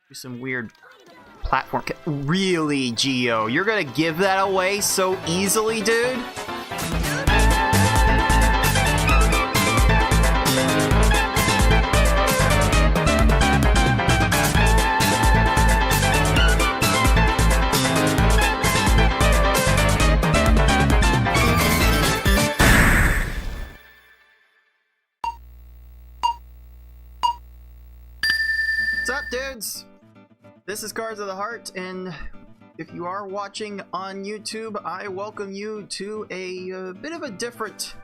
Do some weird platform. Really, Geo? You're gonna give that away so easily, dude? What's up, dudes? This is Cards of the Heart, and if you are watching on YouTube, I welcome you to a bit of a different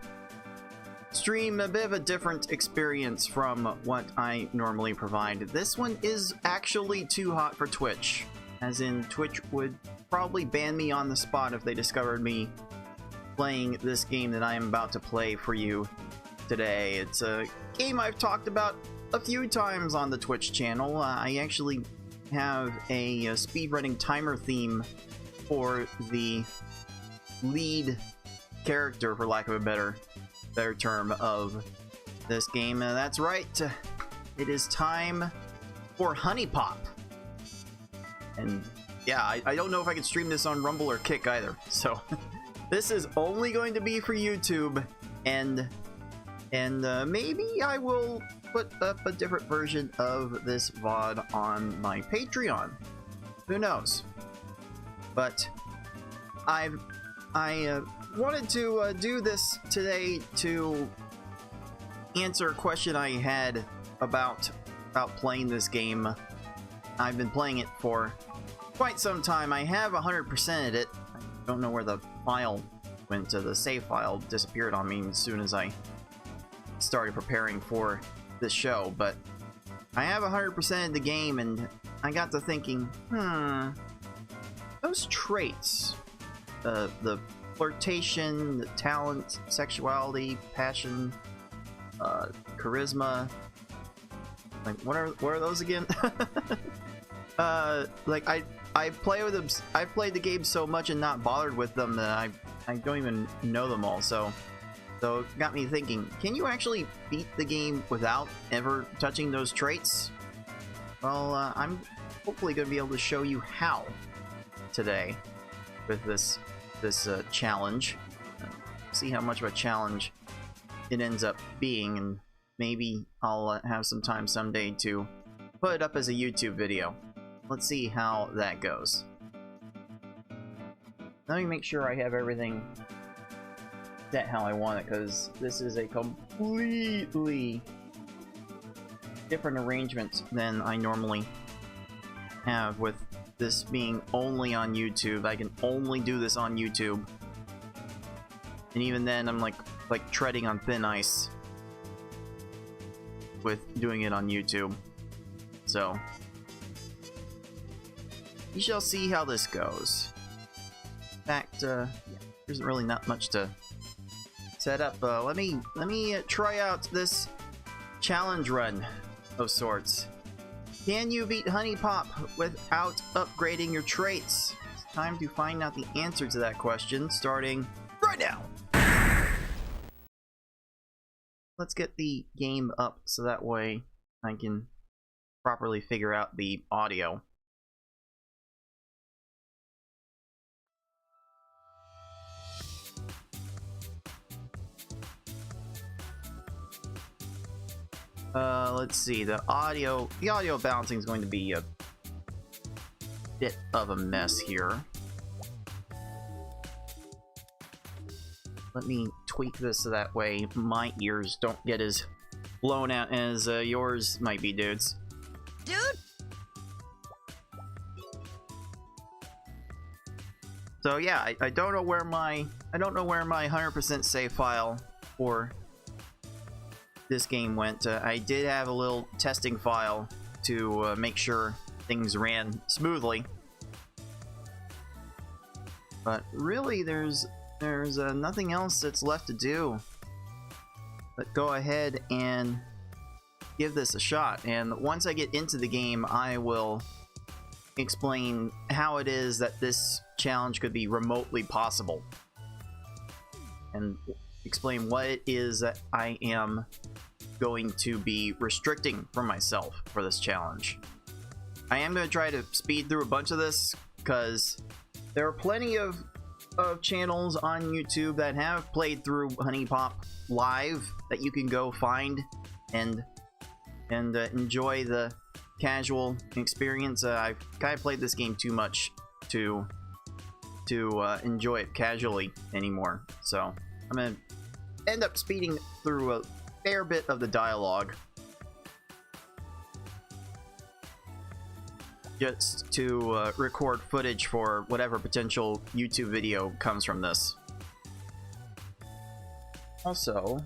stream, a bit of a different experience from what I normally provide. This one is actually too hot for Twitch, as in Twitch would probably ban me on the spot if they discovered me playing this game that I am about to play for you today. It's a game I've talked about a few times on the Twitch channel. I actually have a speedrunning timer theme for the lead character, for lack of a better term, of this game. That's right, it is time for HuniePop. And yeah, I don't know if I can stream this on Rumble or Kick either, so this is only going to be for YouTube, and maybe I will put up a different version of this VOD on my Patreon. Who knows? But I wanted to do this today to answer a question I had about playing this game. I've been playing it for quite some time. I have 100%ed it. I don't know where the file went. The save file disappeared on me as soon as I started preparing for this show, but I have 100% of the game, and I got to thinking, those traits, the flirtation, the talent, sexuality, passion, charisma, like what are those again? Like I play with them. I've played the game so much and not bothered with them that I don't even know them all. So it got me thinking, can you actually beat the game without ever touching those traits? Well, I'm hopefully going to be able to show you how today with this challenge. See how much of a challenge it ends up being, and maybe I'll have some time someday to put it up as a YouTube video. Let's see how that goes. Let me make sure I have everything set how I want it, because this is a completely different arrangement than I normally have, with this being only on YouTube. I can only do this on YouTube, and even then I'm like treading on thin ice with doing it on YouTube. So you shall see how this goes. In fact, there's really not much to set up. Let me try out this challenge run of sorts. Can you beat HuniePop without upgrading your traits? It's time to find out the answer to that question, starting right now. Let's get the game up so that way I can properly figure out the audio. Let's see, the audio balancing is going to be a bit of a mess here. Let me tweak this so that way my ears don't get as blown out as yours might be, dudes. Dude! So yeah, I don't know where my 100% save file for this game went. I did have a little testing file to make sure things ran smoothly, but really there's nothing else that's left to do but go ahead and give this a shot. And once I get into the game, I will explain how it is that this challenge could be remotely possible, and explain what it is that I am going to be restricting for myself for this challenge. I am going to try to speed through a bunch of this, because there are plenty of channels on YouTube that have played through HuniePop live that you can go find and enjoy the casual experience. I've kind of played this game too much to enjoy it casually anymore, so I'm gonna end up speeding through a fair bit of the dialogue just to record footage for whatever potential YouTube video comes from this. Also,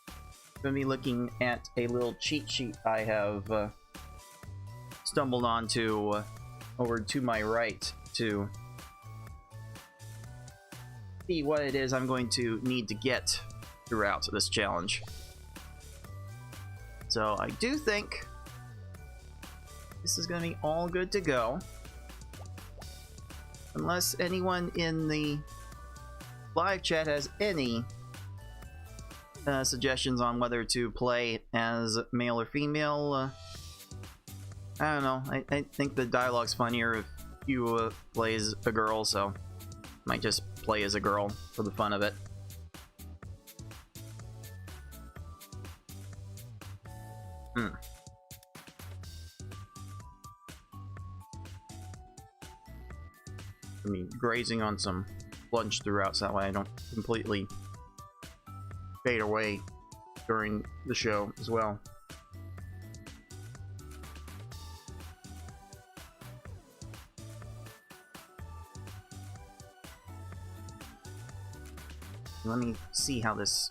I'm gonna be looking at a little cheat sheet I have stumbled onto over to my right to see what it is I'm going to need to get throughout this challenge. So I do think this is going to be all good to go, unless anyone in the live chat has any suggestions on whether to play as male or female. I don't know. I think the dialogue's funnier if you play as a girl, so might just play as a girl for the fun of it. I mean, grazing on some lunch throughout, so that way I don't completely fade away during the show as well. Let me see how this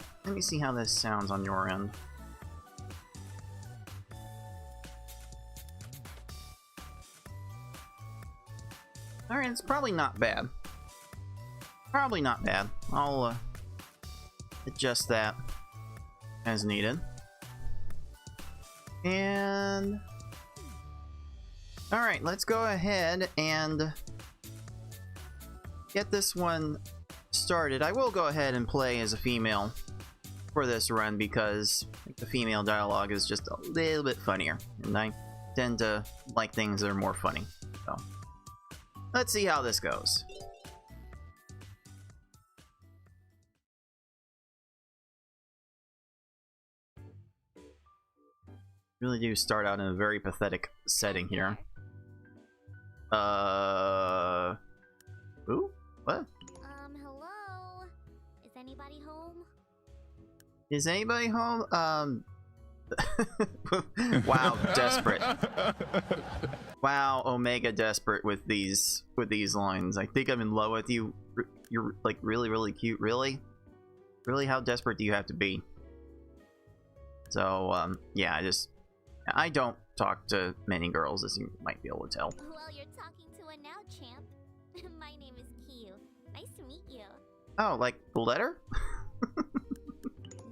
sounds on your end. Alright, it's probably not bad. Probably not bad. I'll adjust that as needed. And alright, let's go ahead and get this one started. I will go ahead and play as a female for this run because the female dialogue is just a little bit funnier, and I tend to like things that are more funny. So let's see how this goes. Really do start out in a very pathetic setting here. Who? What? Hello? Is anybody home? Is anybody home? Wow, desperate. Wow, Omega desperate with these lines. I think I'm in love with you. You're like really cute. Really? Really, how desperate do you have to be? So, yeah, I don't talk to many girls, as you might be able to tell. Well, you're talking to one now, champ. My name is Kiyu. Nice to meet you. Oh, like the letter?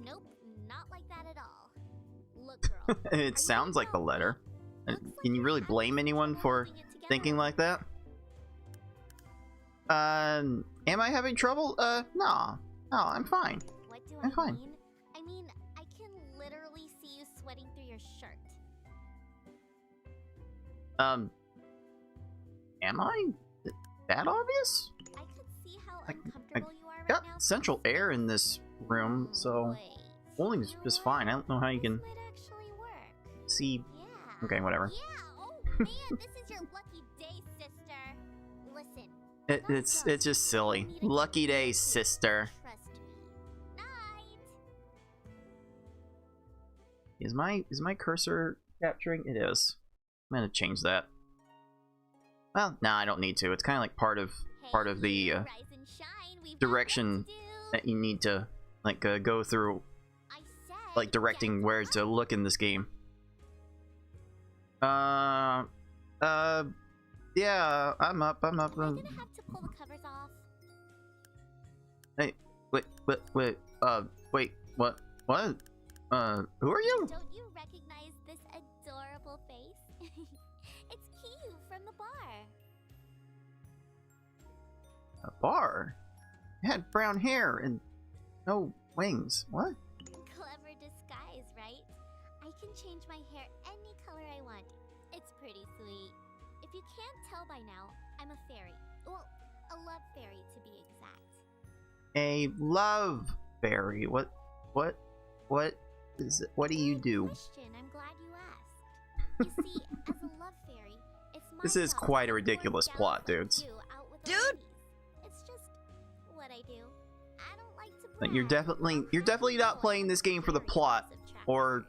Nope, not like that at all. Look, girl. It sounds like the letter. Can you really blame anyone for thinking like that? Am I having trouble? No, I'm fine. What do I'm fine. mean? I mean, I can literally see you sweating through your shirt. Am I that obvious? I could see how I uncomfortable you are right got now. central air in this room, so cooling's just fine. I don't know how you can This might actually work. see. Yeah. Okay, whatever. Yeah. Oh man, this is your lucky day, sister. Listen. It's just silly. Lucky day, sister. Trust me. Night. Is my cursor capturing? It is. I'm gonna change that. Well, nah, I don't need to. It's kind of like part of the Rise and shine. We've got direction work to do. that you need to like go through, I said like directing get where up. to look in this game. Yeah, I'm up. Am I gonna have to pull the covers off? Hey, wait, what? Wait, what? Who are you? Don't you recognize this adorable face? It's Kiyu from the bar. A bar? You had brown hair and no wings. What? Clever disguise, right? I can change my hair any color I want. It's pretty sweet. If you can't tell by now, I'm a fairy. Well, a love fairy to be exact. A love fairy? What is it? What do you do? Question. I'm glad you asked. You see, as a love fairy, it's my This is job quite to a ridiculous support plot, gals like dudes. you out with the Dude! ladies. It's just what I do. I don't like to But brag. you're definitely not playing this game for the plot or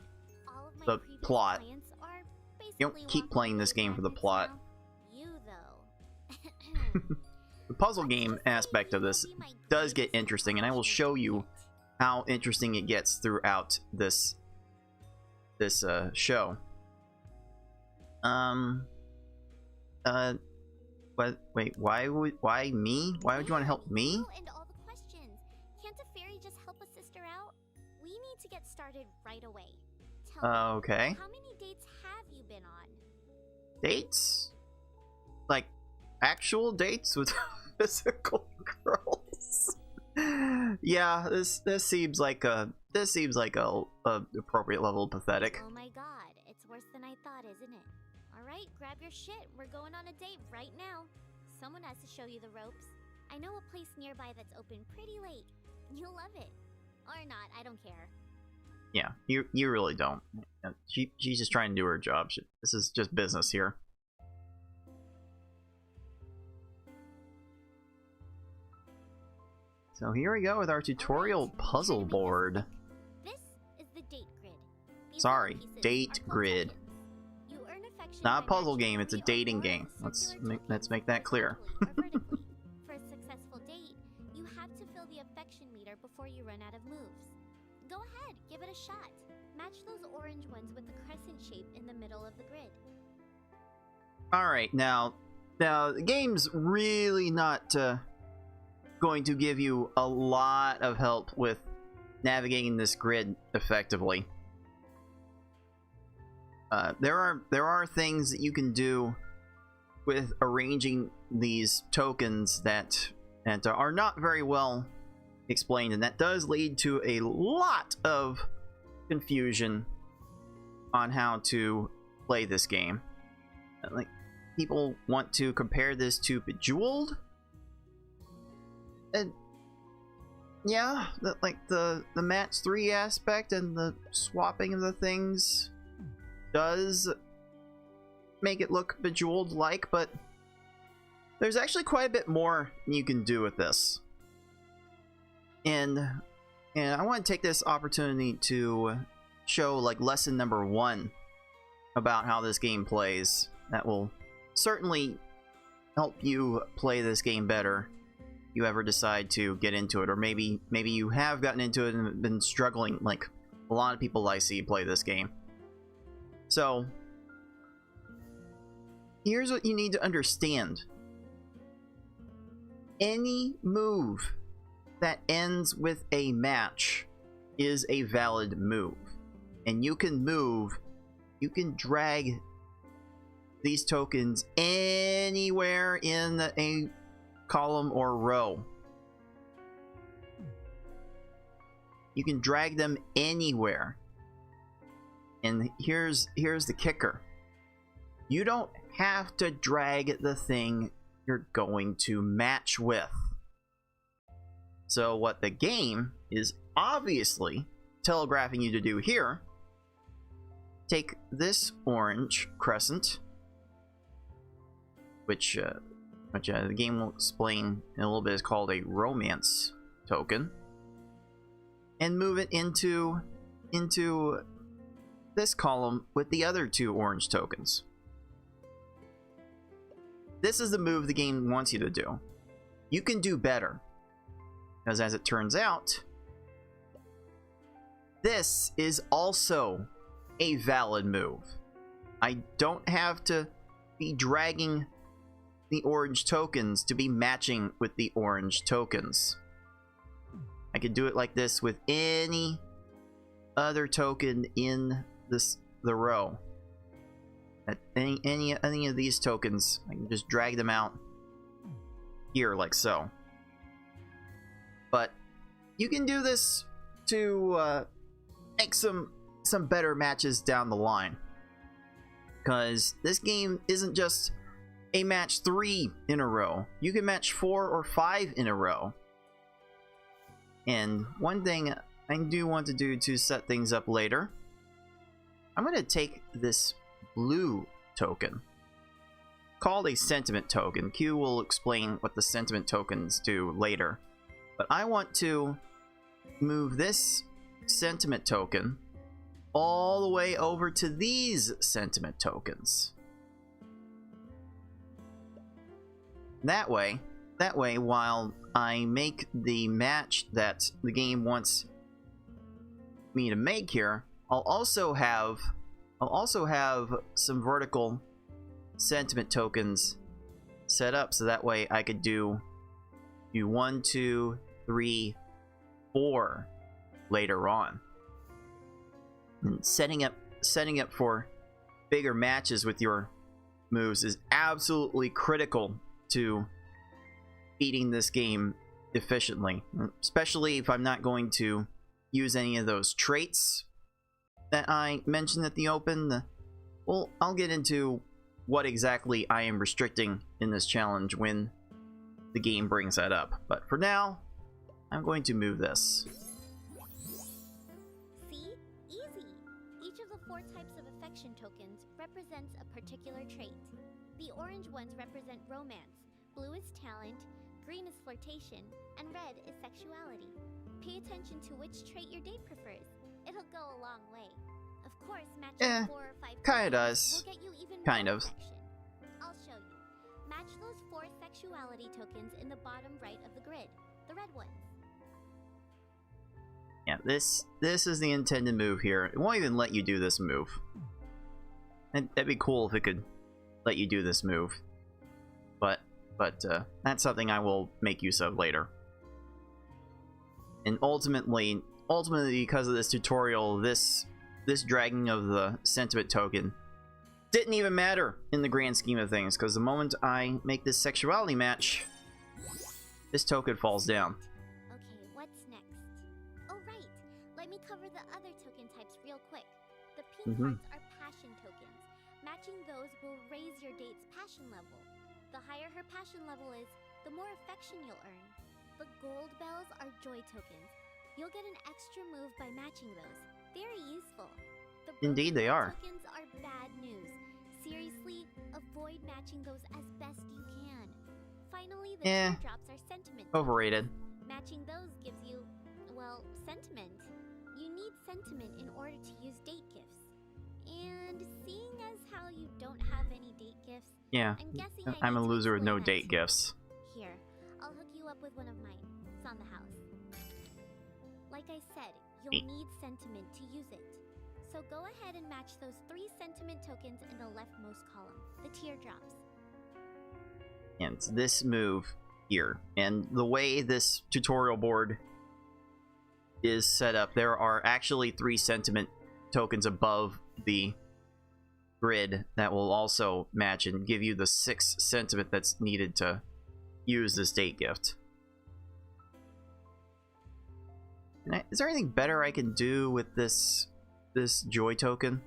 All of my the previous plot. clients are You don't basically keep walking playing this away game for the magnets plot. now. You though. The puzzle game aspect of this does get interesting, and I will show you how interesting it gets throughout this show. But wait, why me? Why would you want to help me? You and all the questions. Can't a fairy just help a sister out? We need to get started right away. Tell me, Okay. how many dates have you been on? Dates? Like actual dates with physical girls? Yeah, this seems like a appropriate level of pathetic. Oh my god, it's worse than I thought, isn't it? Alright, grab your shit. We're going on a date right now. Someone has to show you the ropes. I know a place nearby that's open pretty late. You'll love it. Or not, I don't care. Yeah, you really don't. She's just trying to do her job. This is just business here. So here we go with our tutorial puzzle board. This is the date grid. These Sorry, little pieces date are called grid. tokens. You earn affection Not a by puzzle matching game, it's a three or dating more game. circular Let's tokens make that clear. horizontally or vertically. For a successful date, you have to fill the affection meter before you run out of moves. Go ahead, give it a shot. Match those orange ones with the crescent shape in the middle of the grid. Alright, now the game's really not going to give you a lot of help with navigating this grid effectively. There are things that you can do with arranging these tokens that are not very well explained, and that does lead to a lot of confusion on how to play this game. Like, people want to compare this to Bejeweled, and yeah, like the match 3 aspect and the swapping of the things does make it look Bejeweled like, but there's actually quite a bit more you can do with this. And I want to take this opportunity to show like lesson number 1 about how this game plays. That will certainly help you play this game better if you ever decide to get into it, or maybe you have gotten into it and been struggling like a lot of people I see play this game. So here's what you need to understand. Any move that ends with a match is a valid move, and you can drag these tokens anywhere in a column or row. You can drag them anywhere. And here's the kicker. You don't have to drag the thing you're going to match with. So what the game is obviously telegraphing you to do here, take this orange crescent, which the game will explain in a little bit is called a romance token, and move it into this column with the other 2 orange tokens. This is the move the game wants you to do. You can do better, because as it turns out, this is also a valid move. I don't have to be dragging the orange tokens to be matching with the orange tokens. I could do it like this with any other token in the row. At any of these tokens, I can just drag them out here like so. But you can do this to make some better matches down the line. because this game isn't just a match 3 in a row. You can match 4 or 5 in a row. And one thing I do want to do to set things up later, I'm going to take this blue token, called a sentiment token. Q will explain what the sentiment tokens do later. But I want to move this sentiment token all the way over to these sentiment tokens. That way, while I make the match that the game wants me to make here, I'll also have some vertical sentiment tokens set up, so that way I could do 1, 2, 3, 4 later on. And setting up for bigger matches with your moves is absolutely critical to beating this game efficiently, especially if I'm not going to use any of those traits that I mentioned at the open. Well, I'll get into what exactly I am restricting in this challenge when the game brings that up. But for now, I'm going to move this. See? Easy! Each of the 4 types of affection tokens represents a particular trait. The orange ones represent romance, blue is talent, green is flirtation, and red is sexuality. Pay attention to which trait your date prefers. It'll go a long way. Of course, matching 4 or 5 kinda does. will get you even Kind more of. affection. I'll show you. Match those 4 sexuality tokens in the bottom right of the grid, the red ones. Yeah, this is the intended move here. It won't even let you do this move. That'd be cool if it could let you do this move. But that's something I will make use of later. And ultimately because of this tutorial, this dragging of the sentiment token didn't even matter in the grand scheme of things, because the moment I make this sexuality match, this token falls down. Okay, what's next? Oh right, let me cover the other token types real quick. The pink hearts are passion tokens. Matching those will raise your date's passion level. The higher her passion level is, the more affection you'll earn. The gold bells are joy tokens. You'll get an extra move by matching those. Very useful. The Indeed they are. tokens are bad news. Seriously, avoid matching those as best you can. Finally, the teardrops are sentiment. Overrated. Matching those gives you, well, sentiment. You need sentiment in order to use date gifts. And seeing as how you don't have any date gifts, Yeah, I'm guessing I'm a need to loser with no explain that date to you. gifts. Here, I'll hook you up with one of mine. It's on the house. Like I said, you'll need sentiment to use it. So go ahead and match those 3 sentiment tokens in the leftmost column, the teardrops. And it's this move here. And the way this tutorial board is set up, there are actually 3 sentiment tokens above the grid that will also match and give you the 6 sentiment that's needed to use this date gift. Is there anything better I can do with this joy token?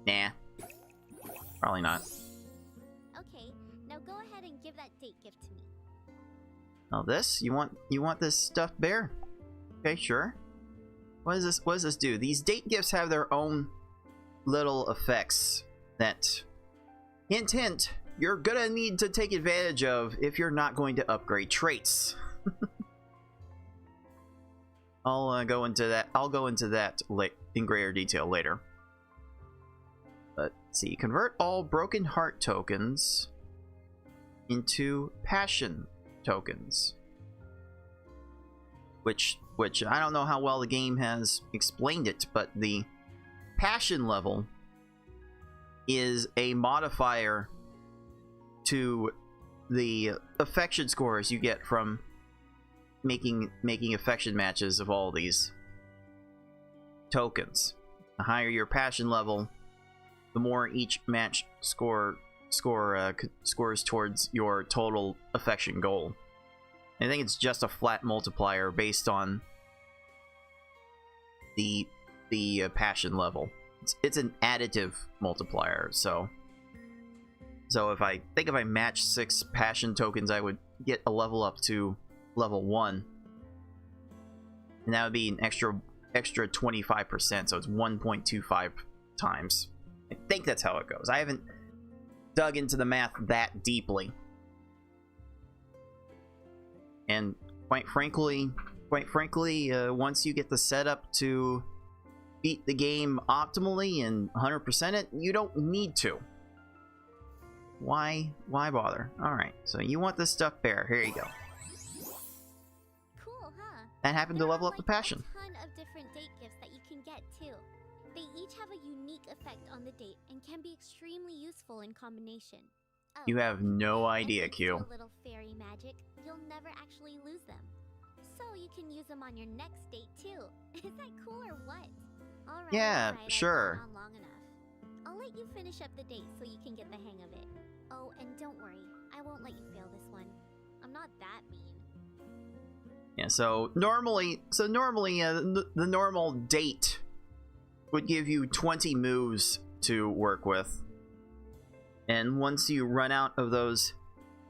Nah. Probably not. Okay, now go ahead and give that date gift to me. Oh, this? You want this stuffed bear? Okay, sure. What does this do? These date gifts have their own little effects that, hint hint, you're gonna need to take advantage of if you're not going to upgrade traits. I'll go into that in greater detail later. Let's see. Convert all broken heart tokens into passion tokens. Which I don't know how well the game has explained it, but the passion level is a modifier to the affection scores you get from making affection matches of all these tokens. The higher your passion level, the more each match scores towards your total affection goal. I think it's just a flat multiplier based on the passion level. It's an additive multiplier. So if I match 6 passion tokens, I would get a level up to level 1, and that would be an extra 25%. So it's 1.25 times. I think that's how it goes. I haven't dug into the math that deeply, and quite frankly, once you get the setup to beat the game optimally and 100% it, you don't need to. Why bother? Alright, so you want this stuff bear. Here you go. Cool, huh? That happened to level up the passion. There are a ton of different date gifts that you can get too. They each have a unique effect on the date and can be extremely useful in combination. Oh, You have no idea, and thanks Q. to a little fairy magic, you'll never actually lose them. So you can use them on your next date too. Is that cool or what? Alright, Yeah, I've sure. gone on long enough. I'll let you finish up the date so you can get the hang of it. Oh, and don't worry, I won't let you fail this one. I'm not that mean. Yeah, so normally the normal date would give you 20 moves to work with. And once you run out of those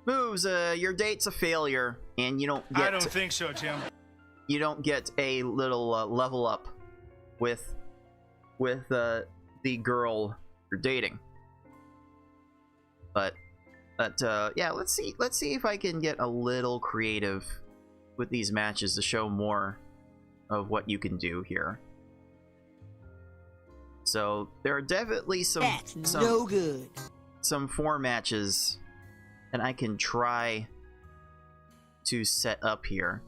moves, your date's a failure, and you don't get... I don't think so, Tim. You don't get a little level up with the girl you're dating. But yeah, let's see if I can get a little creative with these matches to show more of what you can do here. So there are definitely no good. Some 4 matches that I can try to set up here.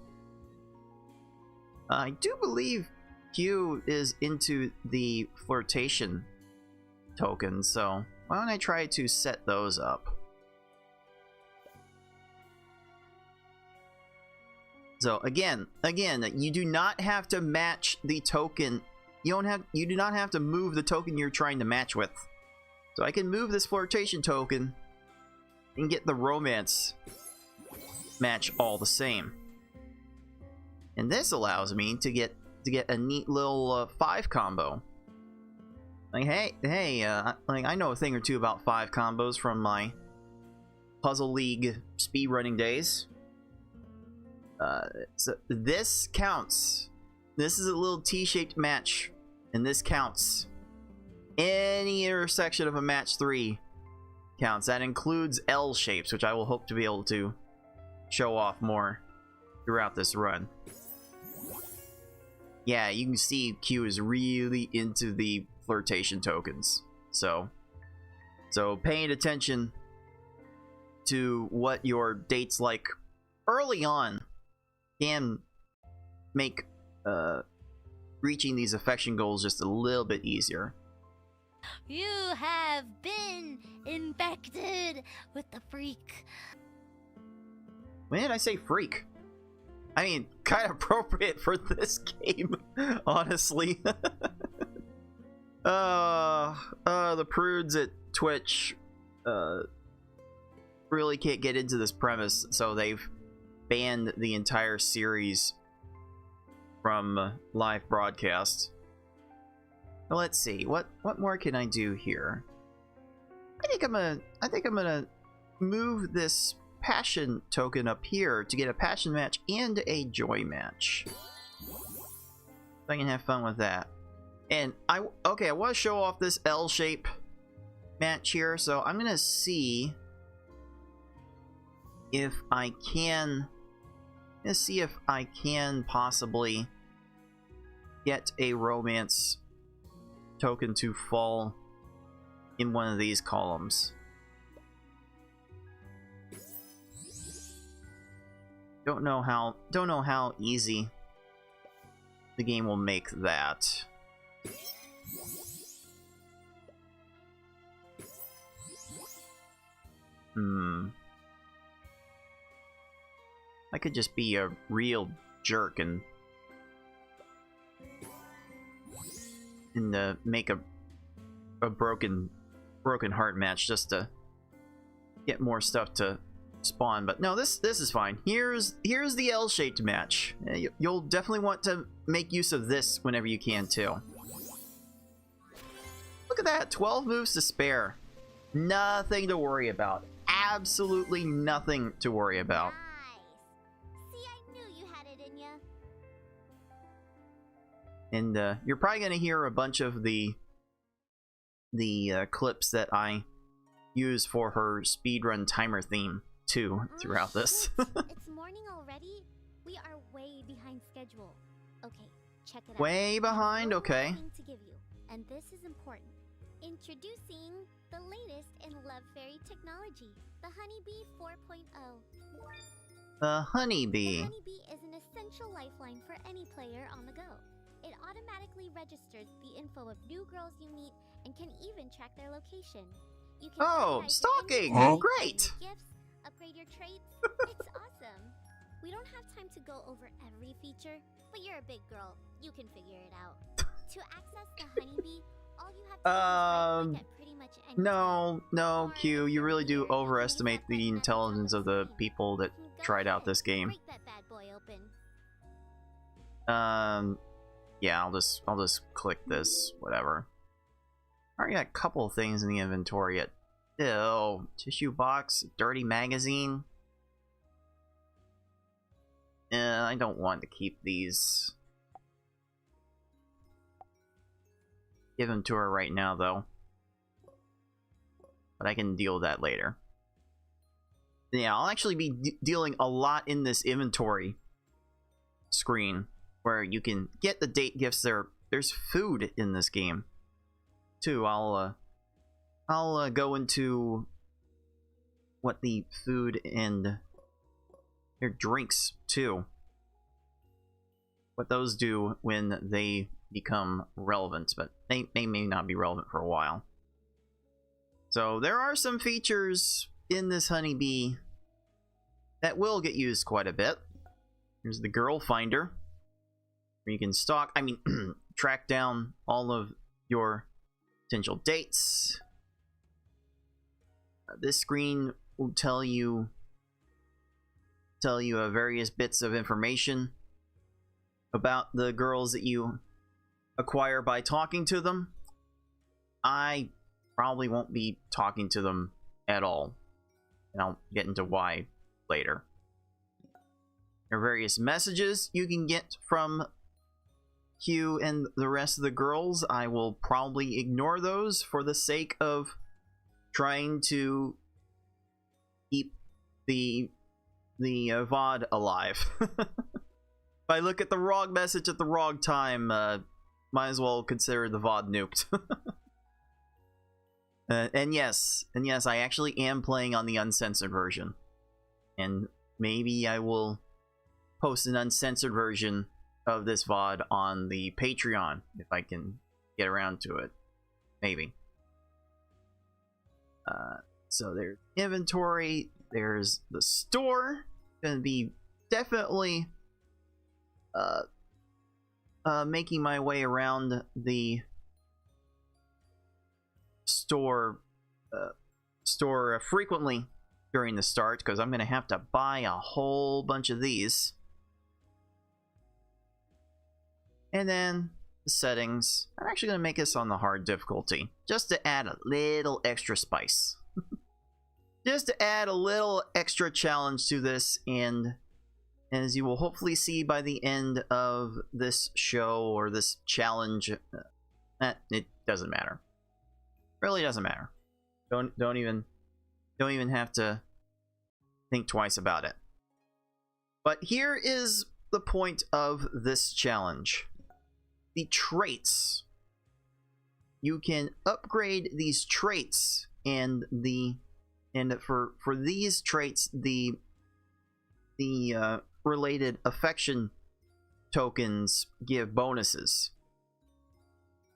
I do believe Q is into the flirtation tokens, so why don't I try to set those up? So again, you do not have to match the token. You do not have to move the token you're trying to match with. So I can move this flirtation token and get the romance match all the same. And this allows me to get a neat little 5 combo. Like, hey, like I know a thing or two about 5 combos from my Puzzle League speedrunning days. So this counts. This is a little T-shaped match, and this counts. Any intersection of a match 3 counts. That includes L shapes, which I will hope to be able to show off more throughout this run. Yeah, you can see Q is really into the flirtation tokens. So paying attention to what your date's like early on can make reaching these affection goals just a little bit easier. You have been infected with the freak. When did I say freak? I mean, kind of appropriate for this game, honestly. The prudes at Twitch really can't get into this premise, so they've banned the entire series from live broadcast. Well, let's see, what more can I do here? I think I'm gonna move this passion token up here to get a passion match and a joy match. So I can have fun with that. And I want to show off this L shape match here, so I'm gonna see if I can. Let's see if I can possibly get a romance token to fall in one of these columns. Don't know how easy the game will make that. I could just be a real jerk and make a broken heart match just to get more stuff to spawn. But no, this is fine. Here's the L-shaped match. You'll definitely want to make use of this whenever you can too. Look at that, 12 moves to spare. Nothing to worry about. Absolutely nothing to worry about. Nice. See, I knew you had it in ya. And you're probably gonna hear a bunch of the clips that I use for her speedrun timer theme too throughout this. It's morning already. We are way behind schedule. Okay, check it out. Way behind, okay. Thing to give you, and this is important. Introducing the latest in Love Fairy technology, the HuniePop 4.0. The HuniePop. The HuniePop is an essential lifeline for any player on the go. It automatically registers the info of new girls you meet and can even track their location. You can stalking! Great! Gifts, upgrade your traits. It's awesome. We don't have time to go over every feature, but you're a big girl. You can figure it out. To access the HuniePop, all you have to do is pretty much any No, Q, you really do overestimate the intelligence of the people that tried out this game. Break that bad boy open. Yeah, I'll just click this, whatever. I already got a couple of things in the inventory yet. Ew, tissue box, dirty magazine. I don't want to keep these. Give them to her right now, though. But I can deal with that later. Yeah, I'll actually be dealing a lot in this inventory screen, where you can get the date gifts there. There's food in this game, too. I'll go into what the food and their drinks, too. What those do when they become relevant, but they may not be relevant for a while. So there are some features in this HuniePop that will get used quite a bit. Here's the girl finder, where you can track down all of your potential dates. This screen will tell you various bits of information about the girls that you acquire by talking to them. I probably won't be talking to them at all, and I'll get into why later. There are various messages you can get from Q and the rest of the girls. I will probably ignore those for the sake of trying to keep the VOD alive. If I look at the wrong message at the wrong time, might as well consider the VOD nuked. And yes, I actually am playing on the uncensored version. And maybe I will post an uncensored version of this VOD on the Patreon, if I can get around to it. Maybe. So there's inventory, there's the store. Gonna be definitely making my way around the store frequently during the start, because I'm gonna have to buy a whole bunch of these. And then the settings. I'm actually gonna make this on the hard difficulty, just to add a little extra spice. Just to add a little extra challenge to this, and as you will hopefully see by the end of this show or this challenge, it doesn't matter. Really doesn't matter. Don't even have to think twice about it. But here is the point of this challenge. The traits. You can upgrade these traits, and for these traits, the related affection tokens give bonuses.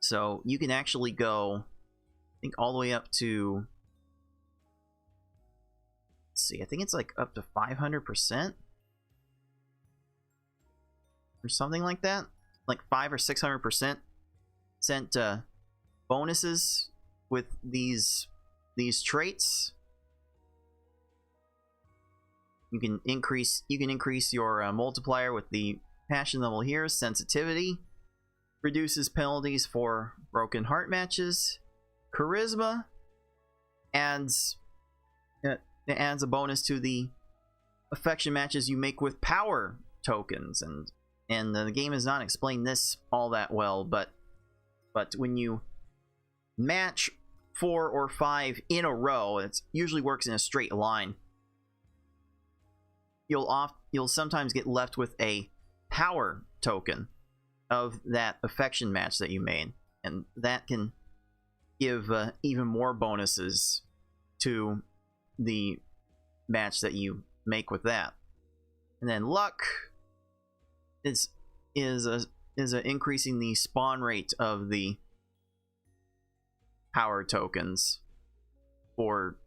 So you can actually go, I think, all the way up to, let's see, I think it's like up to 500% or something like that, like 500 or 600% sent bonuses with these traits. You can increase your multiplier with the passion level here. Sensitivity reduces penalties for broken heart matches. Charisma adds a bonus to the affection matches you make with power tokens, and the game has not explained this all that well, but when you match 4 or 5 in a row, it usually works in a straight line. You'll sometimes get left with a power token of that affection match that you made, and that can give even more bonuses to the match that you make with that. And then luck is increasing the spawn rate of the power tokens for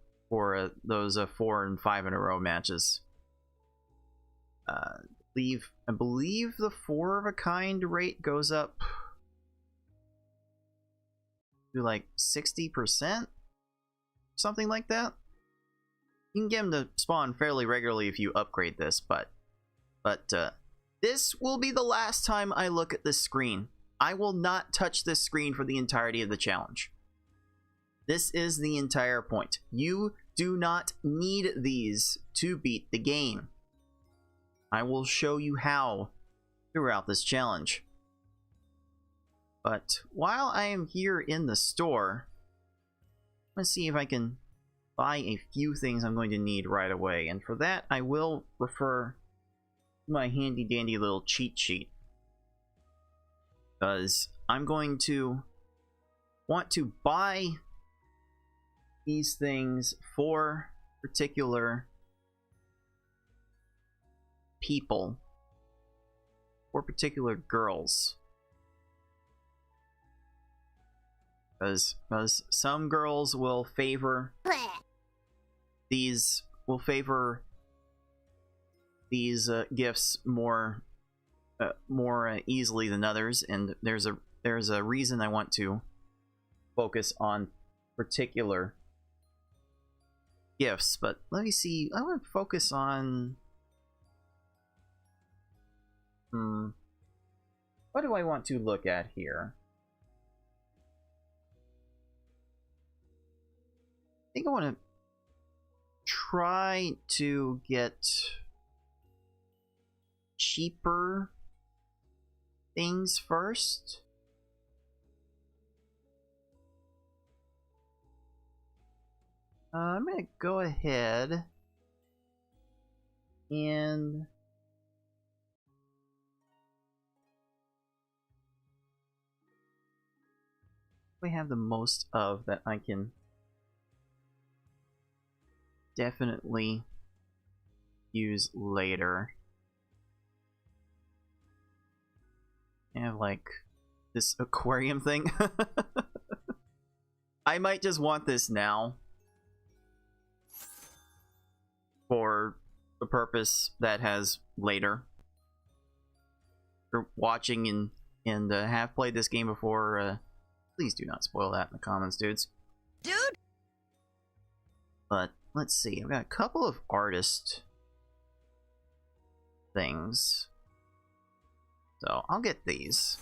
those 4 and 5 in a row matches. I believe the 4 of a kind rate goes up to like 60%, something like that. You can get them to spawn fairly regularly if you upgrade this, but this will be the last time I look at this screen. I will not touch this screen for the entirety of the challenge. This is the entire point. You do not need these to beat the game. I will show you how throughout this challenge. But while I am here in the store, let's see if I can buy a few things I'm going to need right away. And for that, I will refer to my handy dandy little cheat sheet, because I'm going to want to buy these things for particular people, or particular girls, because some girls will favor these gifts more easily than others, and there's a reason I want to focus on particular gifts. But let me see, I want to focus on what do I want to look at here? I think I want to try to get cheaper things first. I'm gonna go ahead and we have the most of that I can definitely use later. I have like this aquarium thing. I might just want this now for a purpose that has later. If you're watching and have played this game before, please do not spoil that in the comments, dudes. Dude! But let's see, I've got a couple of artist things, so I'll get these.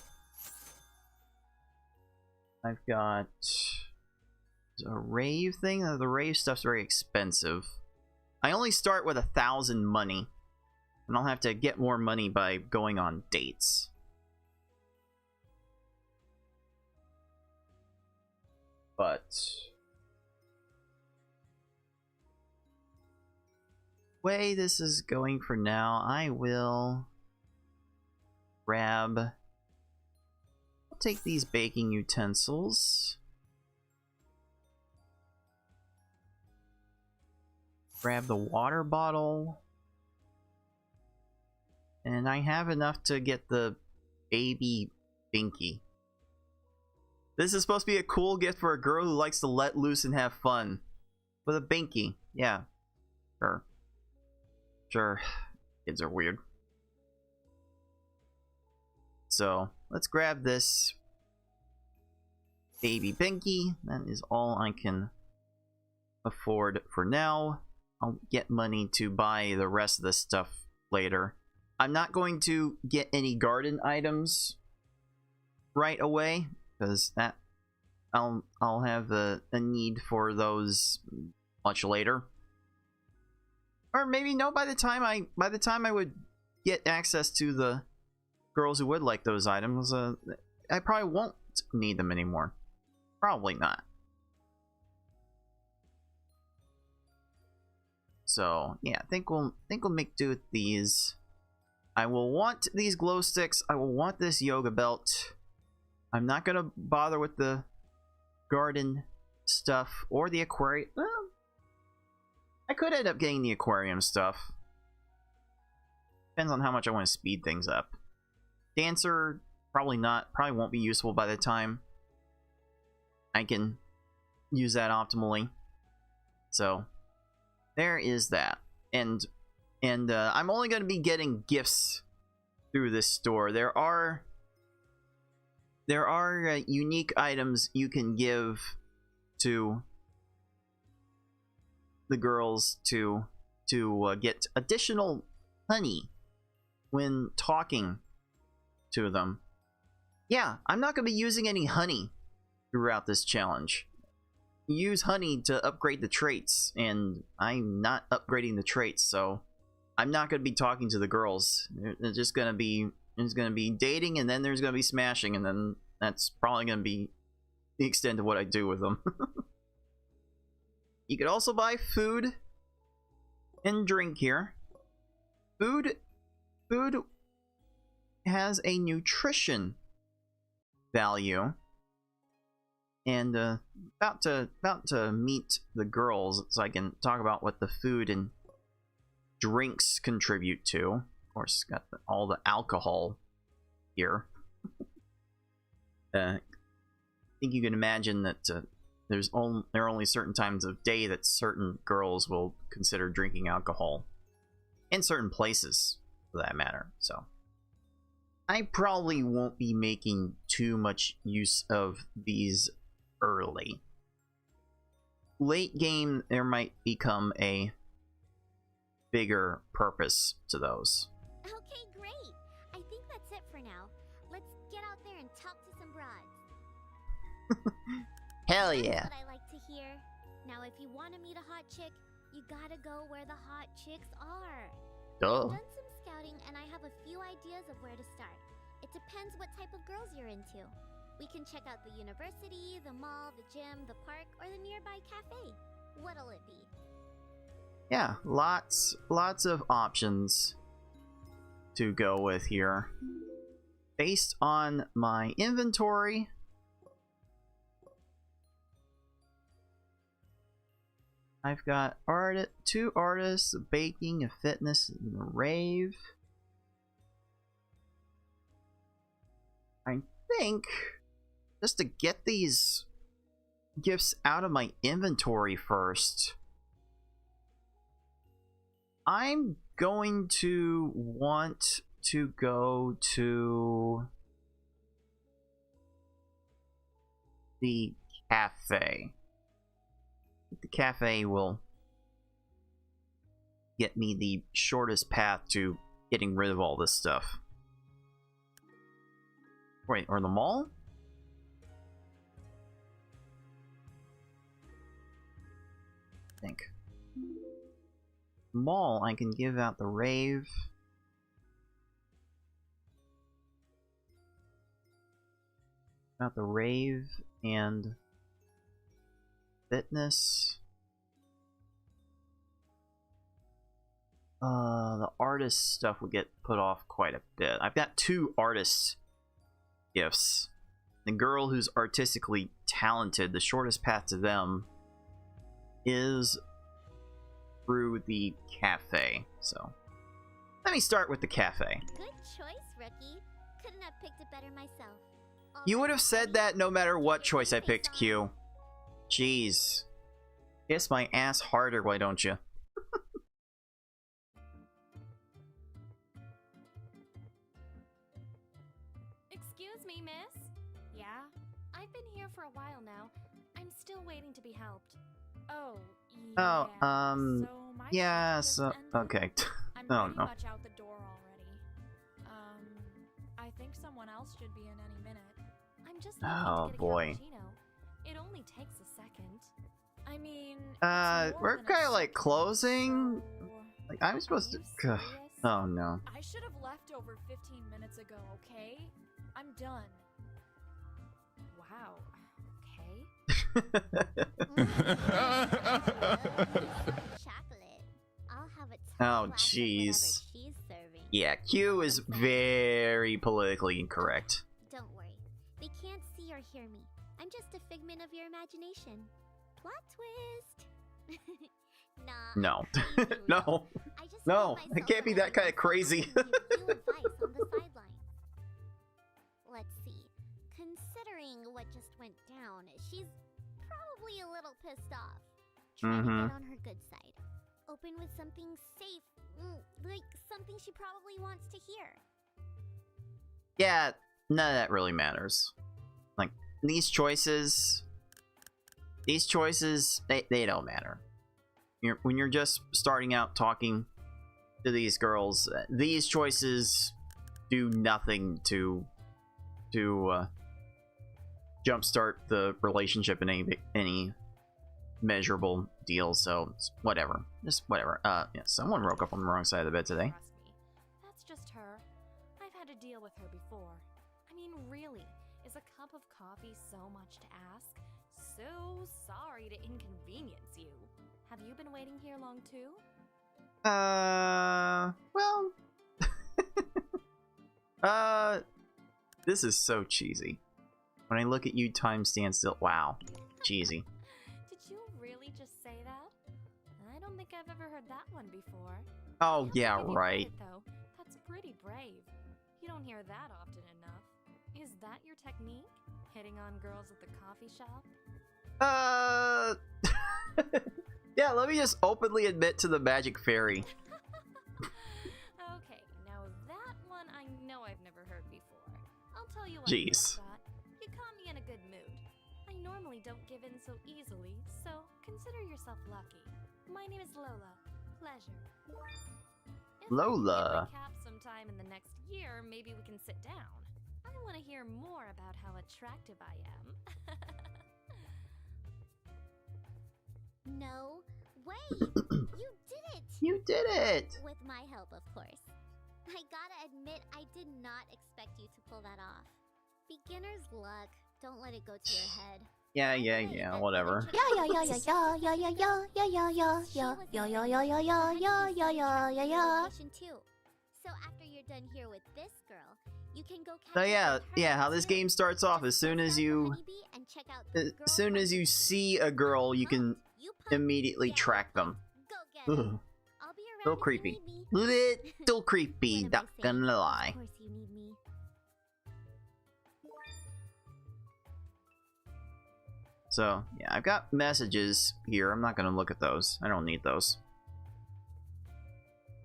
I've got a rave thing. The rave stuff's very expensive. I only start with 1,000 money, and I'll have to get more money by going on dates. But way this is going for now, I will grab, I'll take these baking utensils, grab the water bottle, and I have enough to get the baby binky. This is supposed to be a cool gift for a girl who likes to let loose and have fun. With a binky. Yeah. Sure. Sure. Kids are weird. So, let's grab this baby binky. That is all I can afford for now. I'll get money to buy the rest of this stuff later. I'm not going to get any garden items right away because that I'll have a need for those much later. Or maybe no, by the time I would get access to the girls who would like those items, I probably won't need them anymore. Probably not. So yeah, I think we'll make do with these. I will want these glow sticks. I will want this yoga belt. I'm not gonna bother with the garden stuff or the aquarium. Well, I could end up getting the aquarium stuff. Depends on how much I want to speed things up. Dancer, probably not. Probably won't be useful by the time I can use that optimally. So there is that. And I'm only going to be getting gifts through this store. There are unique items you can give to the girls to get additional honey when talking to them. Yeah, I'm not going to be using any honey throughout this challenge. You use honey to upgrade the traits, and I'm not upgrading the traits, so I'm not going to be talking to the girls. It's just going to be dating, and then there's going to be smashing, and then that's probably going to be the extent of what I do with them. You could also buy food and drink here. Food has a nutrition value, and about to meet the girls so I can talk about what the food and drinks contribute to. Of course, got all the alcohol here. I think you can imagine that there are only certain times of day that certain girls will consider drinking alcohol, in certain places for that matter. So I probably won't be making too much use of these early. Late game, there might become a bigger purpose to those. Okay, great. I think that's it for now. Let's get out there and talk to some broads. Hell yeah. That's what I like to hear. Now, if you want to meet a hot chick, you gotta go where the hot chicks are. Duh. I've done some scouting, and I have a few ideas of where to start. It depends what type of girls you're into. We can check out the university, the mall, the gym, the park, or the nearby cafe. What'll it be? Yeah, lots of options to go with here. Based on my inventory, I've got two artists, a baking, a fitness, and a rave. I think just to get these gifts out of my inventory first, I'm going to want to go to the cafe. The cafe will get me the shortest path to getting rid of all this stuff. Wait, or the mall? I think. Mall, I can give out the rave. About the rave and fitness. The artist stuff would get put off quite a bit. I've got two artist gifts. The girl who's artistically talented, the shortest path to them is through the cafe. So let me start with the cafe. Good choice, rookie. Couldn't have picked it better myself. You would have said that no matter what choice I picked, Q. Jeez. Kiss my ass harder, why don't you? Excuse me, miss? Yeah? I've been here for a while now. I'm still waiting to be helped. Oh, yeah. Oh, So my Yeah, shift so just ended. okay. I'm Oh pretty no. much out the door already. I think someone else should be in any minute. I'm just looking Oh to get a boy. cappuccino. It only takes a second. I mean, it's more We're than a kind of like second, closing. so... Like I'm supposed Are to. you serious? Oh no. I should have left over 15 minutes ago, okay? I'm done. Wow. Chocolate. I'll have a Oh, glass of whatever jeez. she's serving. Yeah, Q is very politically incorrect. Don't worry. They can't see or hear me. I'm just a figment of your imagination. Plot twist. Nah. No. I'm teasing, No. Will. I just No, made it myself can't be that kind of available so crazy. I can give you advice on the sidelines. Let's see. Considering what just went down, she's probably a little pissed off. Try to get on her good side. Open with something safe, like something she probably wants to hear. Yeah, none of that really matters. Like these choices, they don't matter. When you're just starting out talking to these girls, these choices do nothing to jumpstart the relationship in any measurable deal. So it's whatever, just whatever. Yeah, someone woke up on the wrong side of the bed today. Trust me. That's just her. I've had to deal with her before. I mean, really, is a cup of coffee so much to ask? So sorry to inconvenience you. Have you been waiting here long too? Well, this is so cheesy. When I look at you, time stands still. Wow, cheesy. Did you really just say that? I don't think I've ever heard that one before. Oh I have to yeah, give you right. credit, though. That's pretty brave. You don't hear that often enough. Is that your technique? Hitting on girls at the coffee shop? Yeah, let me just openly admit to the magic fairy. Okay, now that one I know I've never heard before. I'll tell you what, Jeez. Scott. You caught me in a good mood. I normally don't give in so easily, so consider yourself lucky. My name is Lola. Pleasure. If Lola. we can recap sometime in the next year, maybe we can sit down. I want to hear more about how attractive I am. No way! You did it! You did it! With my help, of course. I gotta admit, I did not expect you to pull that off. Beginner's luck. Don't let it go to your head. Yeah, whatever. Too. So after you're done here with this girl, you can go catch So up yeah, with her how this too. game starts off, as soon as you see a girl, you can immediately track them. Go get her. Ugh, I'll be around little if you creepy. need me. Little creepy, What am I not saying? gonna lie. Of course you need me. So, yeah, I've got messages here. I'm not gonna look at those. I don't need those.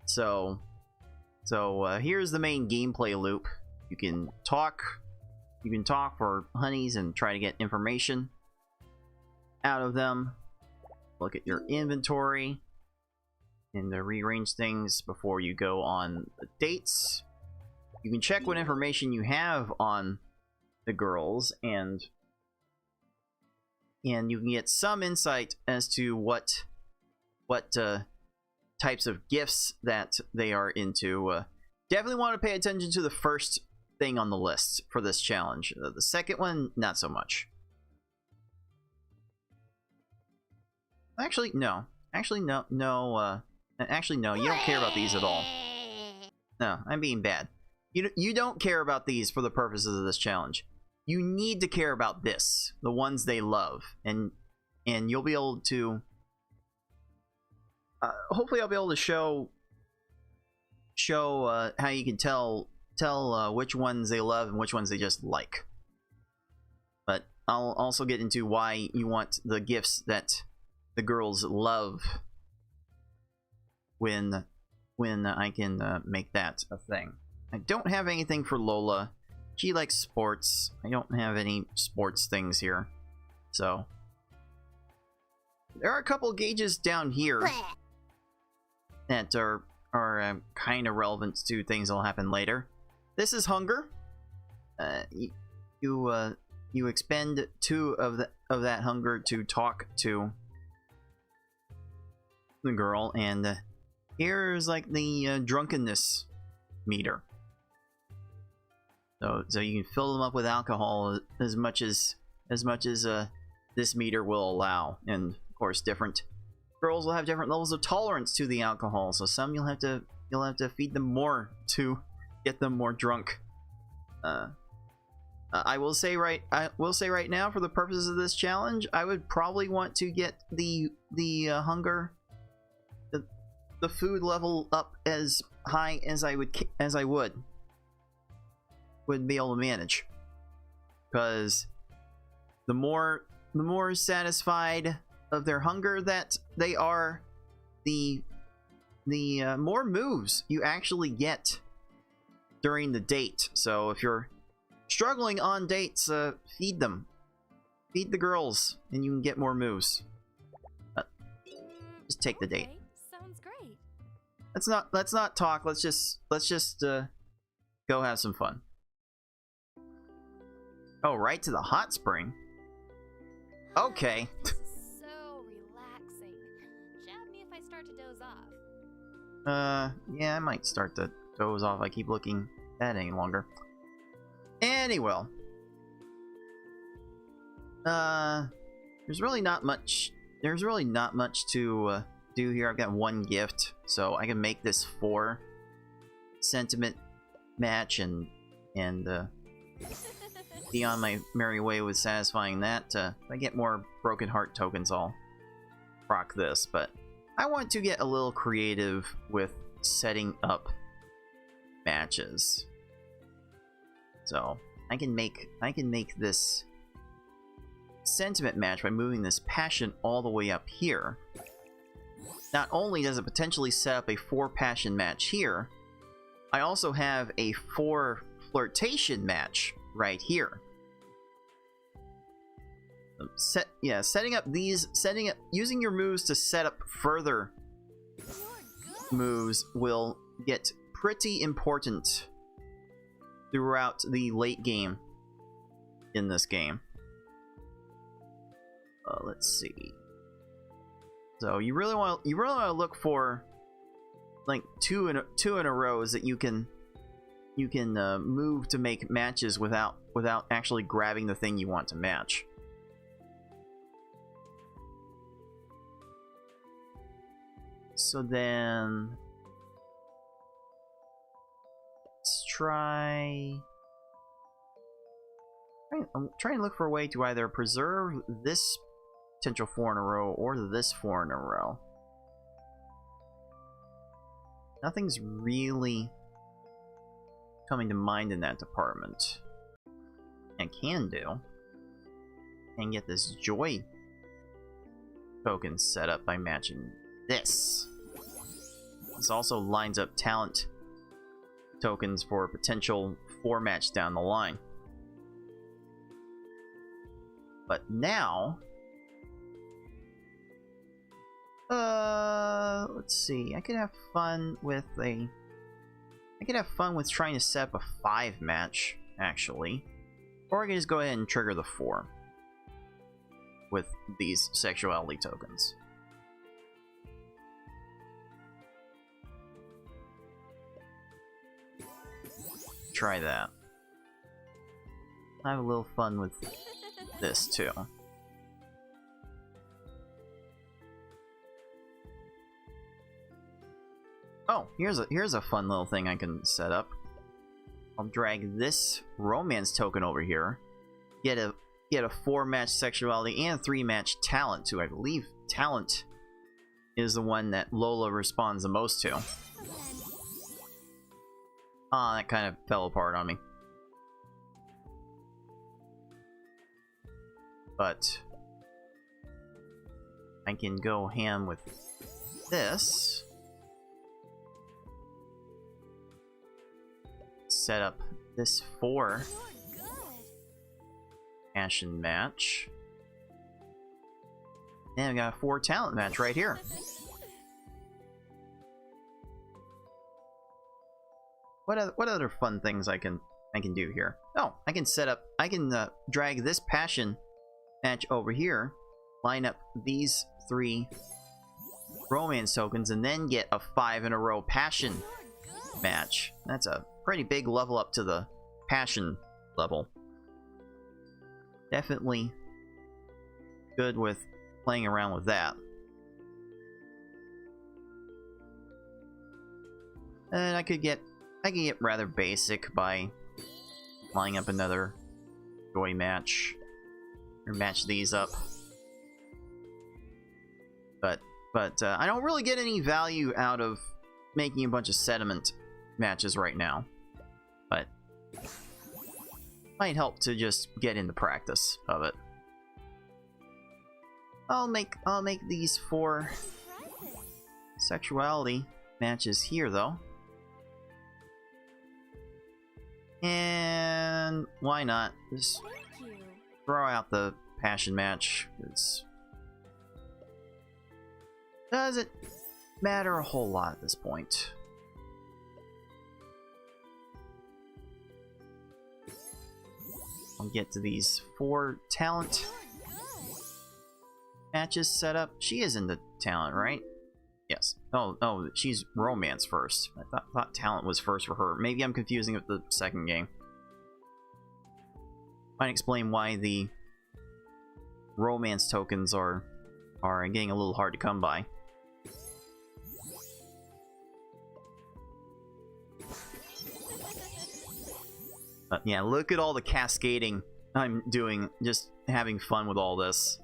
So here's the main gameplay loop. You can talk for honeys and try to get information out of them. Look at your inventory and rearrange things before you go on the dates. You can check what information you have on the girls, and you can get some insight as to what types of gifts that they are into. Definitely want to pay attention to the first thing on the list for this challenge. The second one, not so much. Actually, no. Actually, no. Actually, no. You don't care about these at all. No, I'm being bad. You don't care about these for the purposes of this challenge. You need to care about this, the ones they love, and you'll be able to. Hopefully, I'll be able to show how you can tell which ones they love and which ones they just like. But I'll also get into why you want the gifts that the girls love when I can make that a thing. I don't have anything for Lola. She likes sports. I don't have any sports things here. So there are a couple gauges down here. that are kind of relevant to things that'll happen later. This is hunger. You expend 2 of that hunger to talk to the girl, and here's like the drunkenness meter. So you can fill them up with alcohol as much as this meter will allow, and of course different girls will have different levels of tolerance to the alcohol. So some you'll have to feed them more to get them more drunk. I will say right now, for the purposes of this challenge, I would probably want to get the hunger, the food level up as high as I would be able to manage, because the more satisfied of their hunger that they are, the more moves you actually get during the date. So if you're struggling on dates, feed them. Feed the girls, and you can get more moves. Just take the date. Sounds great. Let's not talk. Let's just go have some fun. Oh, right to the hot spring. Okay. This is so relaxing. Jab me if I start to doze off. Yeah, I might start to doze off. I keep looking at it any longer. Anyway, there's really not much. There's really not much to do here. I've got 1 gift, so I can make this 4 sentiment match and be on my merry way with satisfying that. If I get more broken heart tokens, I'll rock this. But I want to get a little creative with setting up matches. So I can make this sentiment match by moving this passion all the way up here. Not only does it potentially set up a 4 passion match here, I also have a 4 flirtation match right here. Using your moves to set up further moves will get pretty important throughout the late game in this game. Let's see. So you really want to look for like two in a row that you can move to make matches without actually grabbing the thing you want to match. So then let's try. I'm trying to look for a way to either preserve this potential 4 in a row or this 4 in a row. Nothing's really coming to mind in that department. I can do and get this joy token set up by matching this. This also lines up talent tokens for a potential 4 match down the line. But now, let's see. I could have fun with trying to set up a 5 match, actually. Or I can just go ahead and trigger the 4 with these sexuality tokens. Try that. I have a little fun with this too. Oh, here's a fun little thing I can set up. I'll drag this romance token over here. Get a 4-match sexuality and a 3-match talent too. I believe talent is the one that Lola responds the most to. Ah, that kind of fell apart on me. But I can go ham with this. Set up this 4 passion match. And we got a 4 talent match right here. what other fun things I can do here? Oh, I can set up. I can drag this passion match over here, line up these 3 romance tokens, and then get a 5 in a row passion match. That's a pretty big level up to the passion level. Definitely good with playing around with that. And I could get rather basic by lining up another joy match, or match these up. But I don't really get any value out of making a bunch of sediment matches right now. But might help to just get in the practice of it. I'll make these 4 sexuality matches here though. And why not just throw out the passion match? Doesn't matter a whole lot at this point. I'll get to these 4 talent matches set up. She is in the talent, right? Yes. Oh, she's romance first. I thought talent was first for her. Maybe I'm confusing it with the second game. Might explain why the romance tokens are getting a little hard to come by. But yeah, look at all the cascading I'm doing, just having fun with all this.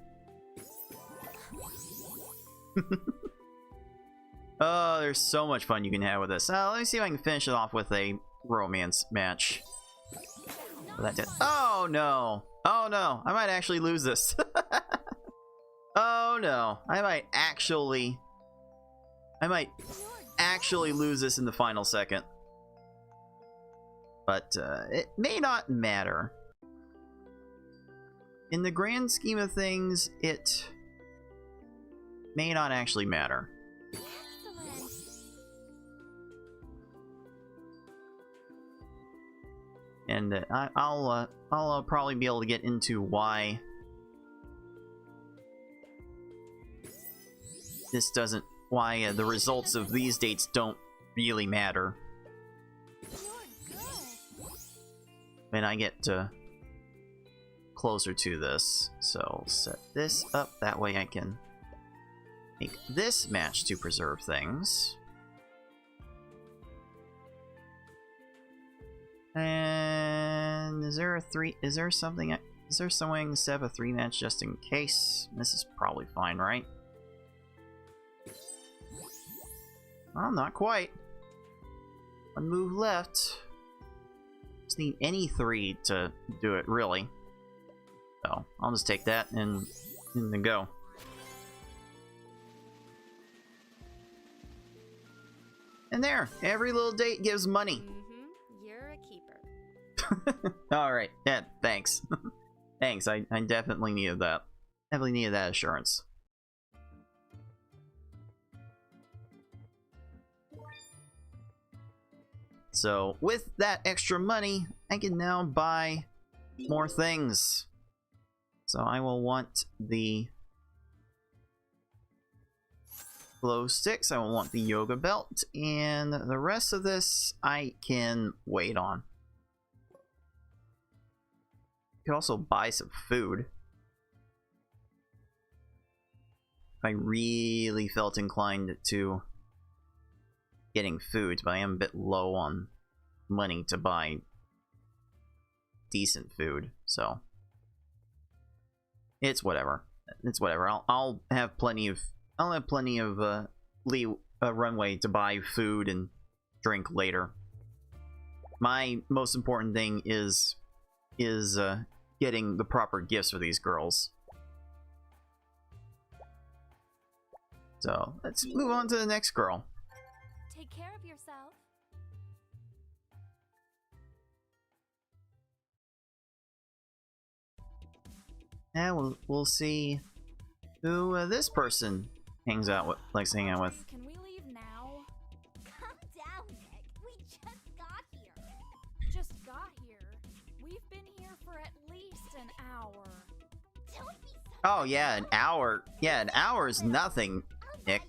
Oh, there's so much fun you can have with this. Let me see if I can finish it off with a romance match. Oh no! Oh no! I might actually lose this. Oh no! I might actually lose this in the final second. But it may not matter. In the grand scheme of things, it may not actually matter. And I'll probably be able to get into why the results of these dates don't really matter when I get closer to this. So set this up, that way I can make this match to preserve things. And is there something to set up a 3 match just in case? This is probably fine, right? Well, not quite. 1 move left. Just need any 3 to do it, really. So I'll just take that and then go. And there, every little date gives money. You're a keeper. Alright, yeah, thanks. Thanks, I definitely needed that. Definitely needed that assurance. So, with that extra money, I can now buy more things. So I will want the glow sticks, I will want the yoga belt, and the rest of this I can wait on. I could also buy some food if I really felt inclined to getting food, but I am a bit low on money to buy decent food, so it's whatever. It's whatever. I'll have plenty of runway to buy food and drink later. My most important thing is getting the proper gifts for these girls. So let's move on to the next girl. Take care of yourself. Yeah, we'll see who this person hangs out with, likes to hang out with. Can we leave now? Calm down, Nick. We just got an hour. Don't be such Oh yeah, an hour. Yeah, an hour is nothing, Nick.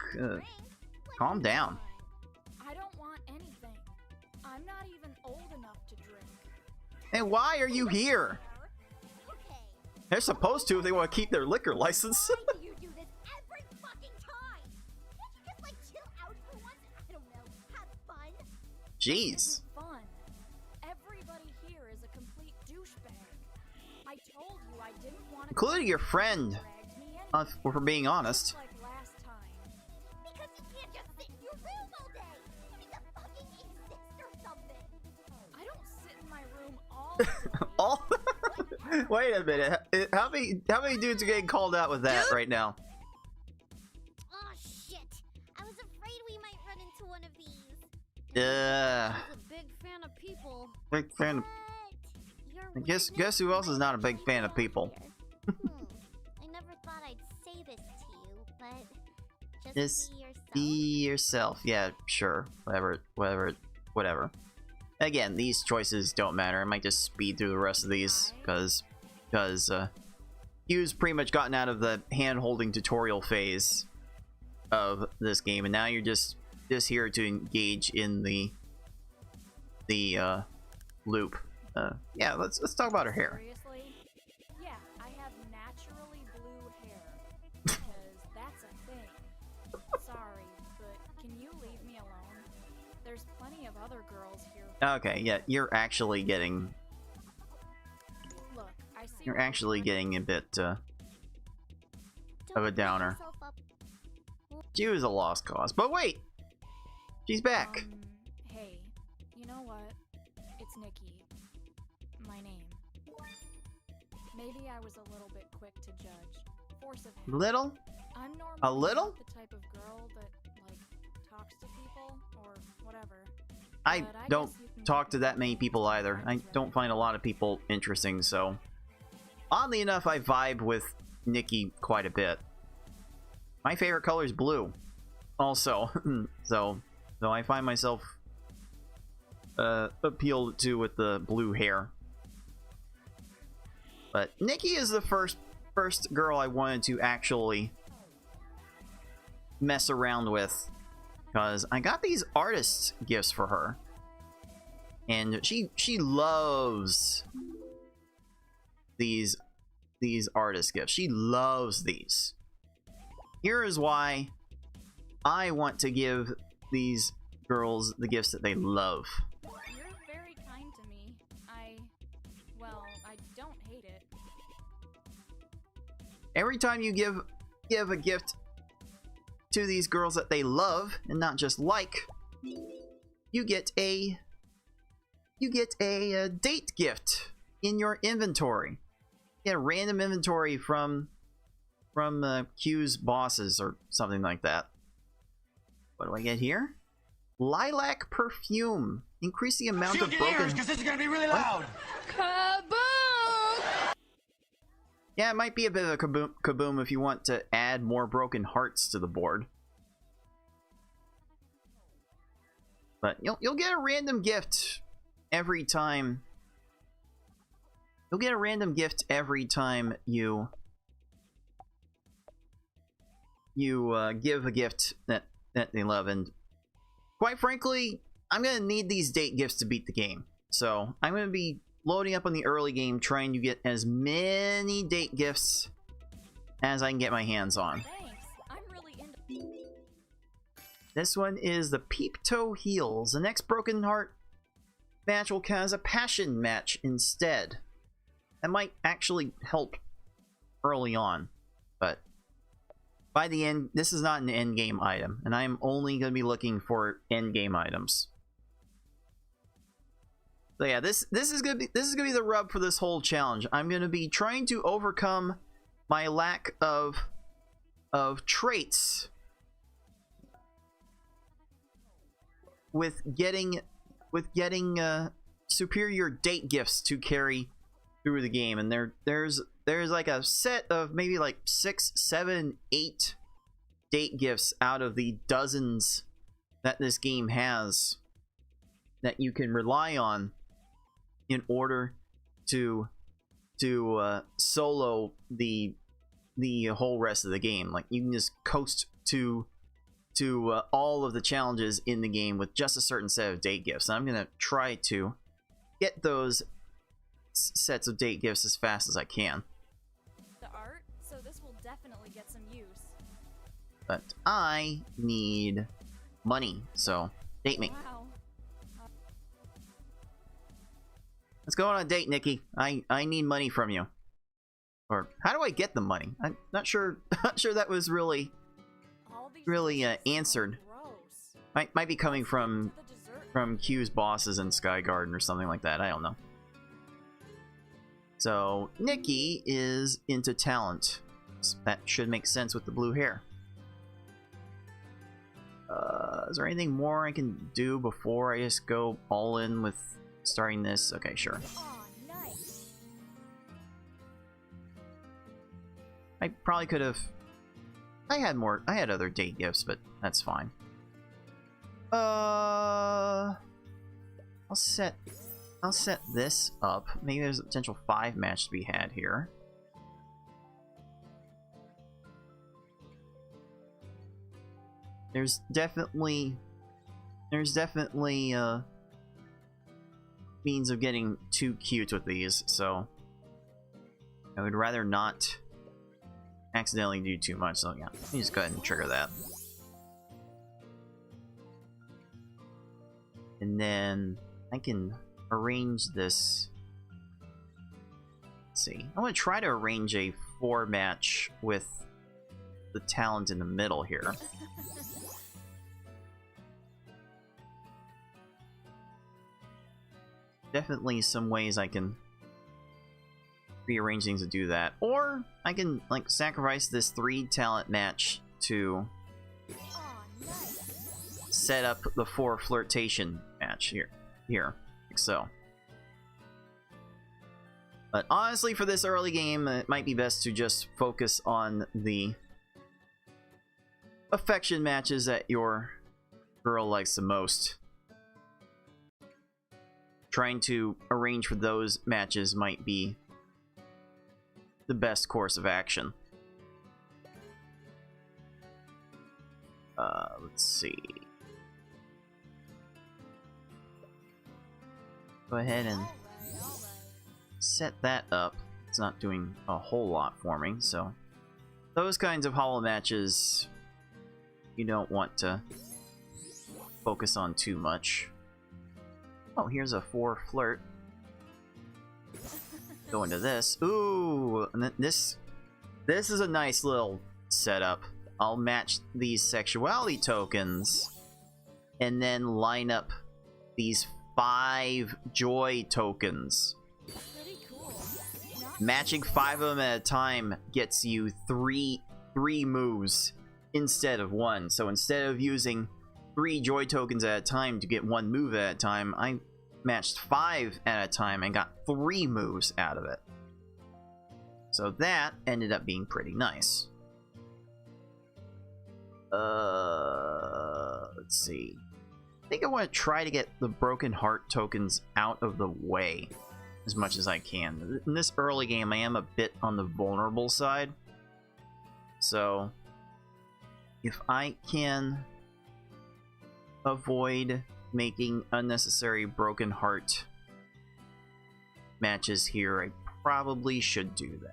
Calm down. I don't want anything. I'm not even old enough to drink. Hey, why are you here? Okay. They're supposed to if they want to keep their liquor license. Why do you do this every fucking time? Can't you just like chill out for once? I don't know. Have fun? Jeez. Fun. Everybody here is a complete douchebag. I told you I didn't want to. Including your friend, if we're being honest. Like last time. Because you can't just sit in your room all day. You need to fucking exist or something. I don't sit in my room all day. All. Wait a minute. How many dudes are getting called out with that right now? Oh shit. I was afraid we might run into one of these. Yeah. I was a big fan of people. Big fan. But your Guess who else is not a big fan of people? I never thought I'd say this to you, but Just be yourself. be yourself. Yeah, sure. Whatever. Again, these choices don't matter. I might just speed through the rest of these because Hugh's pretty much gotten out of the hand-holding tutorial phase of this game, and now you're just here to engage in the loop. Yeah, let's talk about her hair. Seriously? Yeah, I have naturally blue hair. Because that's a thing. Sorry, but can you leave me alone? There's plenty of other girls here. Okay, yeah, you're actually getting Look, I see you're what actually you're getting a bit of a Don't beat downer. yourself up. She was a lost cause, but wait, she's back. Hey, you know what? It's Nikki. My name. Maybe I was a little bit quick to judge. Force of habit. Little? I'm normally A little? not the type of girl that like talks to people or whatever. I But I don't guess you can talk get to me that many friends people with either. I friends, don't right? find a lot of people interesting, so oddly enough, I vibe with Nikki quite a bit. My favorite color is blue, also. so I find myself appealed to with the blue hair. But Nikki is the first girl I wanted to actually mess around with, because I got these artist gifts for her, and she loves these artist gifts. She loves these. Here is why I want to give these girls the gifts that they love. You're very kind to me. Well, I don't hate it. Every time you give a gift to these girls that they love and not just like, you get a date gift in your inventory. You get a random inventory from Q's bosses or something like that. What do I get here? Lilac perfume. Increase the amount of broken. because this is gonna be really loud. Yeah, it might be a bit of a kaboom if you want to add more broken hearts to the board. But you'll get a random gift every time. You'll get a random gift every time you give a gift that they love, and quite frankly, I'm gonna need these date gifts to beat the game. So I'm gonna be loading up on the early game, trying to get as many date gifts as I can get my hands on. Thanks. I'm really into. This one is the Peep Toe Heels. The next Broken Heart match will count as a passion match instead. That might actually help early on, but by the end, this is not an end game item, and I'm only going to be looking for end game items. So yeah, this is gonna be the rub for this whole challenge. I'm gonna be trying to overcome my lack of traits with getting superior date gifts to carry through the game, and there's like a set of maybe like 6, 7, 8 date gifts out of the dozens that this game has that you can rely on in order to to solo the whole rest of the game. Like, you can just coast to all of the challenges in the game with just a certain set of date gifts. And I'm gonna try to get those sets of date gifts as fast as I can. The art, so this will definitely get some use. But I need money, so date me. Wow. Let's go on a date, Nikki. I need money from you. Or how do I get the money? I'm not sure. Not sure that was really answered. Might be coming from Q's bosses in Sky Garden or something like that. I don't know. So Nikki is into talent. That should make sense with the blue hair. Is there anything more I can do before I just go all in with starting this? Okay, sure. I probably could have. I had other date gifts, but that's fine. I'll set this up. Maybe there's a potential 5 match to be had here. There's definitely means of getting too cute with these, so I would rather not accidentally do too much. So yeah, let me just go ahead and trigger that. And then I can arrange this. Let's see. I want to try to arrange a 4 match with the talent in the middle here. Definitely some ways I can rearrange things to do that. Or I can like sacrifice this 3 talent match to set up the 4 flirtation match here, like so. But honestly, for this early game, it might be best to just focus on the affection matches that your girl likes the most. Trying to arrange for those matches might be the best course of action. Let's see. Go ahead and set that up. It's not doing a whole lot for me, so those kinds of hollow matches you don't want to focus on too much. Oh, here's a 4 flirt. Go into this. Ooh, and this is a nice little setup. I'll match these sexuality tokens and then line up these 5 joy tokens. Matching 5 of them at a time gets you three moves instead of 1. So instead of using 3 joy tokens at a time to get 1 move at a time, I matched 5 at a time and got 3 moves out of it. So that ended up being pretty nice. Let's see. I think I want to try to get the broken heart tokens out of the way as much as I can. In this early game, I am a bit on the vulnerable side. So if I can avoid making unnecessary broken heart matches here, I probably should do that.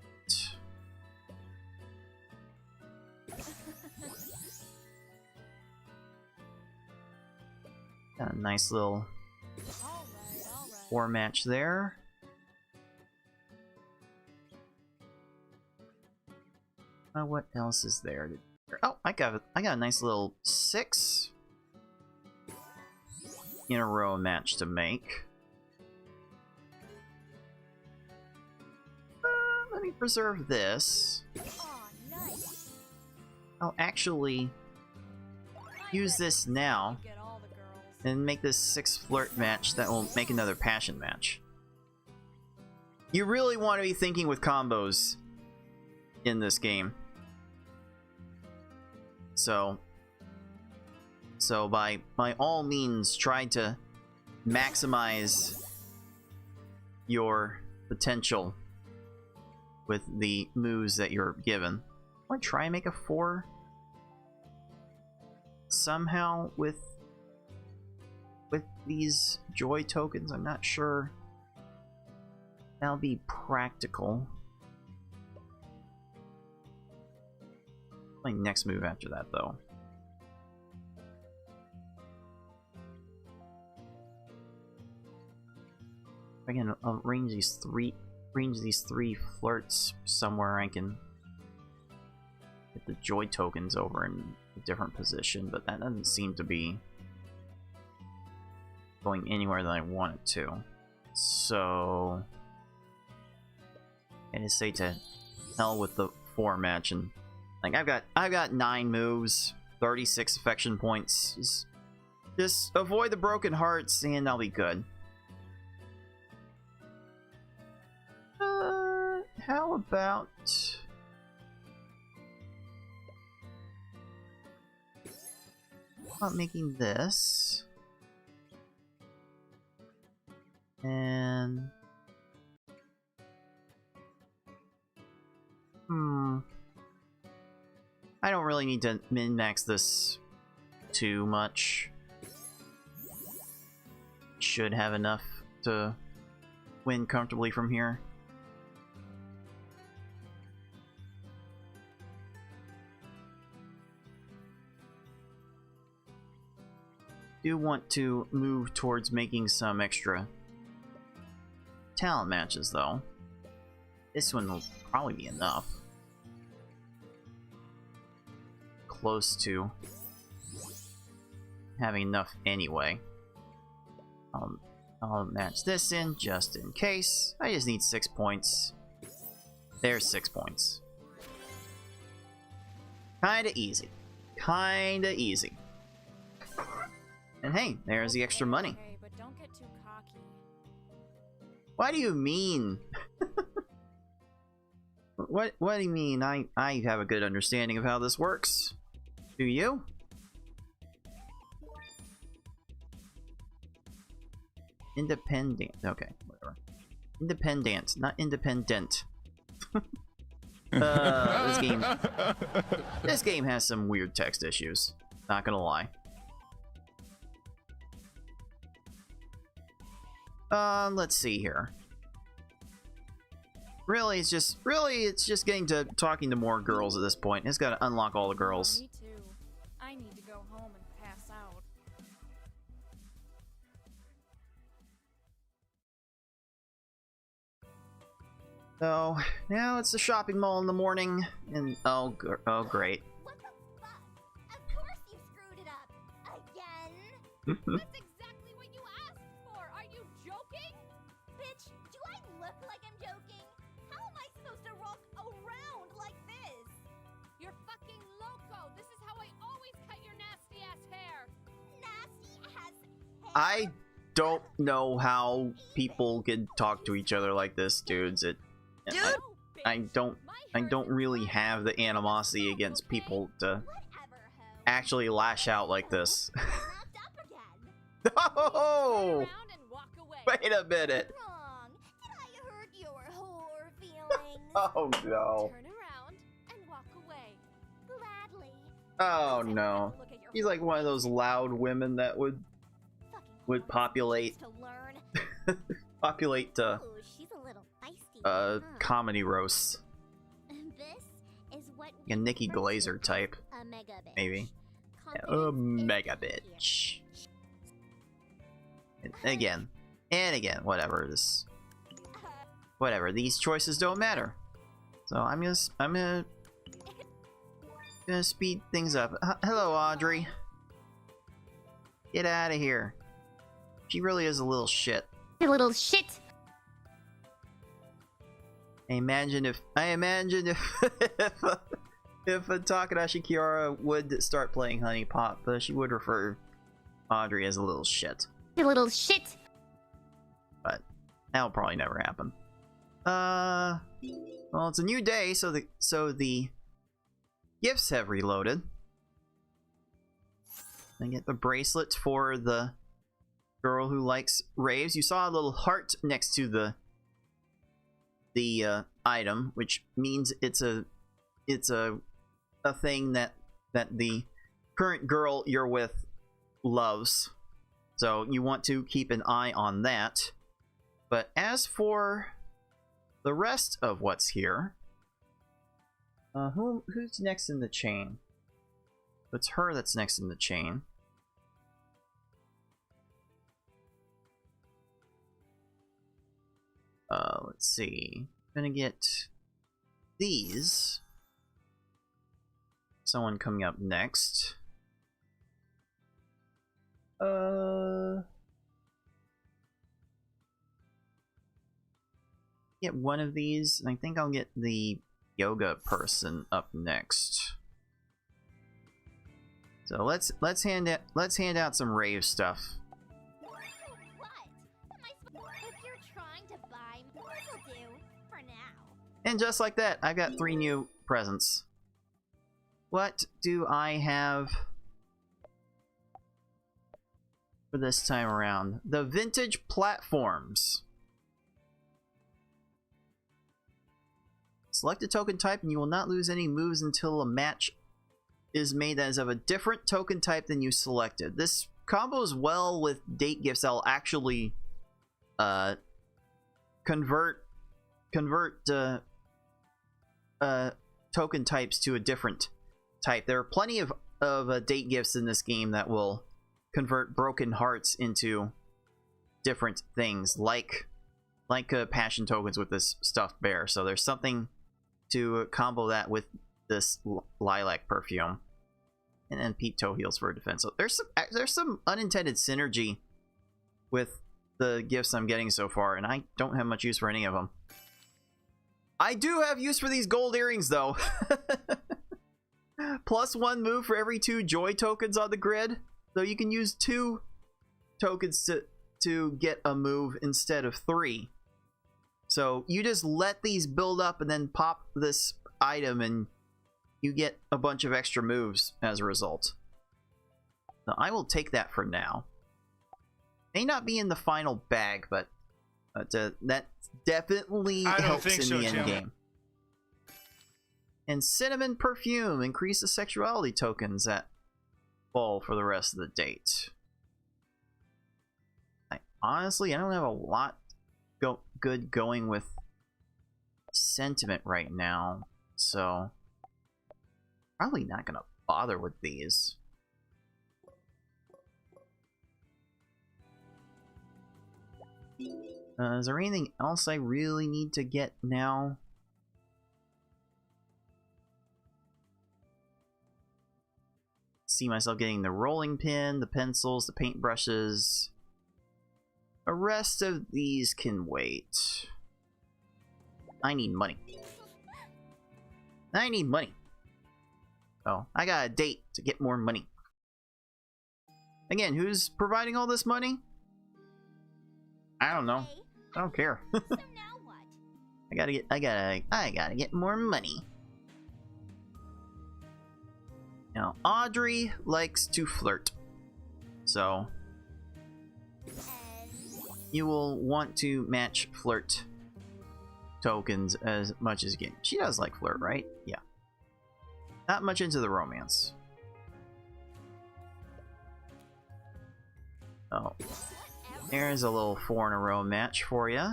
Got a nice little 4 match there. What else is there? Oh, I got a nice little 6 in a row match to make. Let me preserve this. I'll actually use this now and make this 6 flirt match that will make another passion match. You really want to be thinking with combos in this game. So by all means, try to maximize your potential with the moves that you're given. I try and make a 4 somehow with these joy tokens. I'm not sure that'll be practical. My next move after that, though. Again, I'll arrange these three flirts somewhere. I can get the joy tokens over in a different position, but that doesn't seem to be going anywhere that I want it to. So I just say to hell with the 4 match, and like I've got 9 moves, 36 affection points. Just avoid the broken hearts, and I'll be good. How about making this? And I don't really need to min-max this too much. Should have enough to win comfortably from here. Do want to move towards making some extra talent matches, though. This one will probably be enough. Close to having enough anyway. I'll match this in just in case. I just need 6 points. There's 6 points. Kinda easy. Kinda easy. And hey, there's the extra money. Okay, but don't get too cocky. What do you mean? What do you mean? I have a good understanding of how this works. Do you? Independent. Okay, whatever. Independent, not independent. This game has some weird text issues. Not gonna lie. Let's see here. Really, it's just getting to talking to more girls at this point. It's got to unlock all the girls. Me too. I need to go home and pass out. So now it's the shopping mall in the morning, and oh great. What the fuck? Of course you screwed it up. Again? That's exactly what you asked for. Are you joking? Bitch, do I look like I'm joking? How am I supposed to walk around like this? You're fucking loco. This is how I always cut your nasty ass hair. Nasty ass hair. I don't know how people can talk to each other like this, dudes. I don't really have the animosity against people to Whatever, ho. actually lash out like this. Knocked up again. Oh! Around and walk away. Wait a minute. Wrong. Did I hurt your whore feelings? Oh no. Turn around and walk away. Gladly. Oh Doesn't no. have to look at your He's like one of those loud women that would Fucking populate to learn. populate Ooh, she's a little feisty. Huh? comedy roasts. This is what A Nikki Glazer type, a mega bitch. maybe. Yeah, a Confidence is mega key bitch. And again, whatever. Whatever. These choices don't matter. So I'm gonna speed things up. Hello, Audrey. Get out of here. She really is a little shit. You little shit. I imagine if if Takadashi Kiara would start playing HuniePop, she would refer Audrey as a little shit. You little shit. But that'll probably never happen. Well, it's a new day, so the gifts have reloaded. I get the bracelet for the girl who likes raves. You saw a little heart next to the item, which means it's a thing that the current girl you're with loves. So you want to keep an eye on that. But as for the rest of what's here, who's next in the chain? It's her that's next in the chain. Let's see. I'm gonna get these. Someone coming up next. Get one of these, and I think I'll get the yoga person up next. So let's hand out some rave stuff. What? If you're trying to buy, this'll do for now. And just like that, I've got 3 new presents. What do I have for this time around? The vintage platforms. Select a token type and you will not lose any moves until a match is made that is of a different token type than you selected. This combos well with date gifts that will actually convert token types to a different type. There are plenty of date gifts in this game that will convert broken hearts into different things, like passion tokens with this stuffed bear. So there's something to combo that with this lilac perfume, and then Pete toe heals for defense. So there's some unintended synergy with the gifts I'm getting so far, and I don't have much use for any of them. I do have use for these gold earrings though. +1 move for every 2 joy tokens on the grid, so you can use 2 tokens to get a move instead of 3. So you just let these build up and then pop this item and you get a bunch of extra moves as a result. Now, I will take that for now. May not be in the final bag, but that definitely helps in the end game. And cinnamon perfume, increase the sexuality tokens that fall for the rest of the date. Honestly, I don't have a lot good going with sentiment right now, so probably not gonna bother with these. Is there anything else I really need to get now? See myself getting the rolling pin, the pencils, the paintbrushes. The rest of these can wait. I need money. I need money. Oh, I got a date to get more money. Again, who's providing all this money? I don't know. I don't care. So now what? I gotta get more money. Now, Audrey likes to flirt. So you will want to match flirt tokens as much as you can. She does like flirt, right? Yeah. Not much into the romance. Oh. There's a little 4 in a row match for you.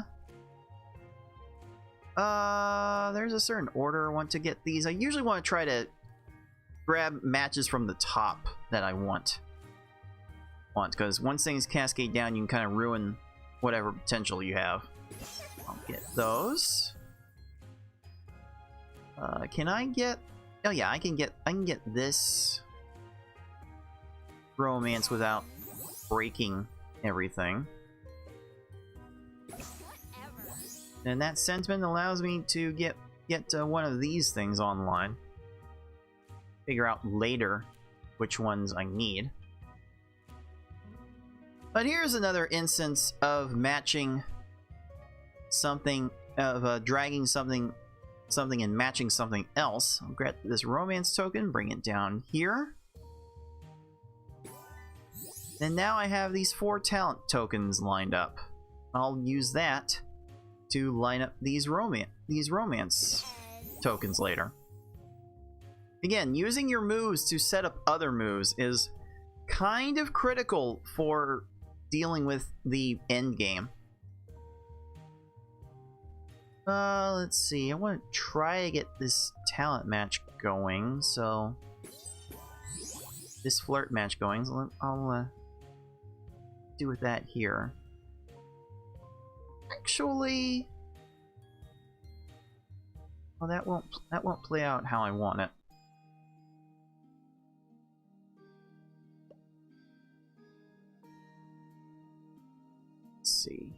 There's a certain order I want to get these. I usually want to try to grab matches from the top that I want. Because once things cascade down, you can kind of ruin whatever potential you have. I'll get those. Can I get... Oh yeah, I can get this romance without breaking everything. And that sentiment allows me to get one of these things online. Figure out later which ones I need. But here's another instance of matching something, of dragging something and matching something else. I'll grab this romance token, bring it down here. And now I have these 4 talent tokens lined up. I'll use that to line up these romance tokens later. Again, using your moves to set up other moves is kind of critical for dealing with the end game. Let's see. I want to try to get this talent match going, so this flirt match going. So I'll do with that here. Actually, well, that won't play out how I want it. Let's see.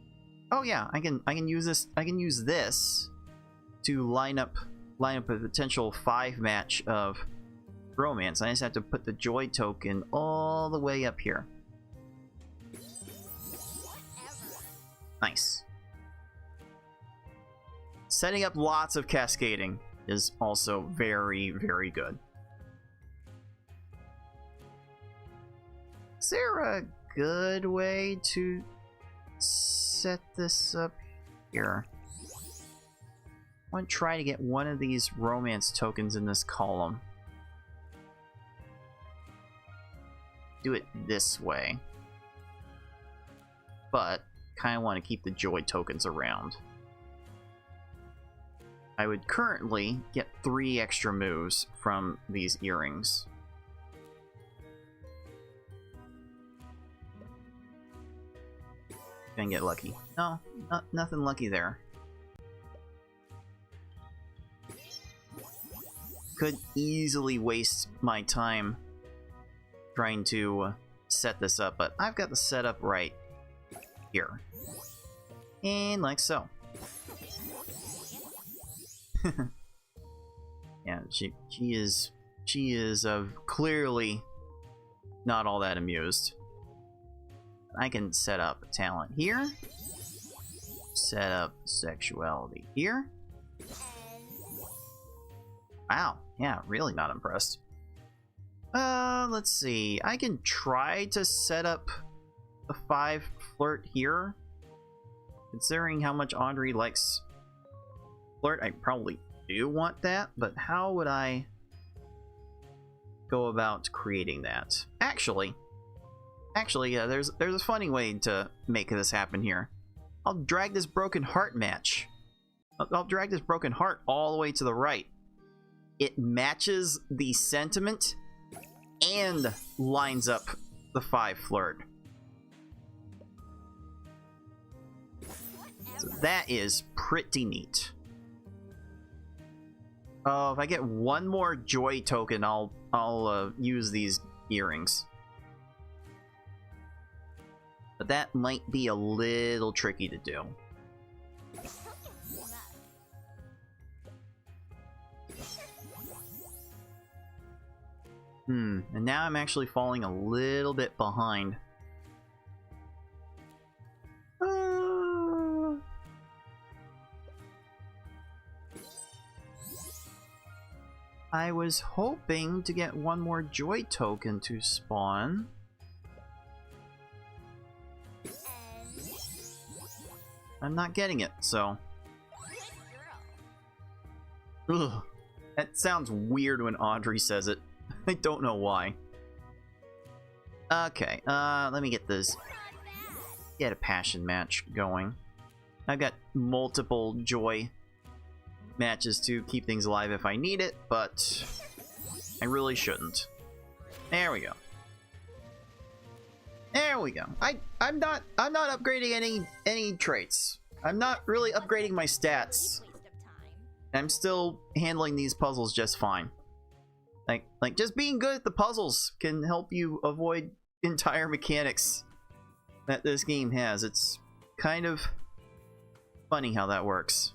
Oh yeah, I can use this. I can use this to line up a potential 5 match of romance. I just have to put the joy token all the way up here. Nice. Setting up lots of cascading is also very, very good. Is there a good way to set this up here? I want to try to get one of these romance tokens in this column. Do it this way. But kind of want to keep the joy tokens around. I would currently get 3 extra moves from these earrings. Gonna get lucky. No, nothing lucky there. Could easily waste my time trying to set this up, but I've got the setup right here. And like so. Yeah, she is clearly not all that amused. I can set up talent here. Set up sexuality here. Wow, yeah, really not impressed. Let's see. I can try to set up a 5 flirt here. Considering how much Audrey likes flirt, I probably do want that, but how would I go about creating that? Actually, yeah, there's a funny way to make this happen here. I'll drag this broken heart match. I'll drag this broken heart all the way to the right. It matches the sentiment and lines up the 5 flirt. So that is pretty neat. Oh, if I get one more joy token, I'll use these earrings. But that might be a little tricky to do. And now I'm actually falling a little bit behind. I was hoping to get one more joy token to spawn. I'm not getting it, so... Ugh. That sounds weird when Audrey says it. I don't know why. Okay, let me get this... Get a passion match going. I've got multiple joy matches to keep things alive if I need it, but I really shouldn't. There we go. There we go. I'm not upgrading any traits. I'm not really upgrading my stats. I'm still handling these puzzles just fine. Like just being good at the puzzles can help you avoid entire mechanics that this game has. It's kind of funny how that works.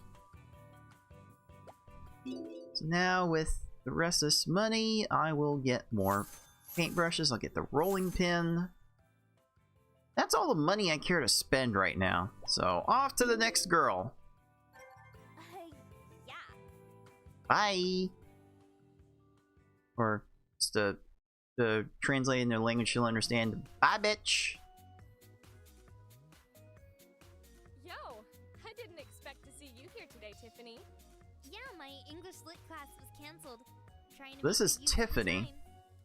So now with the rest of this money, I will get more paintbrushes. I'll get the rolling pin. That's all the money I care to spend right now. So off to the next girl. Yeah. Bye. Or just to translate in their language she'll understand. Bye, bitch. Yo, I didn't expect to English lit class was canceled. Trying to This make is good use of the Tiffany. time.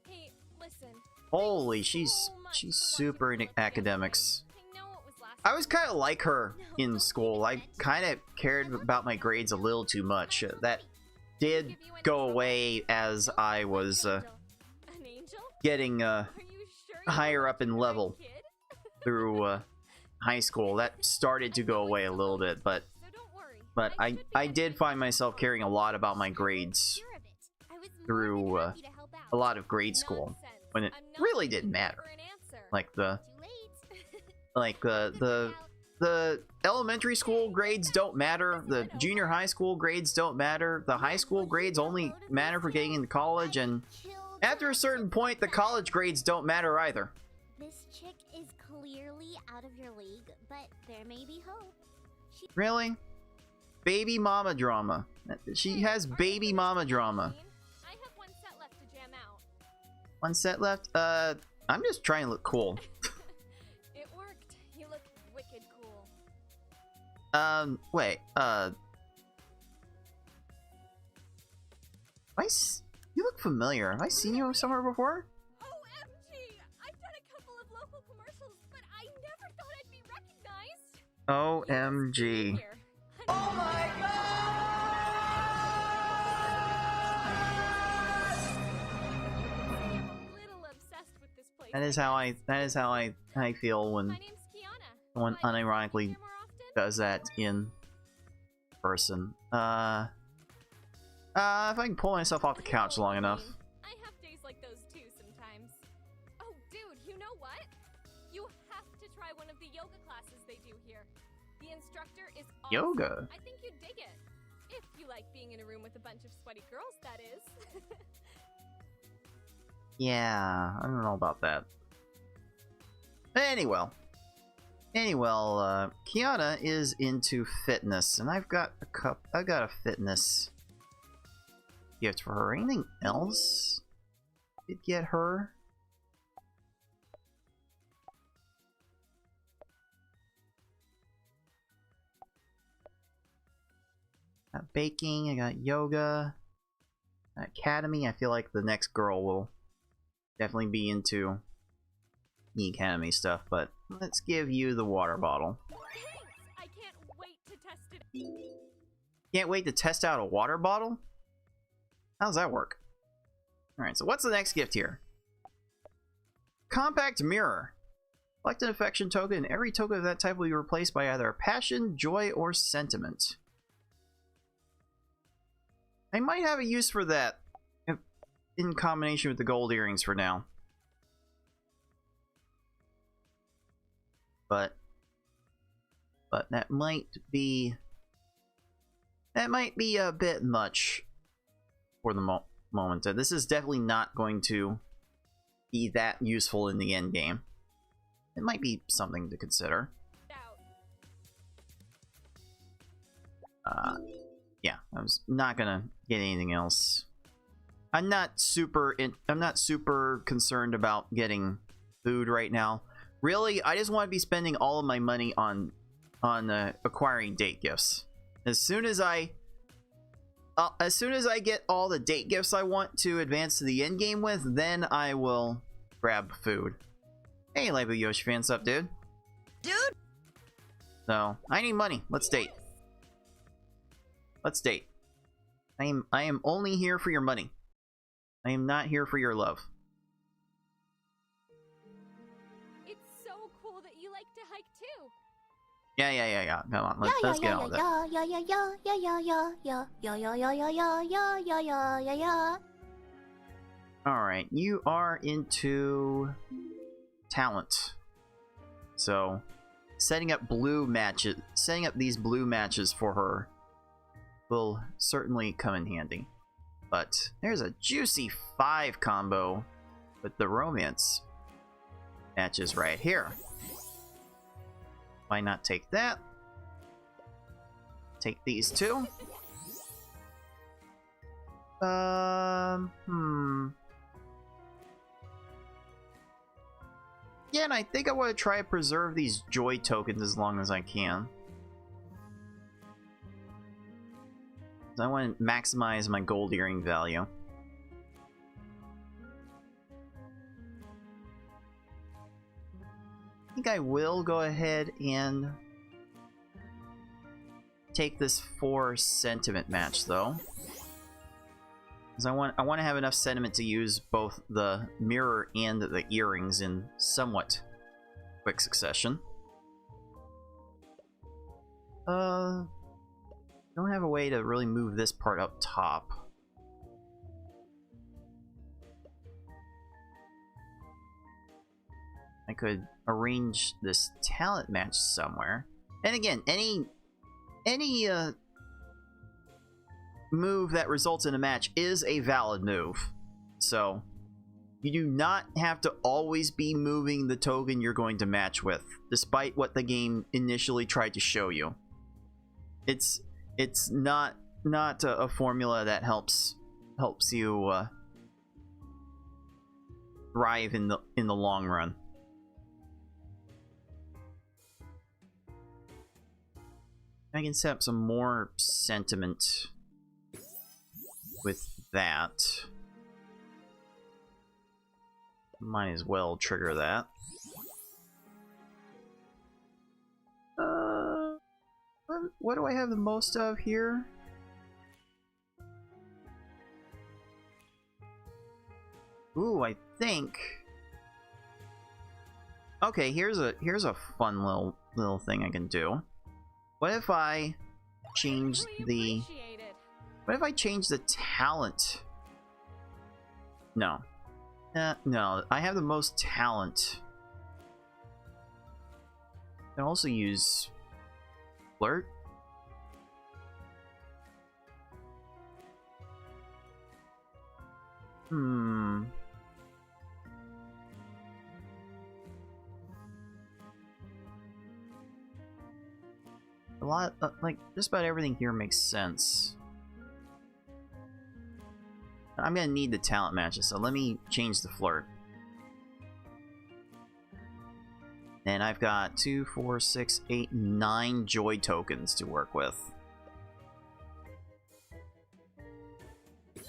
Hey, listen. Holy, thanks she's so much she's for super watching in me look academics. yesterday. I know it was last I was kind of like her No, in don't school. take I offense. kind of cared about my grades a little too much. That did go away as I was An angel? getting Are you sure you higher were up in the right level kid? through high school. That started to go away a little bit, but So don't worry. I did find myself caring a lot about my grades Sure of it. I was more through than happy to help out. a lot of grade school Nonsense. when it I'm not really waiting didn't matter. for an answer. Like the Too late. the elementary school grades don't matter. The junior high school grades don't matter. The high school grades only matter for getting into college, and after a certain point, the college grades don't matter either. This chick is clearly out of your league, but there may be hope. She Really? Baby mama drama. She has baby mama drama. I have one set left to jam out. One set left? I'm just trying to look cool. It worked. You look wicked cool. Wait, you look familiar. Have I seen you somewhere before? OMG! I've done a couple of local commercials, but I never thought I'd be recognized. OMG. Here. I'm a little obsessed with this place. That is how I feel My when name's Kiana. someone Why do you like unironically here more often? does that in person. If I can pull myself off the couch long enough. I have days like those too sometimes. Oh, dude, you know what? You have to try one of the yoga classes they do here. The instructor is awesome. Yoga? I think you'd dig it. If you like being in a room with a bunch of sweaty girls, that is. Yeah, I don't know about that. Anyway, Kiana is into fitness, and I've got a fitness gift for her. Anything else could get her? Got baking, I got yoga, academy. I feel like the next girl will definitely be into the academy stuff, but let's give you the water bottle. Thanks! I can't wait to test it. Can't wait to test out a water bottle? How does that work? Alright, so what's the next gift here? Compact mirror. Collect an affection token, and every token of that type will be replaced by either passion, joy, or sentiment. I might have a use for that in combination with the gold earrings for now. But that might be a bit much for the moment. This is definitely not going to be that useful in the end game. It might be something to consider. Yeah, I was not gonna get anything else. I'm not super concerned about getting food right now. Really, I just want to be spending all of my money on acquiring date gifts. As soon as I get all the date gifts I want to advance to the end game with, then I will grab food. Hey, Labo Yoshi fan, sup, dude? Dude! So, I need money. Let's date. Let's date. I am only here for your money. I am not here for your love. It's so cool that you like to hike too. Yeah. Come on, let's get on with it. Alright, you are into talent. So, setting up these blue matches for her will certainly come in handy. But there's a juicy 5 combo with the romance matches right here. Why not take that? Take these two. Yeah, and I think I want to try to preserve these joy tokens as long as I can. I want to maximize my gold earring value. I think I will go ahead and take this for sentiment match though. Because I want to have enough sentiment to use both the mirror and the earrings in somewhat quick succession. Don't have a way to really move this part up top. I could arrange this talent match somewhere. And again, any move that results in a match is a valid move. So you do not have to always be moving the token you're going to match with, despite what the game initially tried to show you. It's not a formula that helps you thrive in the long run. I can set up some more sentiment with that. Might as well trigger that. What do I have the most of here? Ooh, I think. Okay, here's a fun little thing I can do. What if I change the... What if I change the talent? No. No, I have the most talent. I can also use flirt. A lot, like, just about everything here makes sense. I'm gonna need the talent matches, so let me change the flirt. And I've got 2, 4, 6, 8, 9 joy tokens to work with. If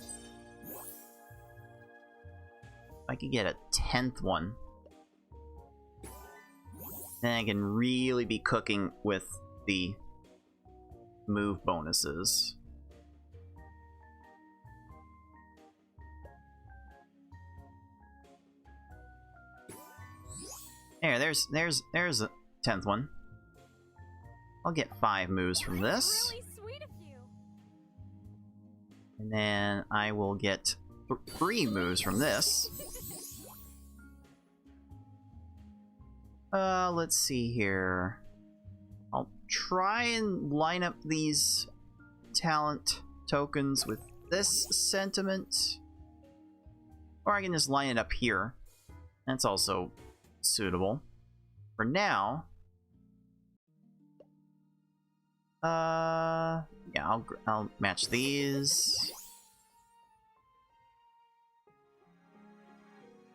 I could get a 10th one, then I can really be cooking with the move bonuses. There's a 10th one. I'll get 5 moves from this. Really sweet of you. And then I will get 3 moves from this. Let's see here. I'll try and line up these talent tokens with this sentiment. Or I can just line it up here. That's also suitable. For now, yeah, I'll match these.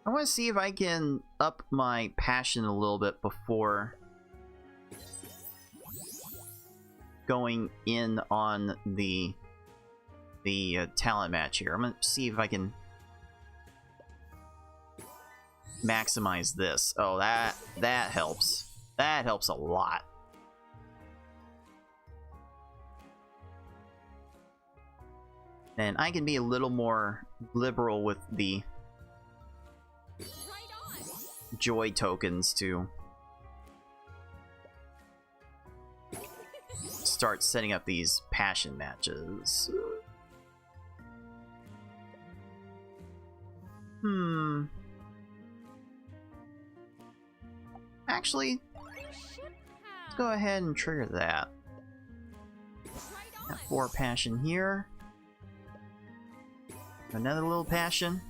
I want to see if I can up my passion a little bit before going in on the talent match here. I'm gonna see if I can maximize this. Oh, that helps. That helps a lot. And I can be a little more liberal with the joy tokens to start setting up these passion matches. Actually, let's go ahead and trigger that. Got 4 passion here. Another little passion.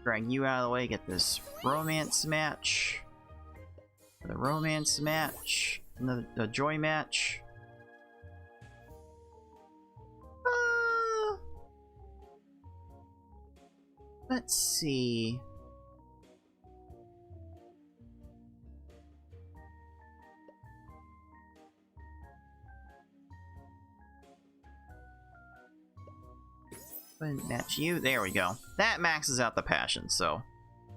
Drag you out of the way, get this romance match. The romance match. Another joy match. Let's see. match you. There we go. That maxes out the passion, so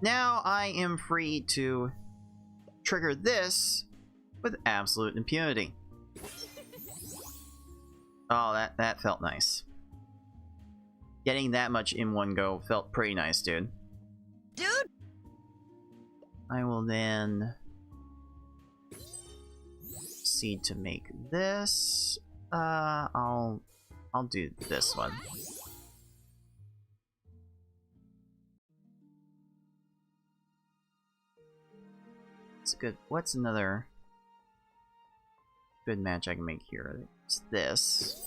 now I am free to trigger this with absolute impunity. Oh, that felt nice. Getting that much in one go felt pretty nice, dude. Dude! I will then proceed to make this. I'll do this one. It's good. What's another good match I can make here? It's this.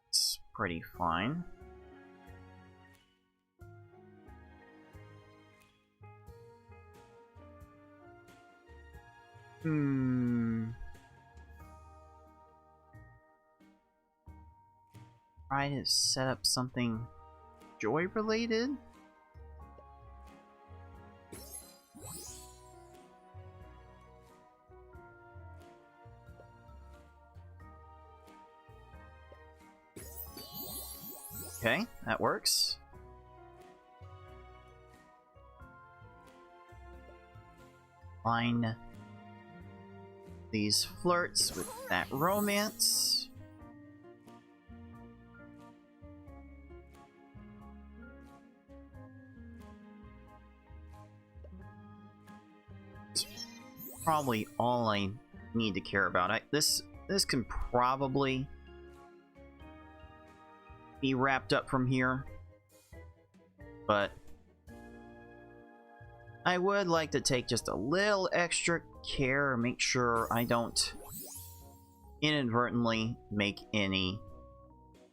It's pretty fine. Try to set up something joy related. Okay, that works. Line these flirts with that romance. It's probably all I need to care about. This can probably be wrapped up from here, but I would like to take just a little extra care, make sure I don't inadvertently make any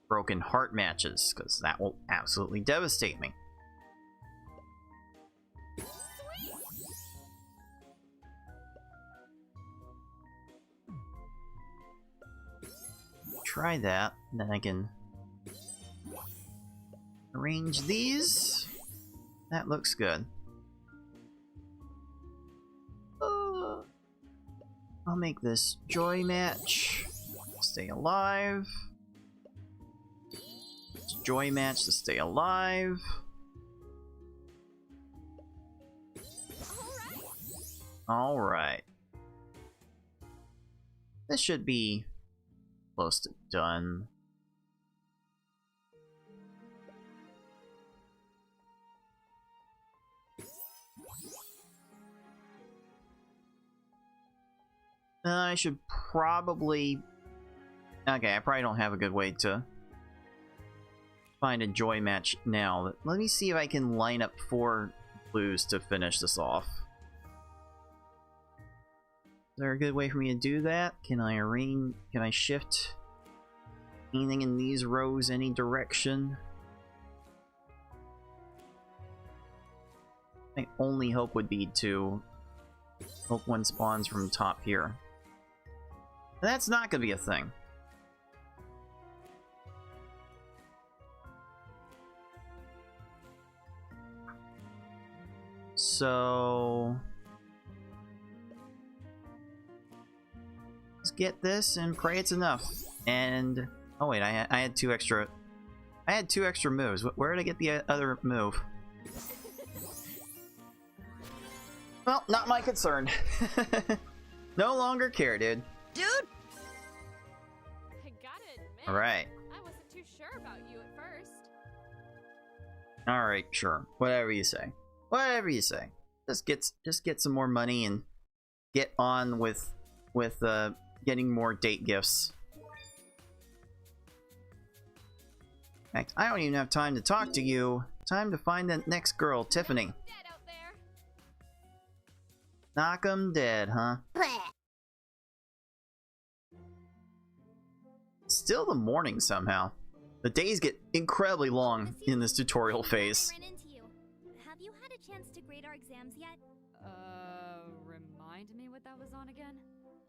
broken heart matches, because that will absolutely devastate me. Try that, and then I can arrange these. That looks good. I'll make this joy match. Stay alive. Joy match to stay alive. Alright. This should be close to done. I should probably... Okay, I probably don't have a good way to find a joy match now. Let me see if I can line up 4 blues to finish this off. Is there a good way for me to do that? Can I shift anything in these rows any direction? My only hope would be to hope one spawns from top here. That's not gonna be a thing. So let's get this and pray it's enough. And oh wait, I had two extra moves. Where did I get the other move? Well, not my concern. No longer care, dude. Dude! I gotta admit, Alright. I wasn't too sure about you at first. Alright, sure. Whatever you say. Whatever you say. Just get some more money and get on with getting more date gifts. In fact, I don't even have time to talk to you. Time to find the next girl, Tiffany. Dead out there. Knock 'em dead, huh? Still the morning somehow. The days get incredibly long in this tutorial phase. I ran into you. Have you had a chance to grade our exams yet? Remind me what that was on again?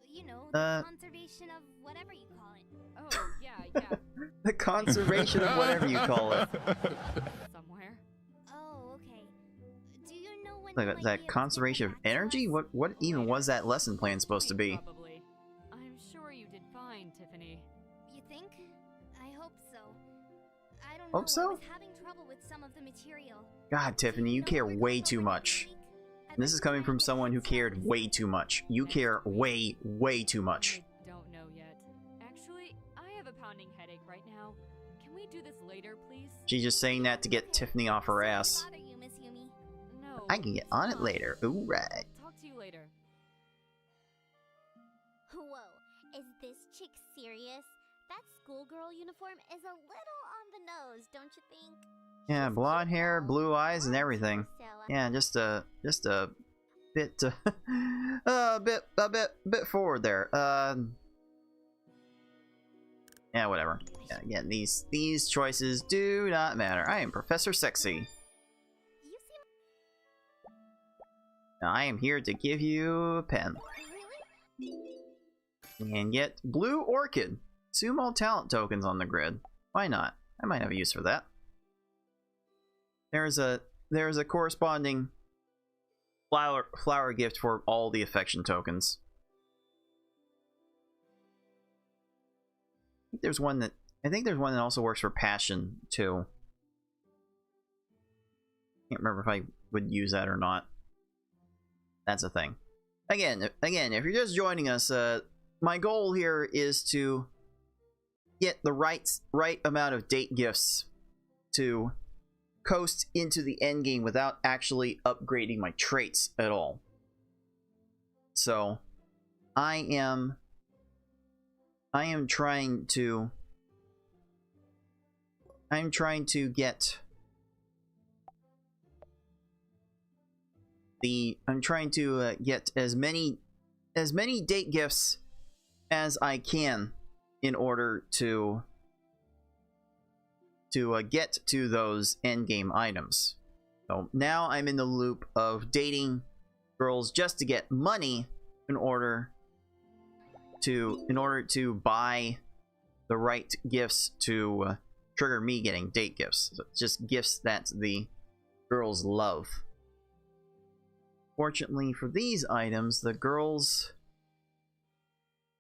You know, the conservation of whatever you call it. Oh, yeah. The conservation of whatever you call it. Somewhere. Oh, okay. Do you know when Like that conservation of energy? What even was that lesson plan supposed to be? Probably. I'm sure you did fine, Tiffany. You think? I hope so. Hope so? I was having trouble with some of the material. God, Tiffany, you care way too much. And this is coming from someone who cared way too much. You care way, way too much. I don't know yet. Actually, I have a pounding headache right now. Can we do this later, please? She's just saying that to get Tiffany off her ass. Bother you, Miss Yumi. No. I can get on it later. Ooh, right. Talk to you later. Whoa, is this chick serious? That schoolgirl uniform is a little on the nose, don't you think? Yeah, She's blonde cute, hair, though. blue eyes, and Awesome, everything. so, Yeah, just a bit, bit forward there. Yeah, whatever. Yeah, again, these choices do not matter. I am Professor Sexy. You seem Now, I am here to give you a pen. really. And get Blue Orchid. Sumo talent tokens on the grid. Why not? I might have a use for that. There's a corresponding flower gift for all the affection tokens. I think there's one that also works for passion too. Can't remember if I would use that or not. That's a thing. Again, if you're just joining us, my goal here is to get the right amount of date gifts to coast into the end game without actually upgrading my traits at all. So I am trying to get get as many date gifts as I can in order to get to those endgame items. So now I'm in the loop of dating girls just to get money in order to buy the right gifts to trigger me getting date gifts. So it's just gifts that the girls love. Fortunately for these items, the girls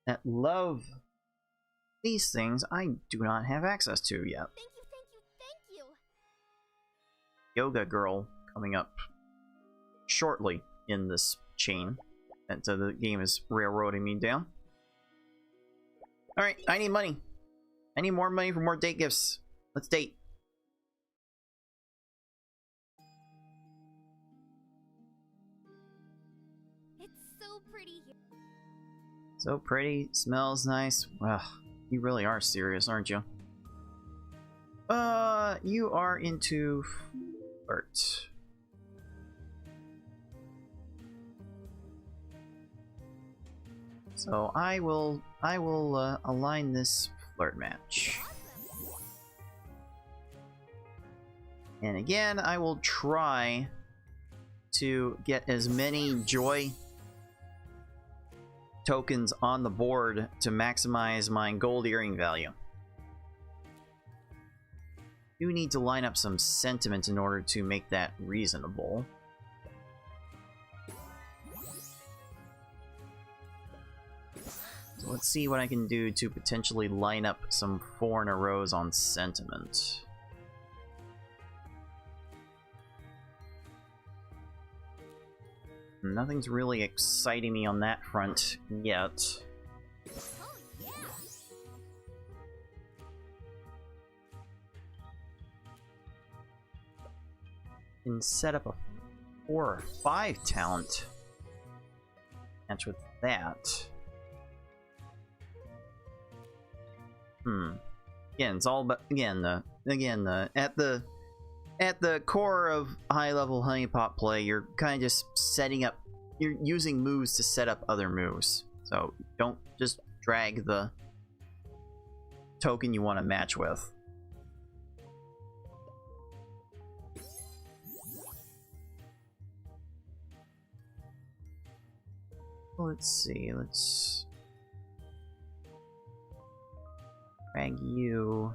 that love these things I do not have access to yet. Thank you. Yoga girl coming up shortly in this chain. And so the game is railroading me down. Alright, I need money. I need more money for more date gifts. Let's date. It's so pretty here. So pretty, smells nice. Ugh, you really are serious, aren't you? You are into flirt. So I will align this flirt match. And again, I will try to get as many joy tokens on the board to maximize my gold earring value. You need to line up some sentiment in order to make that reasonable. So let's see what I can do to potentially line up some 4 in a rows on sentiment. Nothing's really exciting me on that front yet. Oh yeah. Can set up a 4 or 5 talent match with that. Again, it's all about at the core of high-level HuniePop play, you're kind of just setting up. You're using moves to set up other moves. So don't just drag the token you want to match with. Let's see. Let's drag you.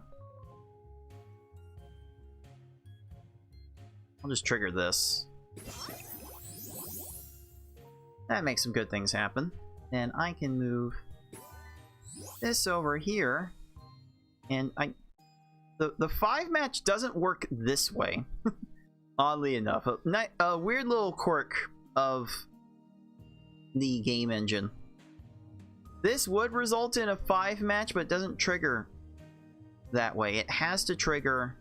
I'll just trigger this. That makes some good things happen. And I can move this over here. And the 5 match doesn't work this way. Oddly enough, a weird little quirk of the game engine. This would result in a 5 match, but it doesn't trigger that way. It has to trigger.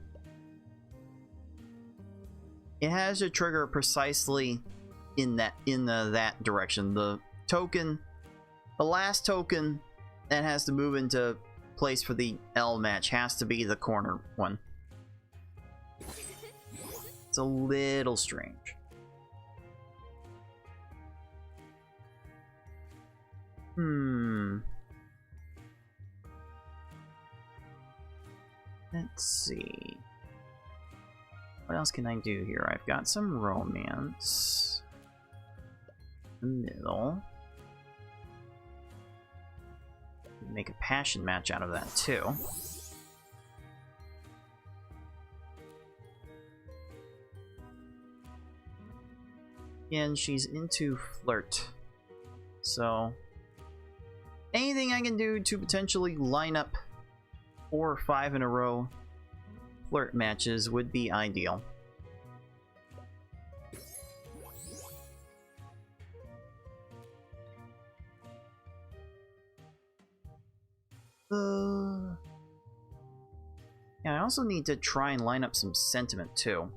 It has to trigger precisely in that direction. The token, the last token that has to move into place for the L match has to be the corner one. It's a little strange. Let's see. What else can I do here? I've got some romance. The middle. Make a passion match out of that too. And she's into flirt. So anything I can do to potentially line up 4 or 5 in a row flirt matches would be ideal. Yeah, I also need to try and line up some sentiment too.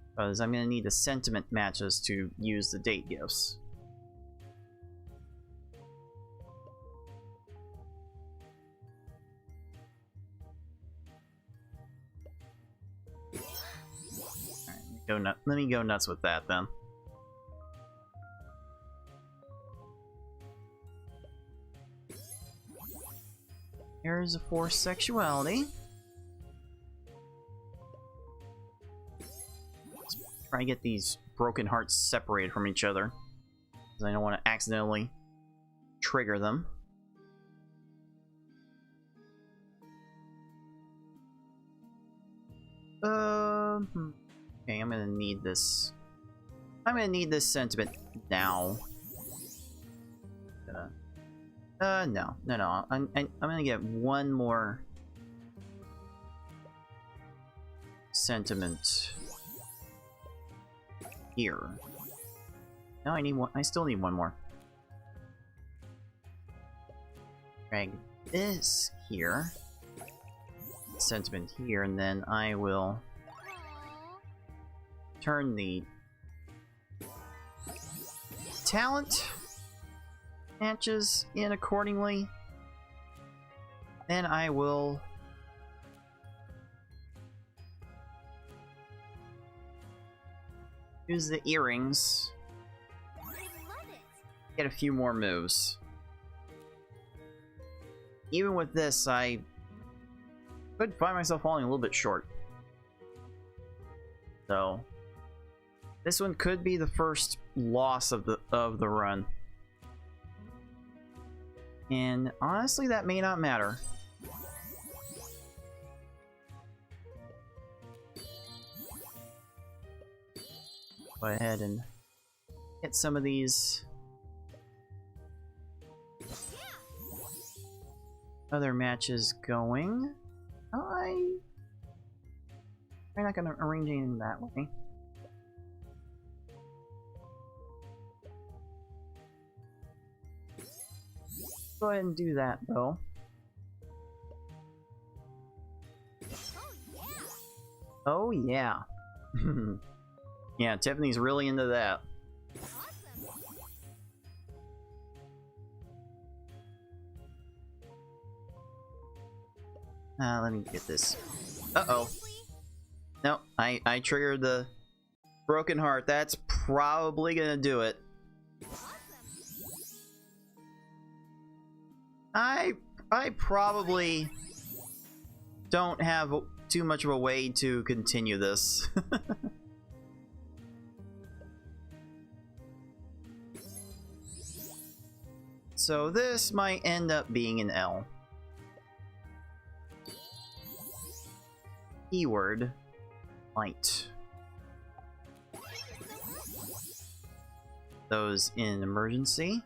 Because I'm going to need the sentiment matches to use the date gifts. Alright, let me go nuts with that then. Here's a forced sexuality. Let's try to get these broken hearts separated from each other, because I don't want to accidentally trigger them. Okay, I'm gonna need this. I'm gonna need this sentiment now. No. I'm gonna get one more sentiment here. No, I need one. I still need one more. Drag this here, sentiment here, and then I will turn the talent matches in accordingly. Then I will use the earrings. Get a few more moves. Even with this, I could find myself falling a little bit short. So this one could be the first loss of the run. And honestly, that may not matter. Go ahead and get some of these other matches going. I'm not going to arrange anything that way. Go ahead and do that, though. Oh, yeah. Yeah, Tiffany's really into that. Let me get this. Uh-oh. No, I triggered the broken heart. That's probably gonna do it. I probably don't have too much of a way to continue this. So this might end up being an L. Keyword might. Those in emergency.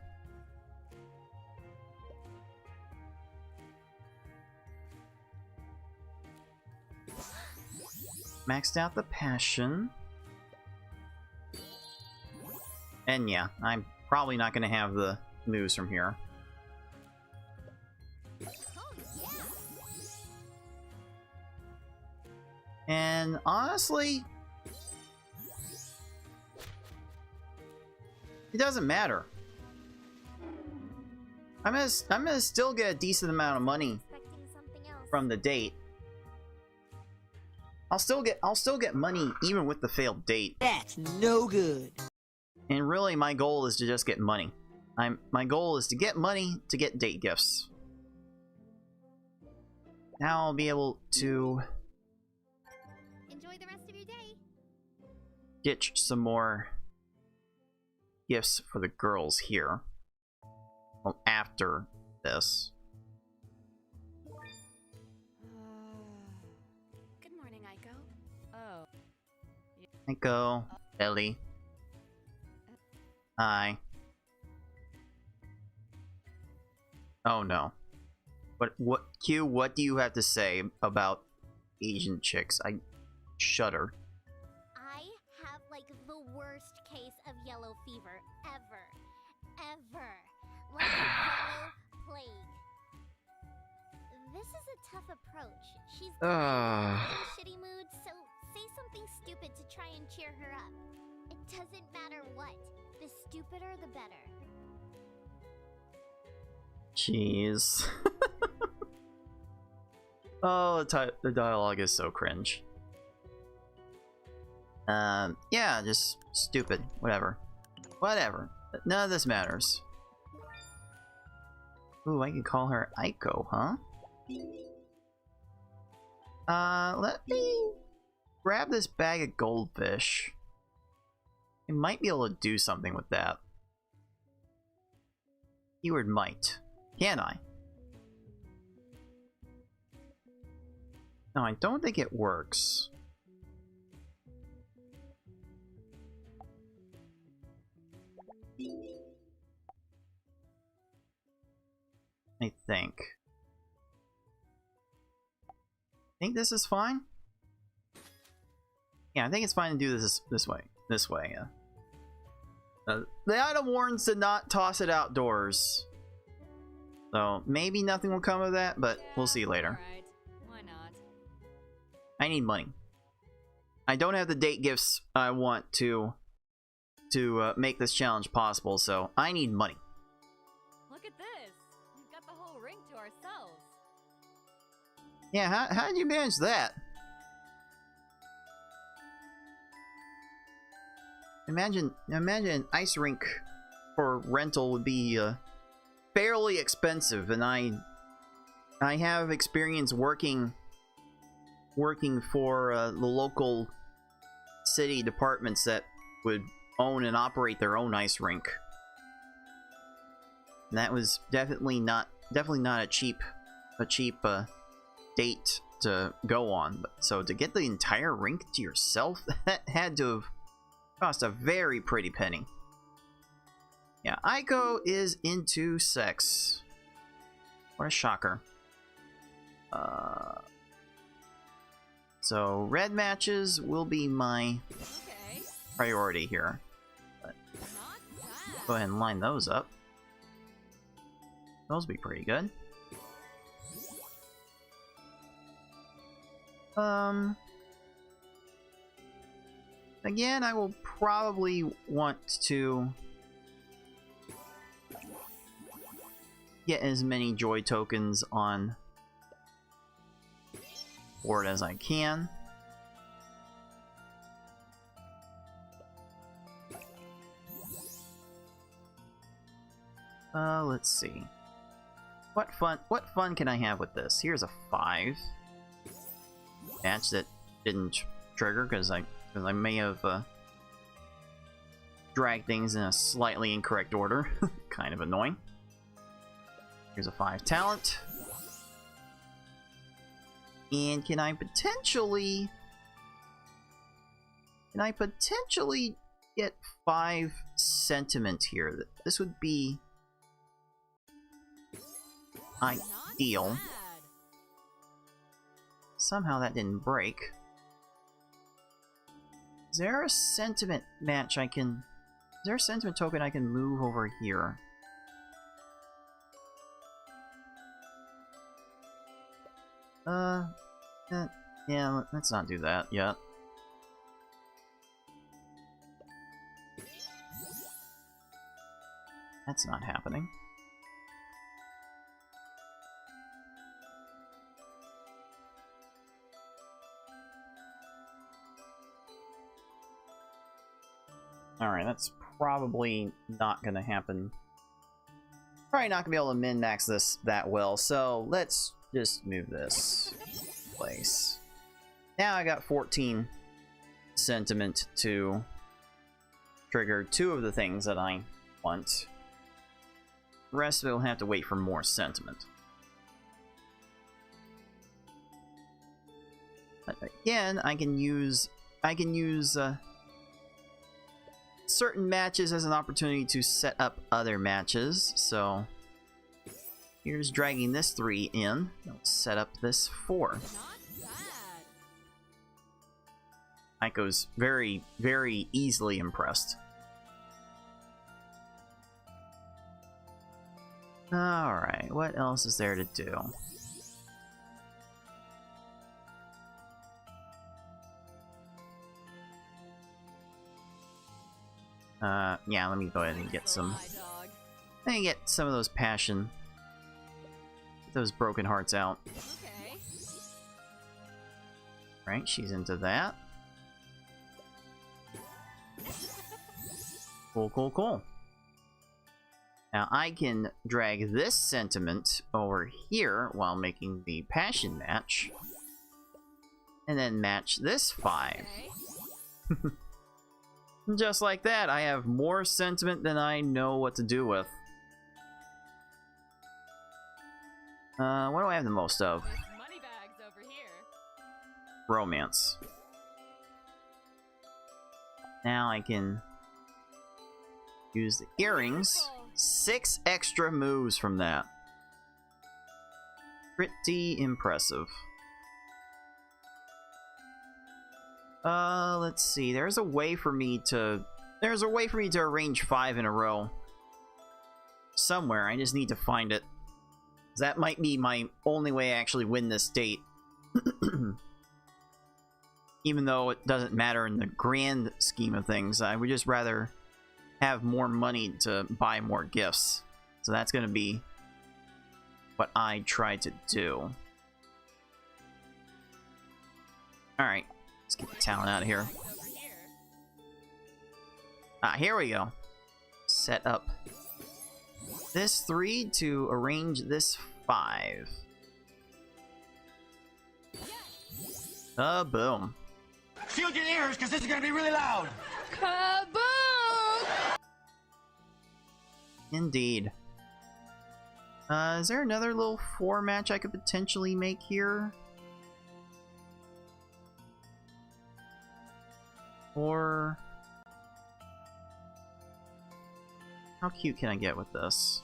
Maxed out the passion. And yeah, I'm probably not going to have the moves from here. And honestly, it doesn't matter. I'm gonna still get a decent amount of money from the date. I'll still get money even with the failed date. That's no good. And really, my goal is to just get money. My goal is to get money to get date gifts. Now I'll be able to Enjoy the rest of your day. ditch some more gifts for the girls here. Well, after this. Good morning, Aiko. Oh. Echo, Ellie. Hi. Oh no. What Q, what do you have to say about Asian chicks? I shudder. I have like the worst case of yellow fever ever. Like a yellow plague. This is a tough approach. She's in a shitty mood, so say something stupid to try and cheer her up. It doesn't matter what. The stupider, the better. Jeez. Oh, the dialogue is so cringe. Yeah, just stupid. Whatever. None of this matters. Ooh, I can call her Aiko, huh? Let me grab this bag of goldfish. I might be able to do something with that. Keyword might. Can I? No, I don't think it works. I think this is fine. Yeah, I think it's fine to do this way. Yeah. The item warns to not toss it outdoors. So maybe nothing will come of that, but we'll see later. Alright. Why not? I need money. I don't have the date gifts I want to make this challenge possible, so I need money. Look at this. We've got the whole ring to ourselves. Yeah, how did you manage that? Imagine an ice rink for rental would be fairly expensive, and I have experience working for the local city departments that would own and operate their own ice rink. And that was definitely not a cheap date to go on. So to get the entire rink to yourself, that had to have cost a very pretty penny. Yeah, Aiko is into sex. What a shocker. So red matches will be my Okay. priority here. But Not bad. go ahead and line those up. Those will be pretty good. Again, I will probably want to get as many joy tokens on board as I can. Let's see. What fun can I have with this? Here's a 5. Match that didn't trigger because I may have dragged things in a slightly incorrect order. Kind of annoying. Here's a 5 talent. And can I potentially get 5 sentiment here? This would be ideal. Not bad. Somehow that didn't break. Is there a sentiment match I can... Is there a sentiment token I can move over here? Yeah, let's not do that yet. That's not happening. Alright, that's probably not gonna happen. Probably not gonna be able to min-max this that well, so let's just move this place. Now I got 14 sentiment to trigger 2 of the things that I want. The rest of it will have to wait for more sentiment. But again, I can use certain matches as an opportunity to set up other matches. So here's dragging this 3 in. Let's set up this 4. Aiko's very, very easily impressed. Alright, what else is there to do? Yeah, let me go ahead and get some... Let me get some of those passion. Get those broken hearts out. Okay. Right, she's into that. Cool, cool, cool. Now I can drag this sentiment over here while making the passion match. And then match this 5. Okay. Just like that, I have more sentiment than I know what to do with. What do I have the most of? Money bags over here. Romance. Now I can use the earrings. 6 extra moves from that. Pretty impressive. Let's see. There's a way for me to arrange 5 in a row. Somewhere. I just need to find it. That might be my only way I actually win this date. Even though it doesn't matter in the grand scheme of things, I would just rather have more money to buy more gifts. So that's going to be what I try to do. Alright, let's get the talent out of here. Ah, here we go. Set up this 3 to arrange this 5. Boom. Shield your ears, because this is going to be really loud. Kaboom! Indeed. Is there another little 4 match I could potentially make here? Or... how cute can I get with this?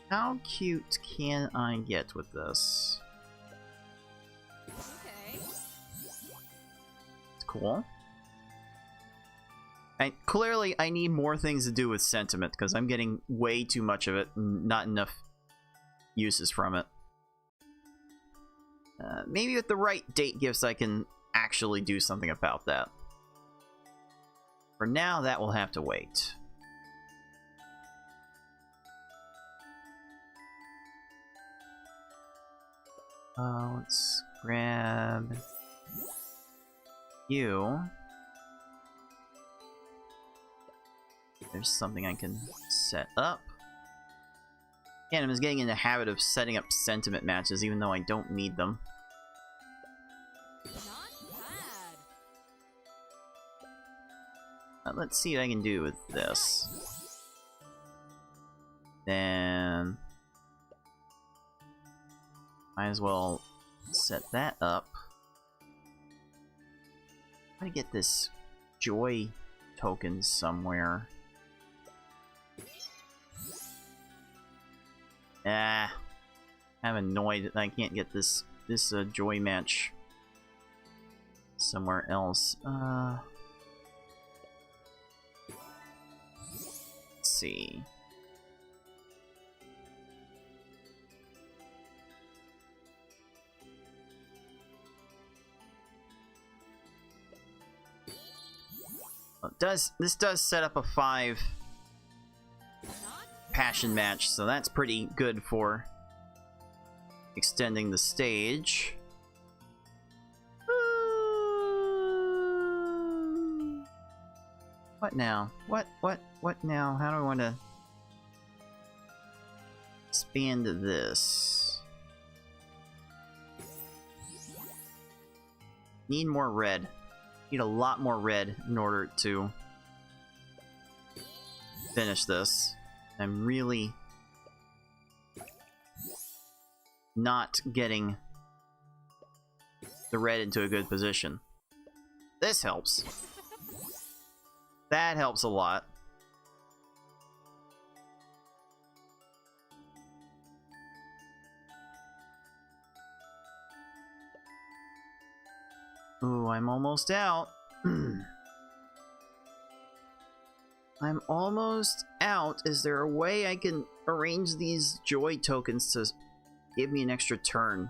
How cute can I get with this? Okay. It's cool. And clearly I need more things to do with sentiment, because I'm getting way too much of it and not enough uses from it. Maybe with the right date gifts I can actually do something about that. For now, that will have to wait. Let's grab you. There's something I can set up. Again, I'm just getting in the habit of setting up sentiment matches, even though I don't need them. Let's see what I can do with this. Then... might as well set that up. I'm gonna get this joy token somewhere. How I'm annoyed that I can't get this joy match somewhere else. Let's see. This does set up a 5 passion match, so that's pretty good for extending the stage. What now? What now? How do I want to expand this? Need more red. Need a lot more red in order to finish this. I'm really not getting the red into a good position. This helps. That helps a lot. Ooh, I'm almost out. I'm almost out. Is there a way I can arrange these joy tokens to give me an extra turn?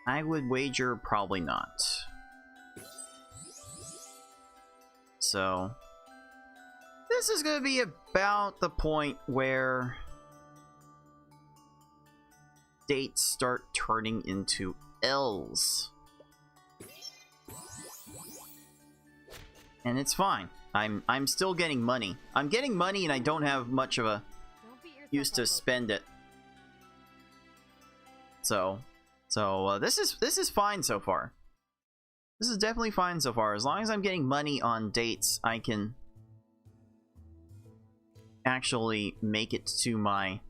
I would wager probably not. So, this is going to be about the point where dates start turning into L's. And it's fine. I'm still getting money. I'm getting money and I don't have much of a use to spend it. So this is fine so far. This is definitely fine so far. As long as I'm getting money on dates, I can actually make it to my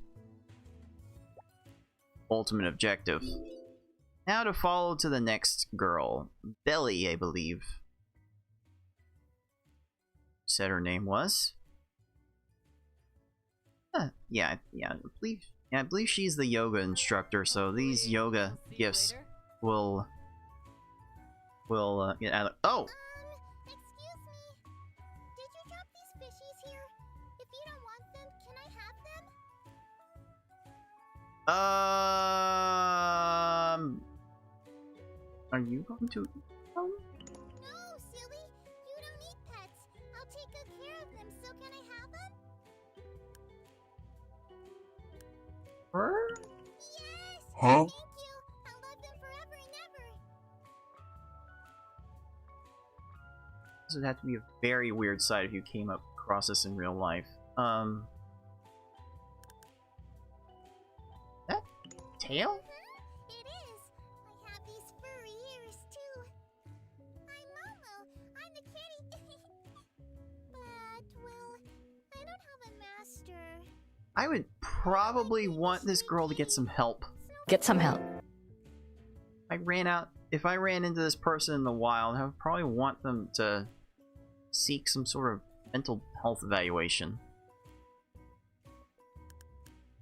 ultimate objective. Now to follow to the next girl. Belly, I believe. Said her name was. Yeah, I believe she's the yoga instructor, so these yoga gifts will get out of— oh! Excuse me. Did you drop these fishies here? If you don't want them, can I have them? Are you going to eat them? No, silly. You don't eat pets. I'll take good care of them, so can I have them? Her? Yes! Huh? Thank you. I'll love them forever and ever. This would have to be a very weird sight if you came across this in real life. That tail? It is. I have these furry ears too. I'm Momo. I'm the kitty. But, well, I don't have a master. I would probably want this girl to get some help. Get some help. If I ran into this person in the wild, I would probably want them to seek some sort of mental health evaluation.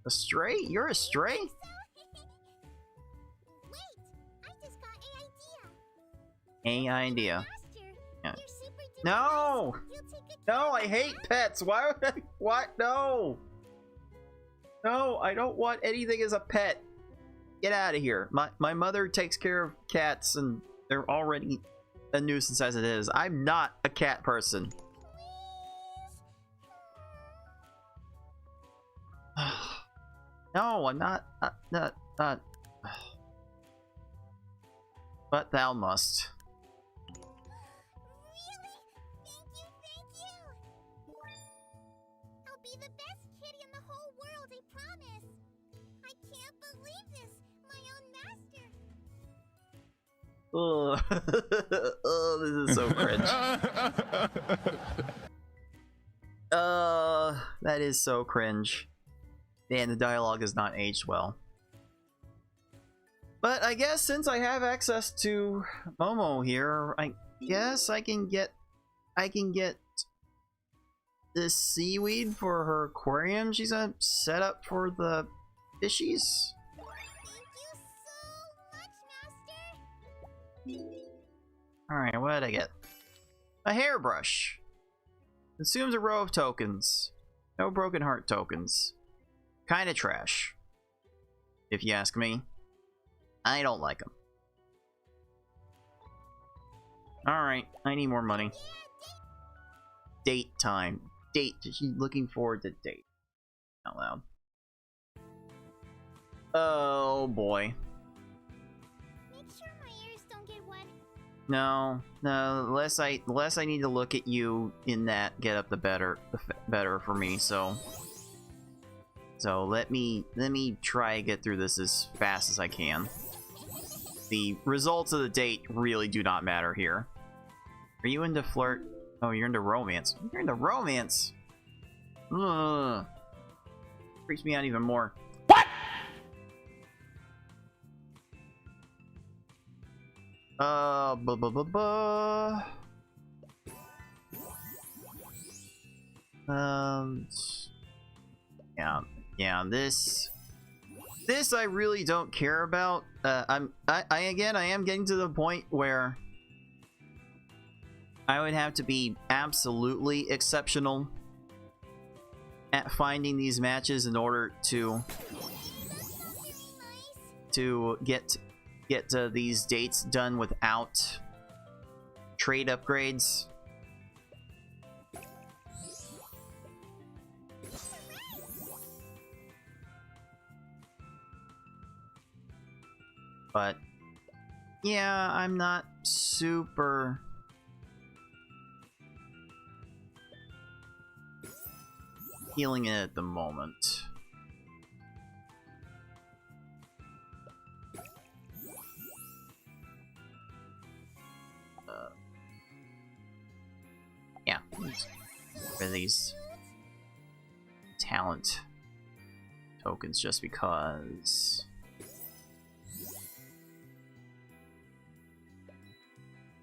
A stray? You're a stray? Wait, I just got an idea. Idea. Master, Yeah. you're super duper No! nice. You'll take good No, care I of hate them. pets. Why would I? What? No. No, I don't want anything as a pet. Get out of here. My mother takes care of cats and they're already a nuisance as it is. I'm not a cat person. No, I'm not. Not. But thou must. Really? Thank you. I'll be the best kitty in the whole world, I promise. I can't believe this. My own master. Ugh. Oh, this is so cringe. That is so cringe. Man, the dialogue is not aged well. But I guess since I have access to Momo here, I guess I can get this seaweed for her aquarium she's gonna set up for the fishies. Alright, what did I get? A hairbrush. Consumes a row of tokens. No broken heart tokens. Kinda trash. If you ask me. I don't like them. Alright, I need more money. Date time. Date. She's looking forward to date. Out loud. Oh boy. Make sure my ears don't get wet. No, the less I need to look at you in that get up, the better for me. So let me try to get through this as fast as I can. The results of the date really do not matter here. Are you into flirt? Oh, you're into romance. You're into romance. Ugh. Freaks me out even more. What? Yeah, this I really don't care about. I am getting to the point where I would have to be absolutely exceptional at finding these matches in order to get these dates done without trade upgrades. But yeah, I'm not super feeling it at the moment. Yeah, for these talent tokens just because.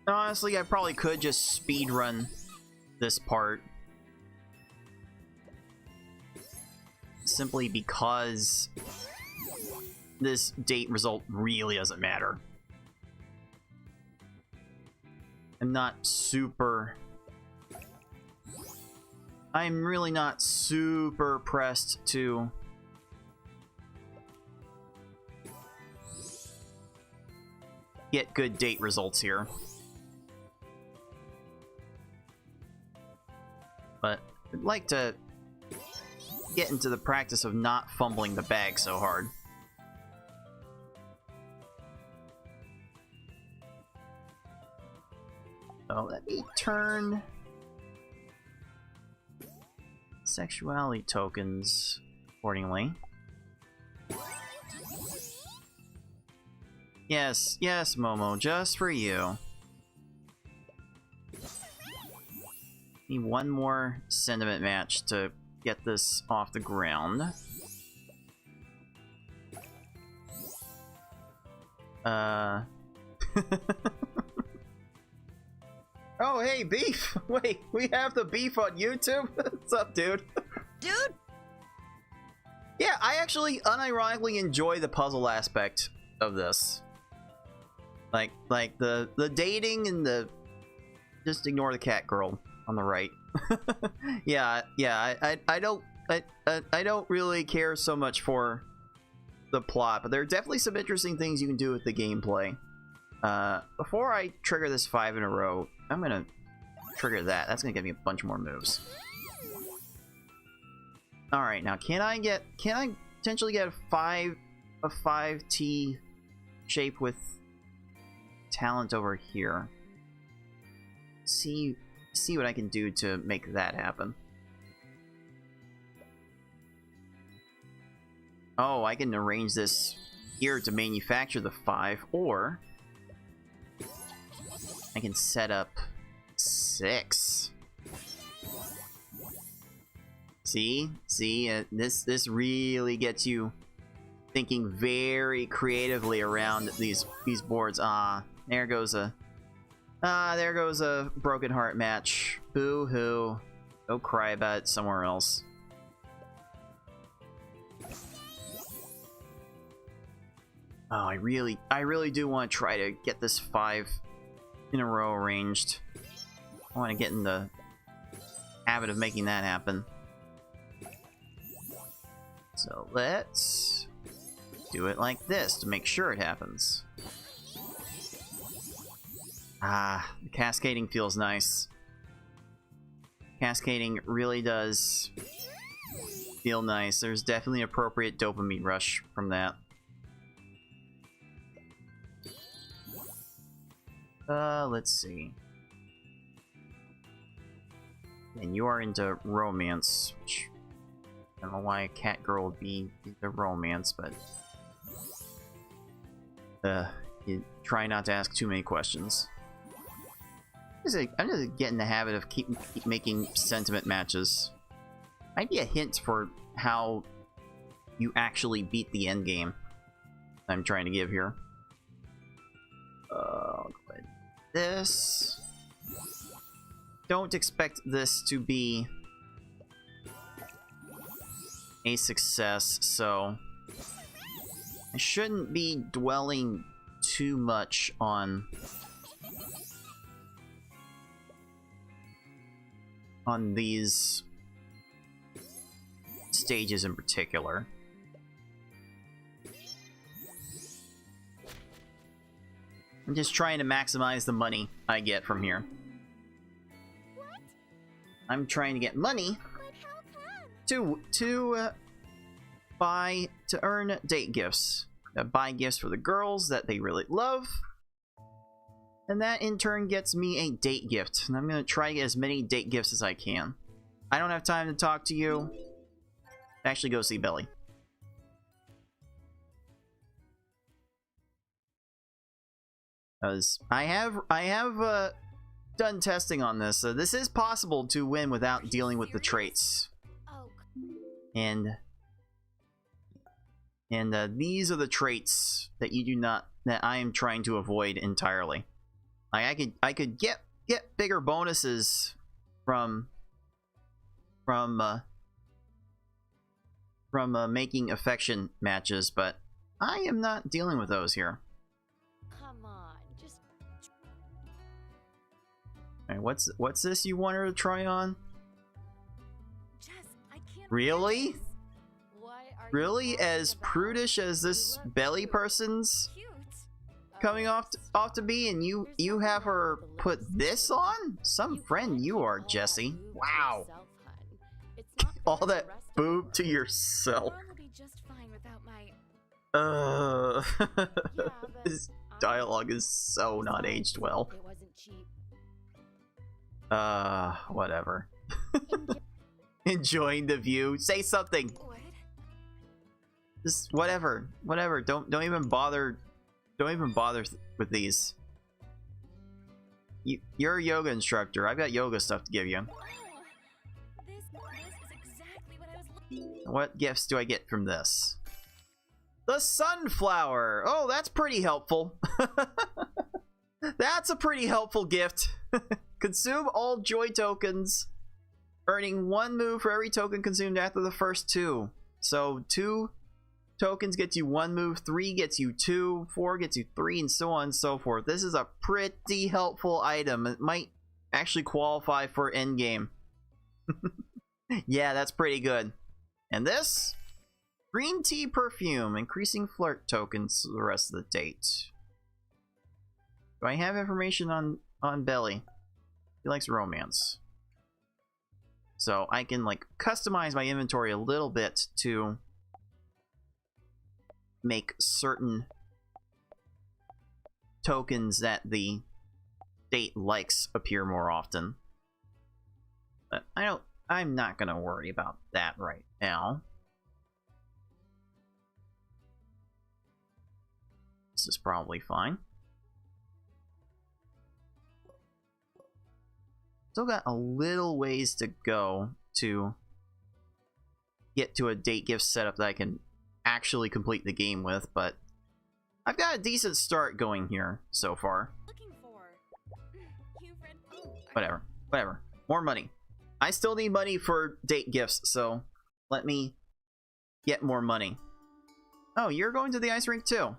Honestly, I probably could just speedrun this part. Simply because this date result really doesn't matter. I'm really not super pressed to get good date results here. But I'd like to get into the practice of not fumbling the bag so hard. So let me turn sexuality tokens accordingly. Yes, yes, Momo, just for you. Need one more sentiment match to get this off the ground. Oh, hey, Beef! Wait, we have the Beef on YouTube? What's up, dude? Dude! Yeah, I actually unironically enjoy the puzzle aspect of this. Like the dating and the... Just ignore the cat girl on the right. yeah, I don't really care so much for the plot, but there are definitely some interesting things you can do with the gameplay. Before I trigger this 5 in a row, I'm gonna trigger that. That's gonna give me a bunch more moves. All right, now can I potentially get a 5T shape with talent over here? See what I can do to make that happen. Oh, I can arrange this here to manufacture the 5, or I can set up 6. See, this really gets you thinking very creatively around these boards. There goes a broken heart match. Boo hoo. Go cry about it somewhere else. Oh, I really do want to try to get this 5 in a row arranged. I want to get in the habit of making that happen. So let's do it like this to make sure it happens. Ah, the cascading feels nice. Cascading really does feel nice. There's definitely an appropriate dopamine rush from that. Let's see. And you are into romance, which I don't know why a cat girl would be into romance, but you try not to ask too many questions. I'm just getting the habit of keep making sentiment matches. Might be a hint for how you actually beat the end game I'm trying to give here. I'll go ahead. This. Don't expect this to be a success, so I shouldn't be dwelling too much on these stages in particular. I'm just trying to maximize the money I get from here. What? I'm trying to get money But how come? to earn date gifts. Buy gifts for the girls that they really love. And that in turn gets me a date gift. And I'm gonna try to get as many date gifts as I can. I don't have time to talk to you. Actually go see Belly. Because I have done testing on this. This is possible to win without dealing with the traits. Oh, And these are the traits that you do not, that I am trying to avoid entirely. Like I could get bigger bonuses from making affection matches, but I am not dealing with those here. Come on, just Alright, what's this you want her to try on? Jess, I can't. Really? do this. What are you Really? talking As about? prudish as this You look Belly cute. person's Cute. coming Oh, off to be, and you have her put this on? Some You friend can't you keep are, all that Jesse. boob to Wow. yourself, hun. It's not All fair to that the rest of boob us. to yourself. Mom will be just fine without my. Yeah, but This I- dialogue is so not Besides, aged well. It wasn't cheap. Whatever. Enjoying the view. Say something. What? Just whatever. Don't even bother. Don't even bother with these. You're a yoga instructor. I've got yoga stuff to give you. Oh, this is exactly what I was looking. What gifts do I get from this? The sunflower. Oh, that's pretty helpful. That's a pretty helpful gift. Consume all joy tokens, earning 1 move for every token consumed after the first 2. So 2 tokens gets you 1 move, 3 gets you 2, 4 gets you 3, and so on and so forth. This is a pretty helpful item. It might actually qualify for endgame. Yeah, that's pretty good. And this? Green tea perfume, increasing flirt tokens the rest of the date. Do I have information on Belly? He likes romance. So I can like customize my inventory a little bit to make certain tokens that the date likes appear more often. But I'm not gonna worry about that right now. This is probably fine. Still got a little ways to go to get to a date gift setup that I can actually complete the game with, but I've got a decent start going here so far. Looking for. You've read. Oh, Whatever. More money. I still need money for date gifts, so let me get more money. Oh, you're going to the ice rink too.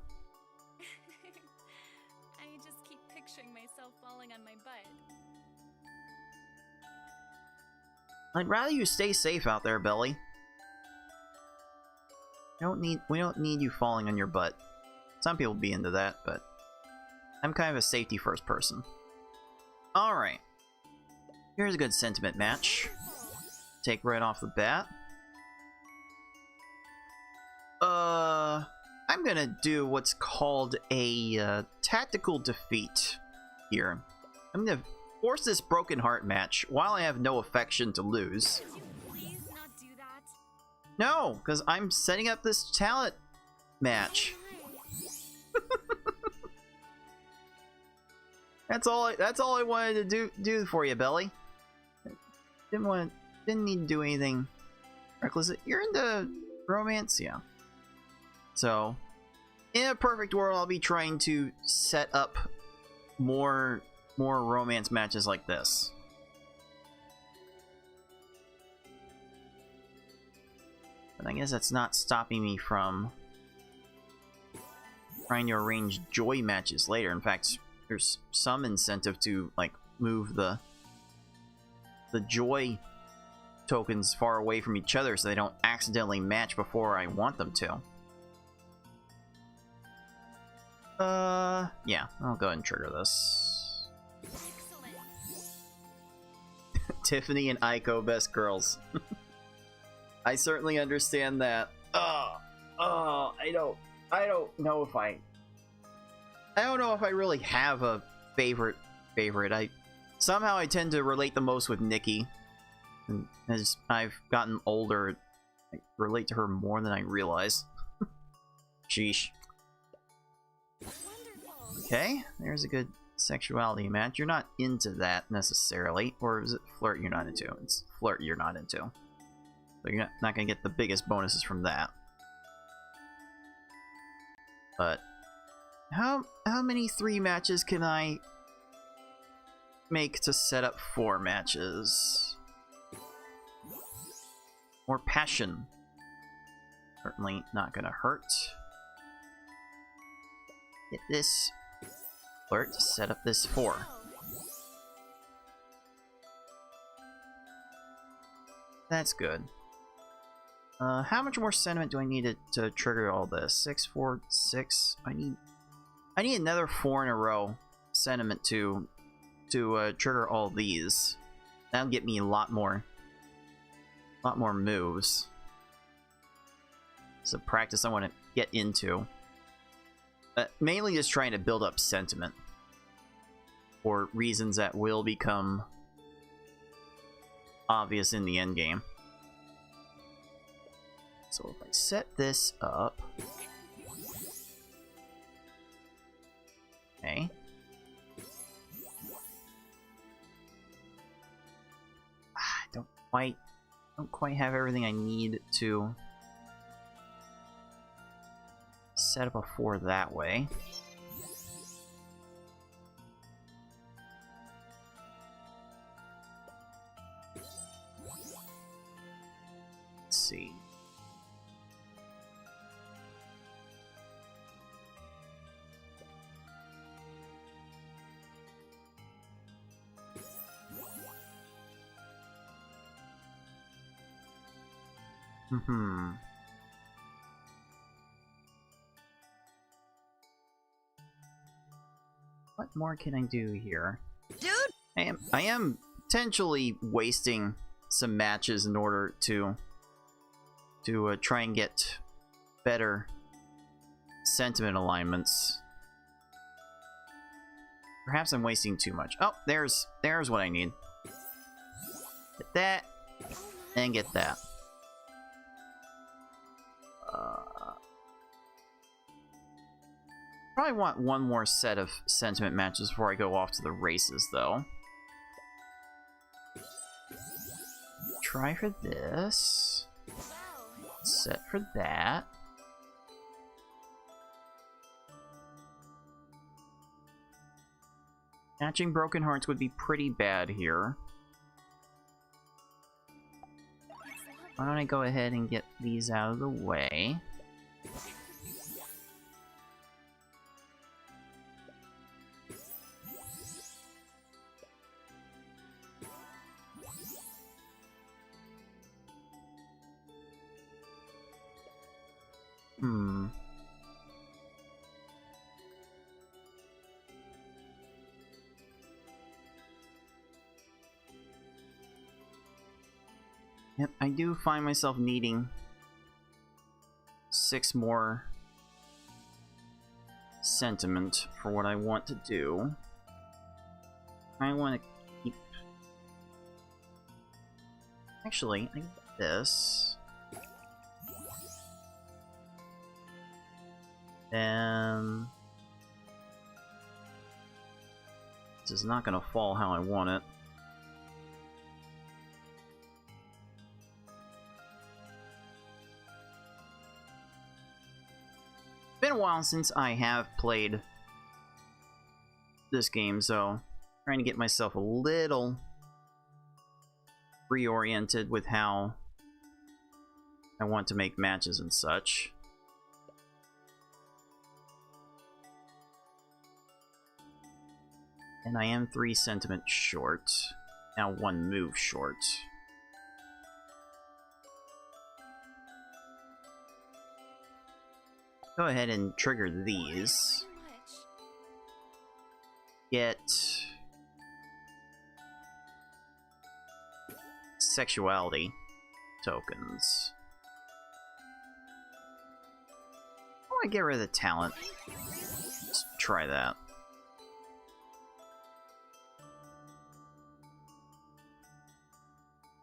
I just keep picturing myself falling on my butt. I'd rather you stay safe out there, Belly. We don't need you falling on your butt. Some people be into that, but I'm kind of a safety first person. Alright. Here's a good sentiment match. Take right off the bat. I'm gonna do what's called a tactical defeat here. I'm gonna force this broken heart match while I have no affection to lose. Could you please not do that? No, because I'm setting up this talent match. That's all I wanted to do for you, Belly. Didn't need to do anything reckless. You're into romance, yeah. So, in a perfect world, I'll be trying to set up more romance matches like this. But I guess that's not stopping me from trying to arrange joy matches later. In fact, there's some incentive to like move the joy tokens far away from each other so they don't accidentally match before I want them to. Yeah, I'll go ahead and trigger this. Excellent. Tiffany and Aiko, best girls. I certainly understand that. I don't know if I really have a favorite. Somehow I tend to relate the most with Nikki. And as I've gotten older, I relate to her more than I realize. Sheesh. Wonderful. Okay, there's a good sexuality match. You're not into that necessarily. Or is it flirt you're not into? It's flirt you're not into. So you're not going to get the biggest bonuses from that. But how many 3 matches can I make to set up 4 matches? More passion. Certainly not going to hurt. Get this flirt to set up this 4. That's good. How much more sentiment do I need to trigger all this? 6, 4, 6. I need another 4 in a row sentiment to trigger all these. That'll get me a lot more moves. It's a practice I want to get into. Mainly just trying to build up sentiment for reasons that will become obvious in the end game. So if I set this up... Okay. I don't quite have everything I need to set up a 4 that way. Let's see. What more can I do here? Dude! I am potentially wasting some matches in order to try and get better sentiment alignments. Perhaps I'm wasting too much. Oh, there's what I need. Get that, and get that. Probably want one more set of sentiment matches before I go off to the races, though. Try for this. Set for that. Matching broken hearts would be pretty bad here. Why don't I go ahead and get these out of the way? Yep, I do find myself needing 6 more sentiment for what I want to do. I want to keep... Actually, I get this. Then... This is not going to fall how I want it. Been a while since I have played this game, so trying to get myself a little reoriented with how I want to make matches and such. And I am 3 sentiment short. Now 1 move short. Go ahead and trigger these. Get sexuality tokens. I want to get rid of the talent. Let's try that.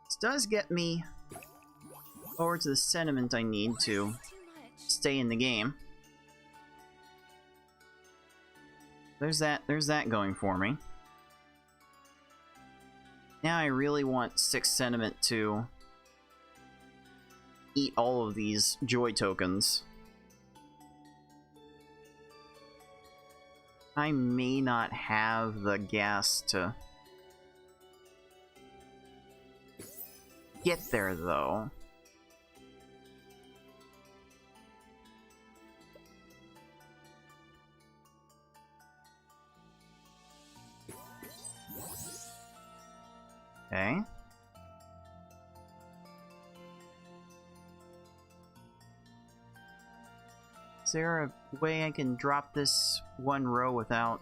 This does get me over to the sentiment I need to stay in the game. There's that going for me. Now I really want 6 sentiment to eat all of these joy tokens. I may not have the gas to get there though. Okay. Is there a way I can drop this 1 row without...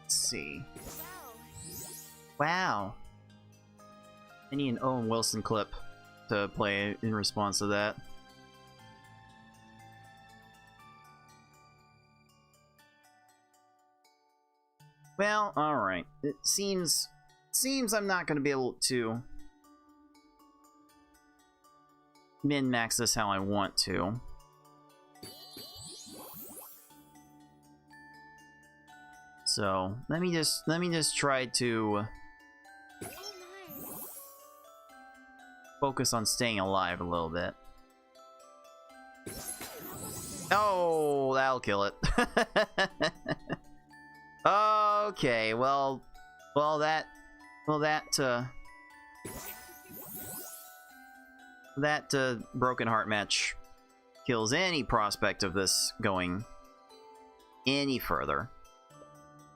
Let's see. Wow. I need an Owen Wilson clip to play in response to that. Well, alright. It seems I'm not going to be able to min-max this how I want to. So, let me just try to focus on staying alive a little bit. Oh, that'll kill it. Okay, well that broken heart match kills any prospect of this going any further.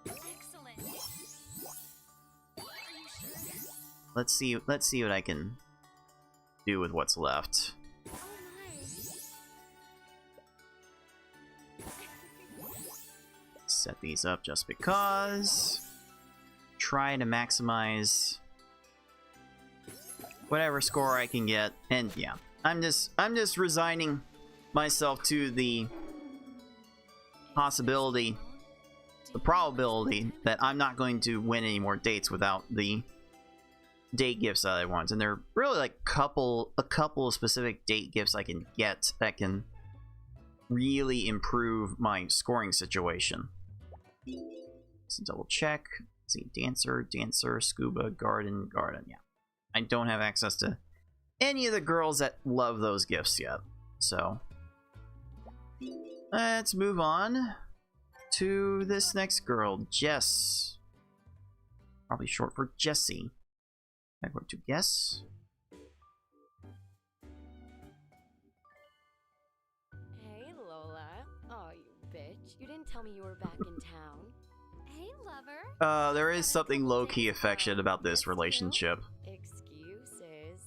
Excellent. Let's see what I can do with what's left. Set these up just because. Try to maximize whatever score I can get, and yeah, I'm just resigning myself to the possibility, the probability that I'm not going to win any more dates without the date gifts that I want. And there are really like a couple of specific date gifts I can get that can really improve my scoring situation. Let's double check. Let's see, dancer, scuba, garden. Yeah, I don't have access to any of the girls that love those gifts yet. So let's move on. to this next girl, Jess. Probably short for Jessie. I'm going to guess. Hey, Lola. Oh, you bitch. You didn't tell me you were back in town. Hey, lover. There is something low-key affectionate about this relationship. Excuses.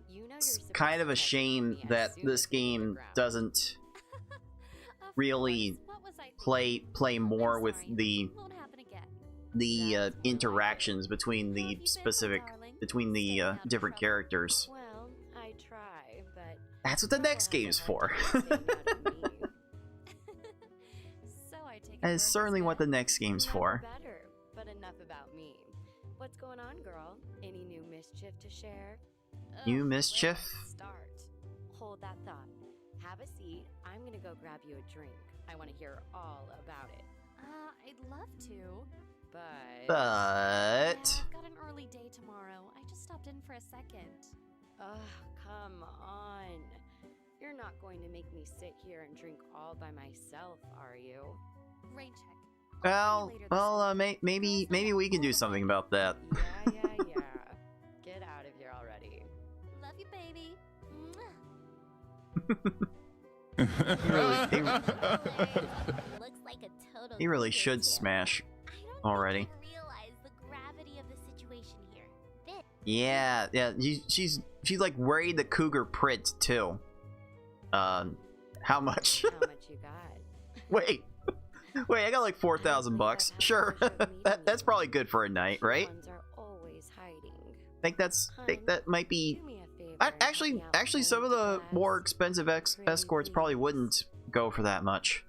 You know It's you're kind of a supposed to shame catch me that as soon this as we hit the game ground. doesn't Of really course. What was I thinking? play more I'm with sorry. the Won't happen again. That's more interactions between How the have you been, specific darling? between the Staying out of different trouble? characters. Well, I try, but That's what the trouble next has a game's hard for. time staying out of me. So I take it That is word certainly what the good. next game's Never for. better, but enough about me. What's going on, girl? Any new mischief to share? New Ugh, mischief? where to start? Hold that thought. Have a seat. I'm gonna go grab you a drink. I want to hear all about it. I'd love to. But But Yeah, I've got an early day tomorrow. I just stopped in for a second. ugh, come on. You're not going to make me sit here and drink all by myself, are you? Rain check. I'll well, see you later this well, week. maybe we can do something about that. Yeah. Get out of here already. Love you, baby. Mwah. Looks like a total He really cheater, should too. smash I don't already. think you realize the gravity of the situation here. Bit. Yeah, she's like worried the cougar print too. How much? How much you got? Wait, I got like 4,000 bucks. Sure, that's probably good for a night, right? Ones are always hiding. I think that might be. Do me a favor. Actually, some of the more expensive escorts probably wouldn't go for that much.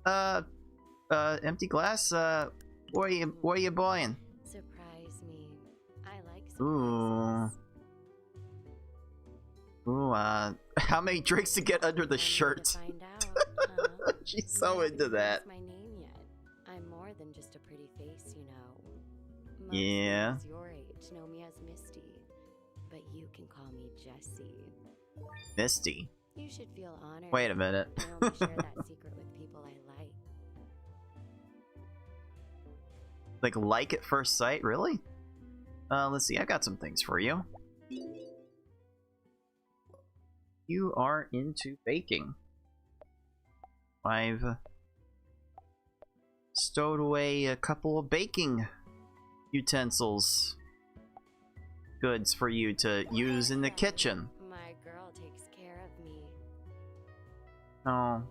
Empty glass. What are you buying? Surprise me. I like Ooh. surprises. Ooh, how many drinks to get under the I'm here to shirt? find out, huh? She's You so haven't into even that. guessed my name yet. I'm more than just a pretty face, you know. Most Yeah. ladies your age know me as Misty, but you can call me Jessie. Misty. You should feel honored. Wait a minute. I only share that secret with people I like. Like at first sight, really? Let's see. I got some things for you. You are into baking. I've stowed away a couple of baking utensils. Goods for you to use in the kitchen. My girl takes care of me. No,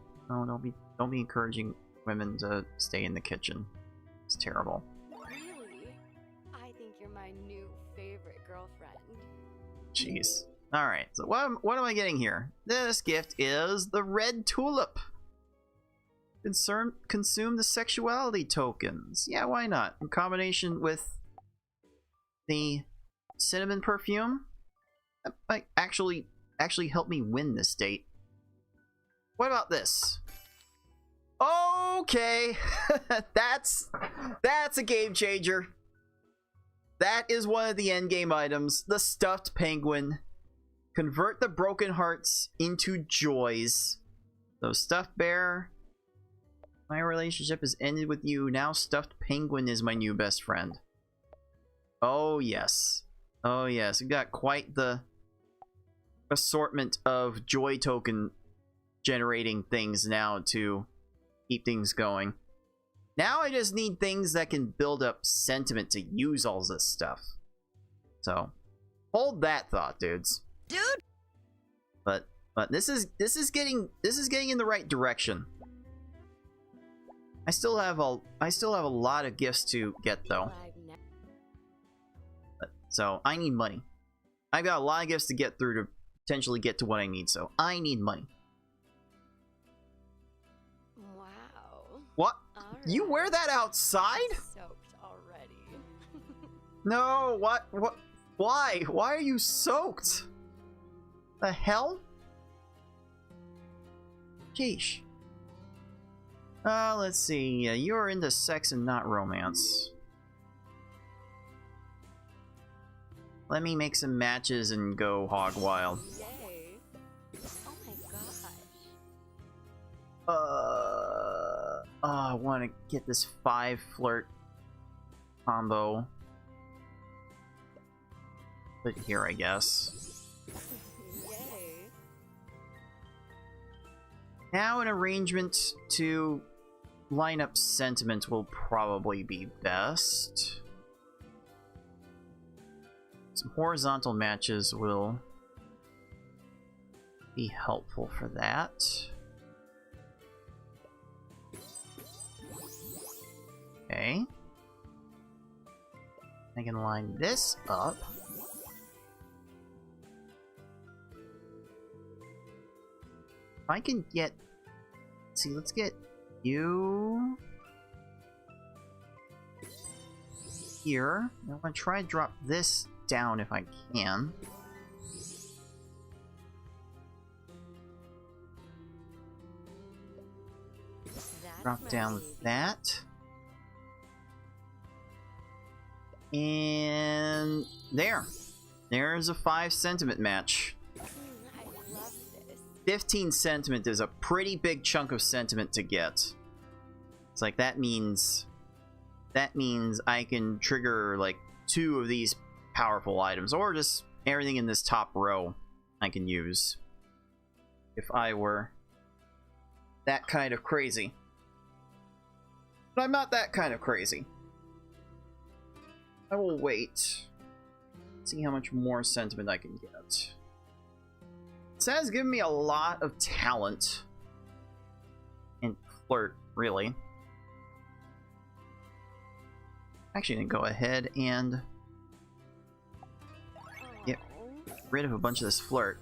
don't be encouraging women to stay in the kitchen. It's terrible. Really? I think you're my new favorite girlfriend. Jeez. Alright, so what am I getting here? This gift is the red tulip. Consume the sexuality tokens. Yeah, why not? In combination with the cinnamon perfume, that might actually help me win this date. What about this? Okay, that's a game changer. That is one of the endgame items. The stuffed penguin. Convert the broken hearts into joys. So stuffed bear. My relationship has ended with you. Now stuffed penguin is my new best friend. Oh yes. Oh yes. We've got quite the assortment of joy token generating things now to keep things going. Now I just need things that can build up sentiment to use all this stuff. So hold that thought, dudes. Dude! But this is getting in the right direction. I still have a lot of gifts to get though. So I need money. I've got a lot of gifts to get through to potentially get to what I need, so I need money. Wow. What? All You right. wear that outside? Soaked already. No, what? Why? Why are you soaked? The hell? Sheesh. Let's see. You're into sex and not romance. Let me make some matches and go hog wild. Yay. Oh my gosh. I want to get this 5 flirt combo. Put it here, I guess. Yay. Now an arrangement to line up sentiment will probably be best. Some horizontal matches will be helpful for that. Okay. I can line this up. If I can get... Let's see, let's get you... here. I want to try to drop this down if I can. Drop down with that. And there. There's a 5 sentiment match. I love this. 15 sentiment is a pretty big chunk of sentiment to get. It's like that means I can trigger like 2 of these powerful items, or just everything in this top row I can use if I were that kind of crazy. But I'm not that kind of crazy. I will wait. See how much more sentiment I can get. It has given me a lot of talent. And flirt, really. Actually, I'm gonna go ahead and get rid of a bunch of this flirt.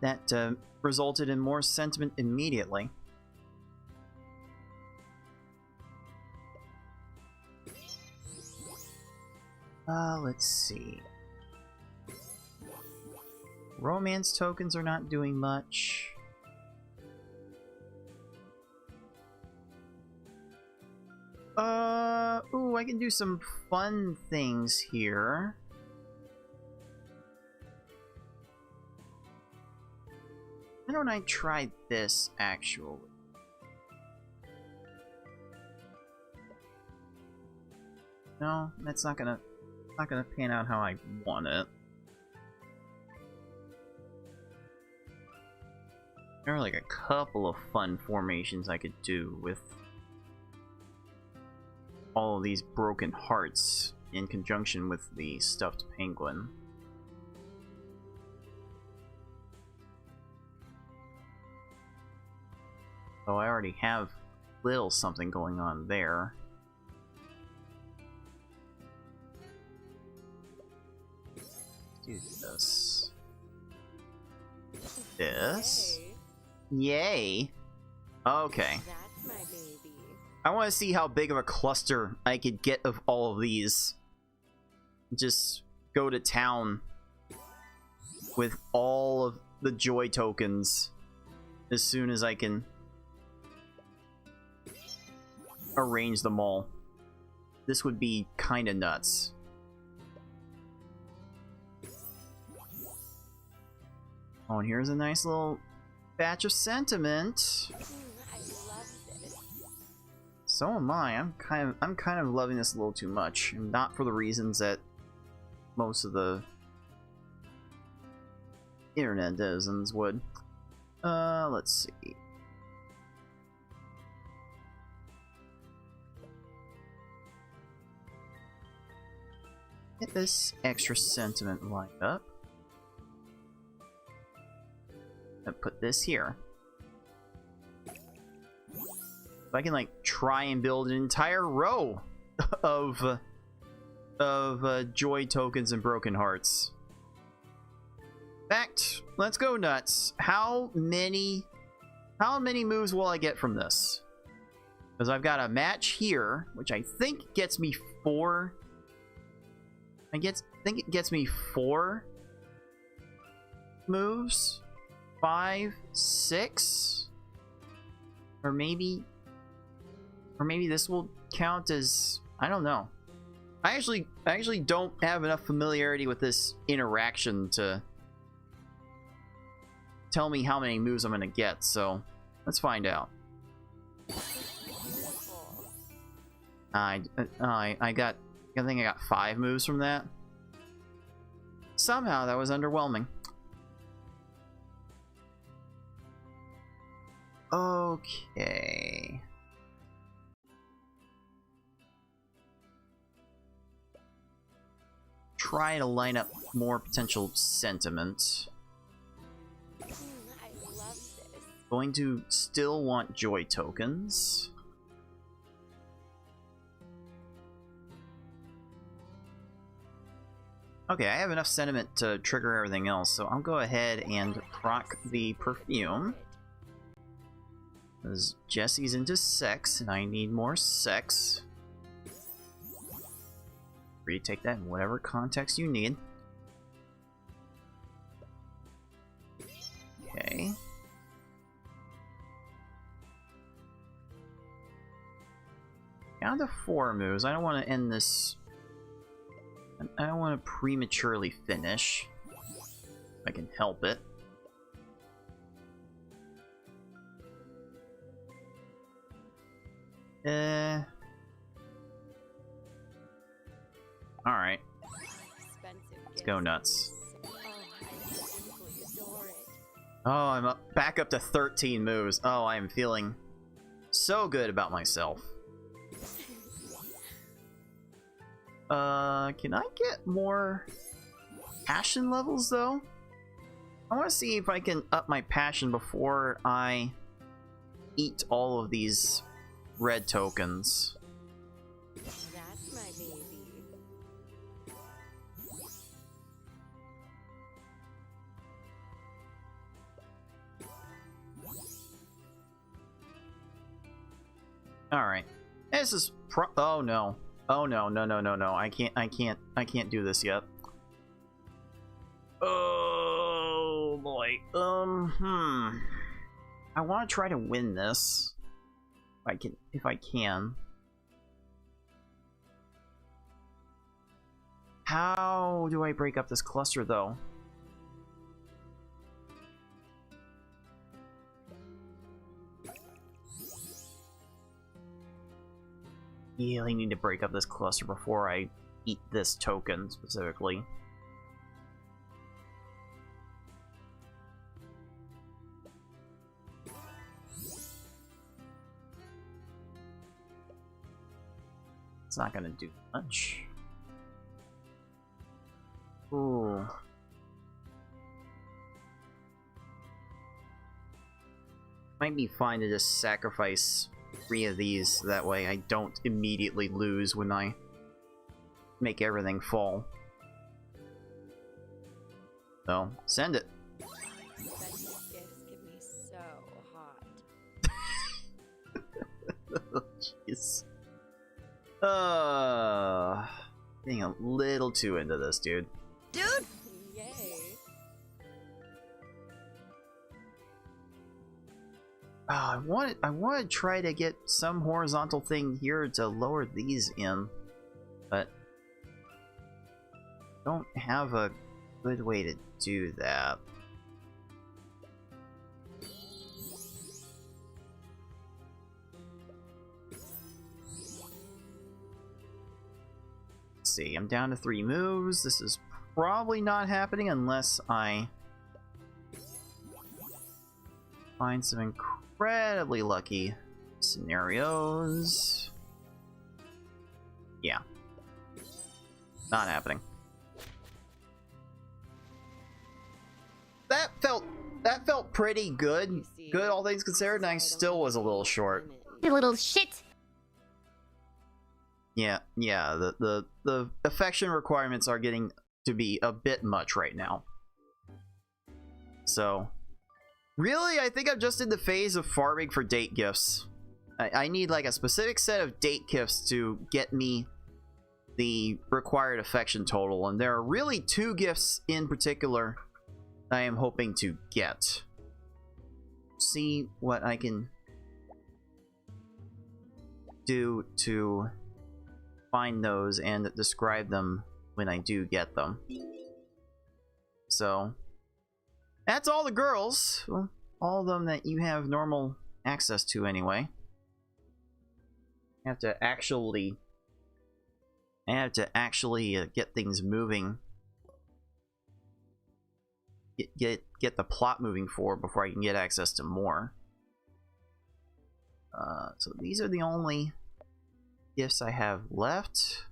That resulted in more sentiment immediately. Let's see. Romance tokens are not doing much. Ooh, I can do some fun things here. Why don't I try this, actually? No, that's not gonna pan out how I want it. There are like a couple of fun formations I could do with all of these broken hearts in conjunction with the stuffed penguin. So I already have a little something going on there. Do this. This. Yay. Okay. That's my baby. I want to see how big of a cluster I could get of all of these. Just go to town with all of the joy tokens as soon as I can arrange them all. This would be kind of nuts. Oh, and here's a nice little batch of sentiment. I love this. So am I. I'm kind of loving this a little too much, and not for the reasons that most of the internet netizens would. Let's see. Get this extra sentiment lined up. And put this here. If I can like try and build an entire row of joy tokens and broken hearts. In fact, let's go nuts. How many moves will I get from this? Because I've got a match here, which I think gets me 4. I think it gets me 4 moves. 5, 6, or maybe this will count as, I don't know. I actually don't have enough familiarity with this interaction to tell me how many moves I'm gonna get, so let's find out. I think I got 5 moves from that. Somehow that was underwhelming. Okay. Try to line up more potential sentiment. I love this. Going to still want joy tokens. Okay, I have enough sentiment to trigger everything else, so I'll go ahead and proc the perfume. Because Jesse's into sex, and I need more sex. Retake that in whatever context you need. Okay. Down to 4 moves. I don't want to end this. I don't want to prematurely finish. If I can help it. Alright. Let's go nuts. Oh, I'm back up to 13 moves. Oh, I am feeling so good about myself. Can I get more passion levels, though? I want to see if I can up my passion before I eat all of these red tokens. That's my baby. Alright. This is oh no. Oh no, no, no, no, no. I can't do this yet. Oh boy. I want to try to win this. If I can. How do I break up this cluster though? Really need to break up this cluster before I eat this token specifically. It's not gonna do much. Ooh. Might be fine to just sacrifice 3 of these, so that way I don't immediately lose when I make everything fall. So, send it. Betty's gifts get me so hot. Jeez. Getting a little too into this, dude. Dude! Yay. I want to try to get some horizontal thing here to lower these in, but don't have a good way to do that. Let's see, I'm down to 3 moves. This is probably not happening unless I find some incredibly lucky scenarios. Yeah. Not happening. That felt pretty good. Good, all things considered, and I still was a little short. You little shit. Yeah, the affection requirements are getting to be a bit much right now. So, really, I think I'm just in the phase of farming for date gifts. I need like a specific set of date gifts to get me the required affection total, and there are really 2 gifts in particular I am hoping to get. See what I can do to find those and describe them when I do get them. So, That's all the girls. Well, all of them that you have normal access to anyway. I have to actually get things moving. Get the plot moving forward before I can get access to more. So these are the only gifts I have left.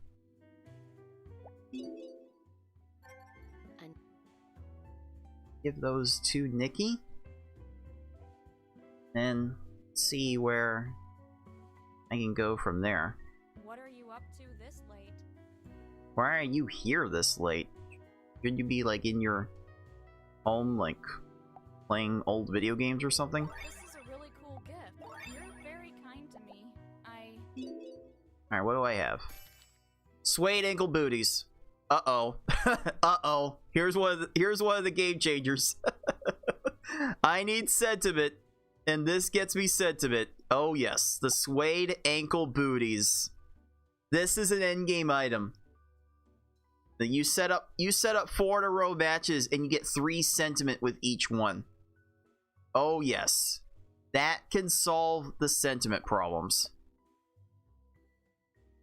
Give those to Nikki. And see where I can go from there. What are you up to this late? Why are you here this late? Shouldn't you be like in your home, like playing old video games or something? This is a really cool gift. You're very kind to me. Alright, what do I have? Suede ankle booties. Uh-oh. Uh-oh. Here's one of the game changers. I need sentiment, and this gets me sentiment. Oh yes, the suede ankle booties. This is an endgame item. That you set up 4 in a row matches and you get 3 sentiment with each one. Oh yes. That can solve the sentiment problems.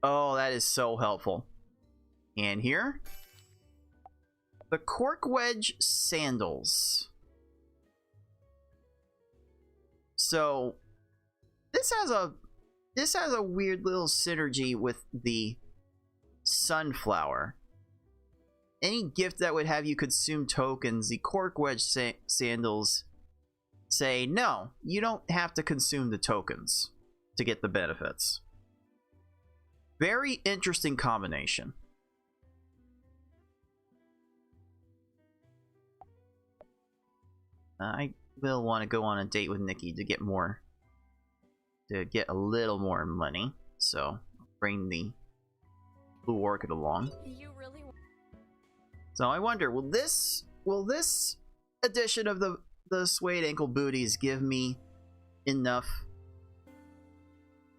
Oh, that is so helpful. And here, the cork wedge sandals. So this has a weird little synergy with the sunflower. Any gift that would have you consume tokens, the cork wedge sandals say no, you don't have to consume the tokens to get the benefits. Very interesting combination. I will want to go on a date with Nikki to get a little more money. So bring the blue orchid along. You really. So I wonder, will this edition of the suede ankle booties give me enough?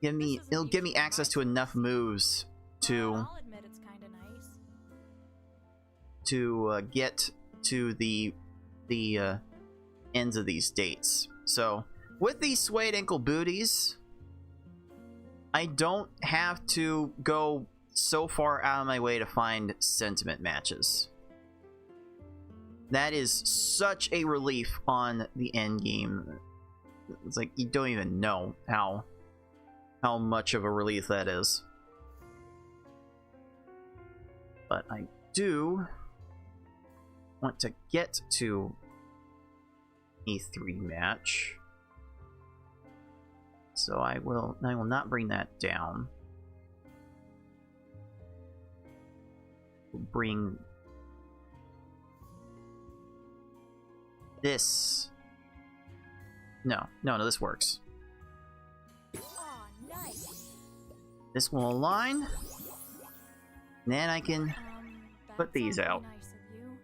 It'll give me access to enough moves to. I'll admit it's kind of nice. To get to the ends of these dates. So with these suede ankle booties, I don't have to go so far out of my way to find sentiment matches. That is such a relief on the end game. It's like you don't even know how much of a relief that is. But I do want to get to a 3 match, so I will not bring that down. We'll bring this. No, this works. Aw, nice. This will align, and then I can That put these sounds out. really nice of you.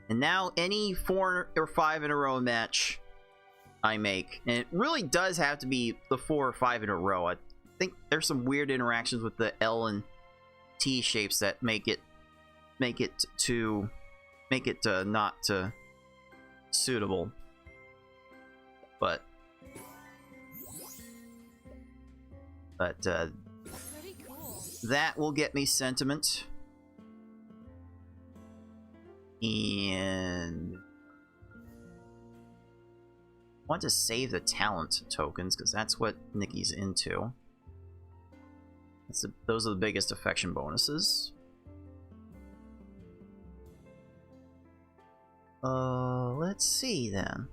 And now any 4 or 5 in a row match I make, and it really does have to be the 4 or 5 in a row. I think there's some weird interactions with the L and T shapes that make it not suitable. But Pretty cool. that will get me sentiment. And I want to save the talent tokens because that's what Nikki's into. Those are the biggest affection bonuses. Let's see then.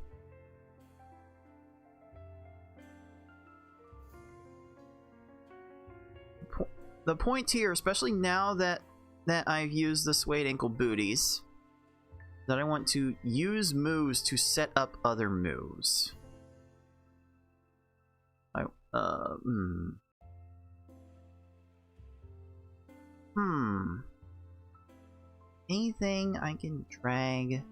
The point here, especially now that I've used the suede ankle booties, that I want to use moves to set up other moves. Anything I can drag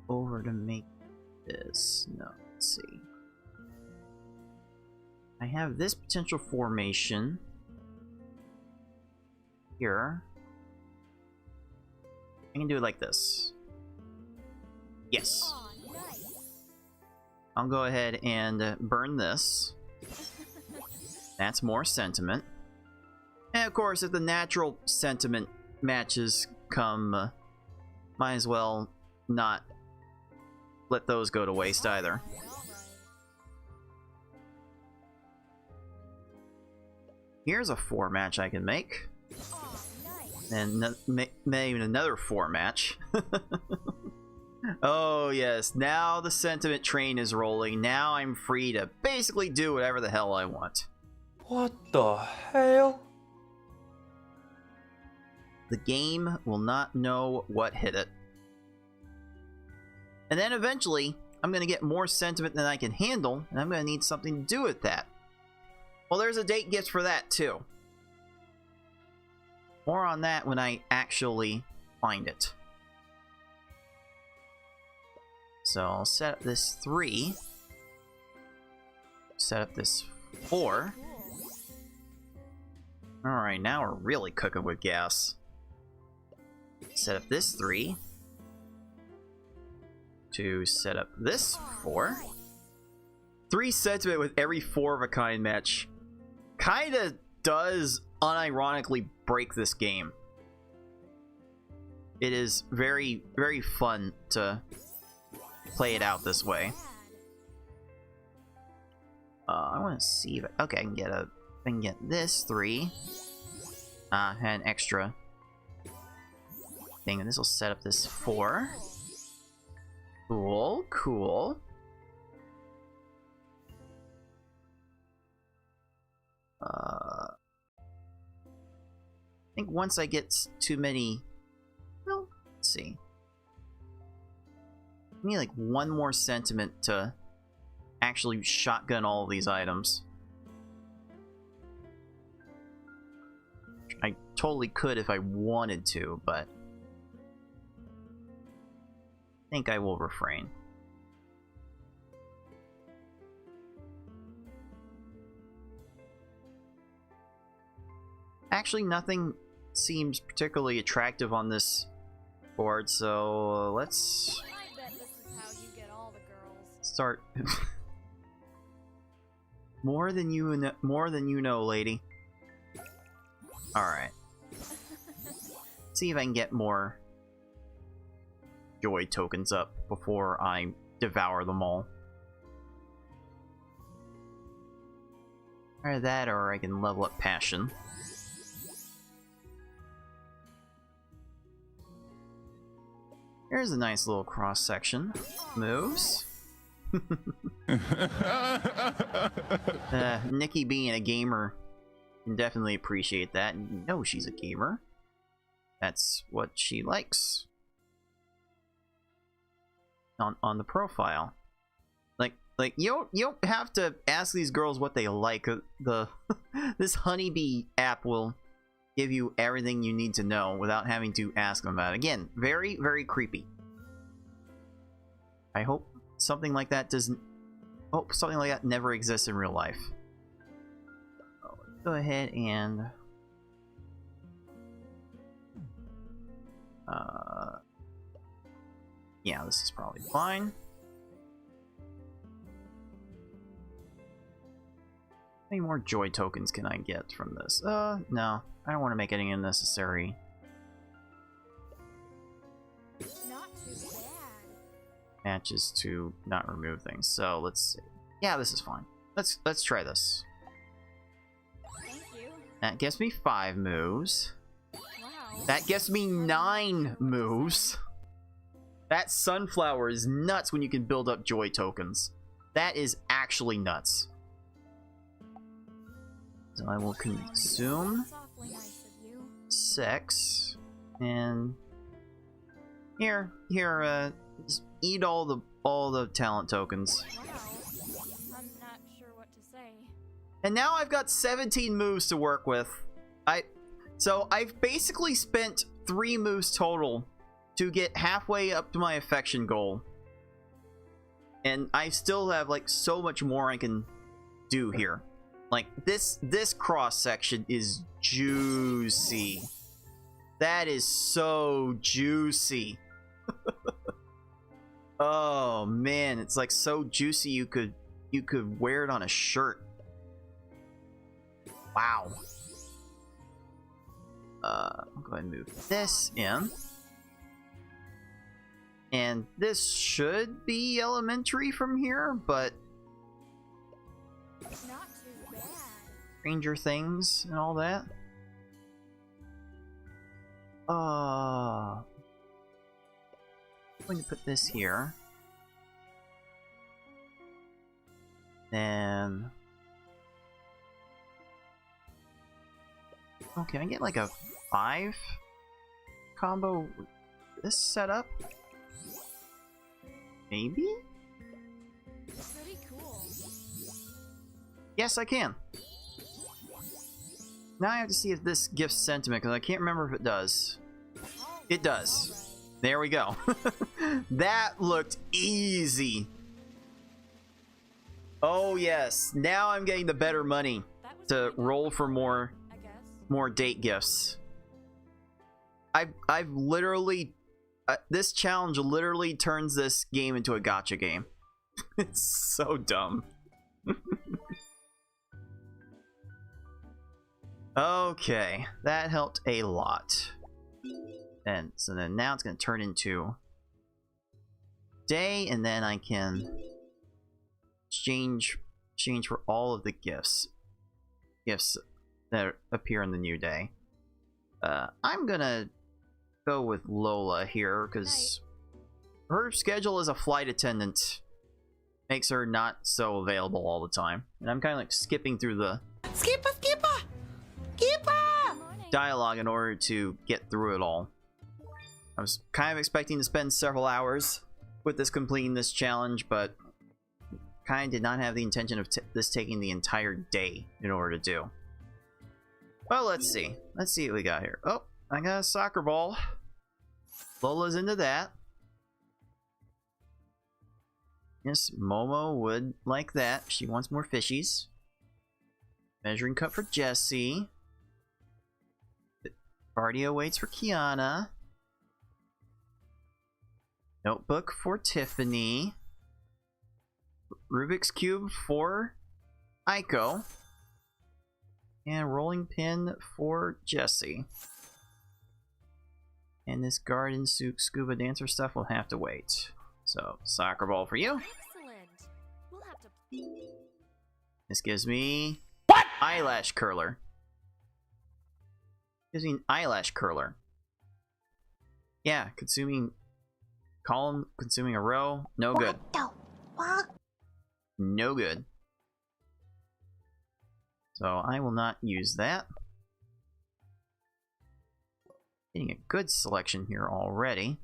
over to make this? No, let's see. I have this potential formation here. I can do it like this. Yes. Aw, nice. I'll go ahead and burn this. That's more sentiment. And of course, if the natural sentiment matches come, might as well not let those go to waste either. Here's a 4 match I can make. And maybe another 4 match. Oh yes, now the sentiment train is rolling. Now I'm free to basically do whatever the hell I want. What the hell? The game will not know what hit it. And then eventually, I'm going to get more sentiment than I can handle, and I'm going to need something to do with that. Well, there's a date gift for that too. More on that when I actually find it. So I'll set up this 3. Set up this 4. Alright, now we're really cooking with gas. Set up this 3. To set up this 4. 3 sentiment with every 4 of a kind match. Kinda does unironically break this game. It is very, very fun to play it out this way. I want to see if okay, I can get this 3. Had an extra thing, and this will set up this 4. Cool, cool. I think once I get too many, well, let's see. I need like 1 more sentiment to actually shotgun all of these items. I totally could if I wanted to, but I think I will refrain. Actually, nothing seems particularly attractive on this board, so let's I bet this is how you get all the girls. start. More than you know, lady. All right. See if I can get more joy tokens up before I devour them all. Either that, or I can level up passion. Here's a nice little cross section. Moves. Nikki being a gamer can definitely appreciate that, and you know she's a gamer. That's what she likes on the profile. Like you don't have to ask these girls what they like. This Honeybee app will give you everything you need to know without having to ask them about it. Again, very, very creepy. I hope something like that doesn't. Hope something like that never exists in real life. Go ahead and yeah, this is probably fine. How many more joy tokens can I get from this? No. I don't want to make any unnecessary Not too bad. matches to not remove things. So let's see. Yeah, this is fine. Let's try this. Thank you. That gets me 5 moves. Wow. That gets me 9 moves. That sunflower is nuts when you can build up joy tokens. That is actually nuts. So I will consume That's awfully nice of you. 6, and here, just eat all the talent tokens. Wow. I'm not sure what to say. And now I've got 17 moves to work with. So I've basically spent 3 moves total to get halfway up to my affection goal, and I still have like so much more I can do here. Like this cross section is juicy. That is so juicy. Oh man, it's like so juicy you could wear it on a shirt. Wow. I'll go ahead and move this in. And this should be elementary from here, but Not too bad. Stranger Things and all that. I'm going to put this here. Then... oh, can I get like a 5 combo with this setup? Maybe? Pretty cool. Yes, I can. Now I have to see if this gives sentiment, because I can't remember if it does. It does. There we go. That looked easy. Oh yes, now I'm getting the better money to roll for more date gifts. I've literally this challenge literally turns this game into a gacha game. It's so dumb. Okay, that helped a lot. And so then now it's going to turn into day, and then I can exchange for all of the gifts that appear in the new day. I'm gonna go with Lola here because her schedule as a flight attendant makes her not so available all the time, and I'm kind of like skipping through the dialogue in order to get through it all. I was kind of expecting to spend several hours with completing this challenge, but kind of did not have the intention of this taking the entire day in order to do. Well, let's see. Let's see what we got here. Oh, I got a soccer ball. Lola's into that. Yes, Momo would like that. She wants more fishies. Measuring cup for Jessie. Cardio weights for Kiana. Notebook for Tiffany. Rubik's Cube for Aiko. And rolling pin for Jessie. And this garden suit scuba dancer stuff will have to wait. So, soccer ball for you. Excellent. We'll have to. This gives me eyelash curler. Gives me an eyelash curler. Yeah, consuming column, consuming a row. No good. No good. So I will not use that. Getting a good selection here already.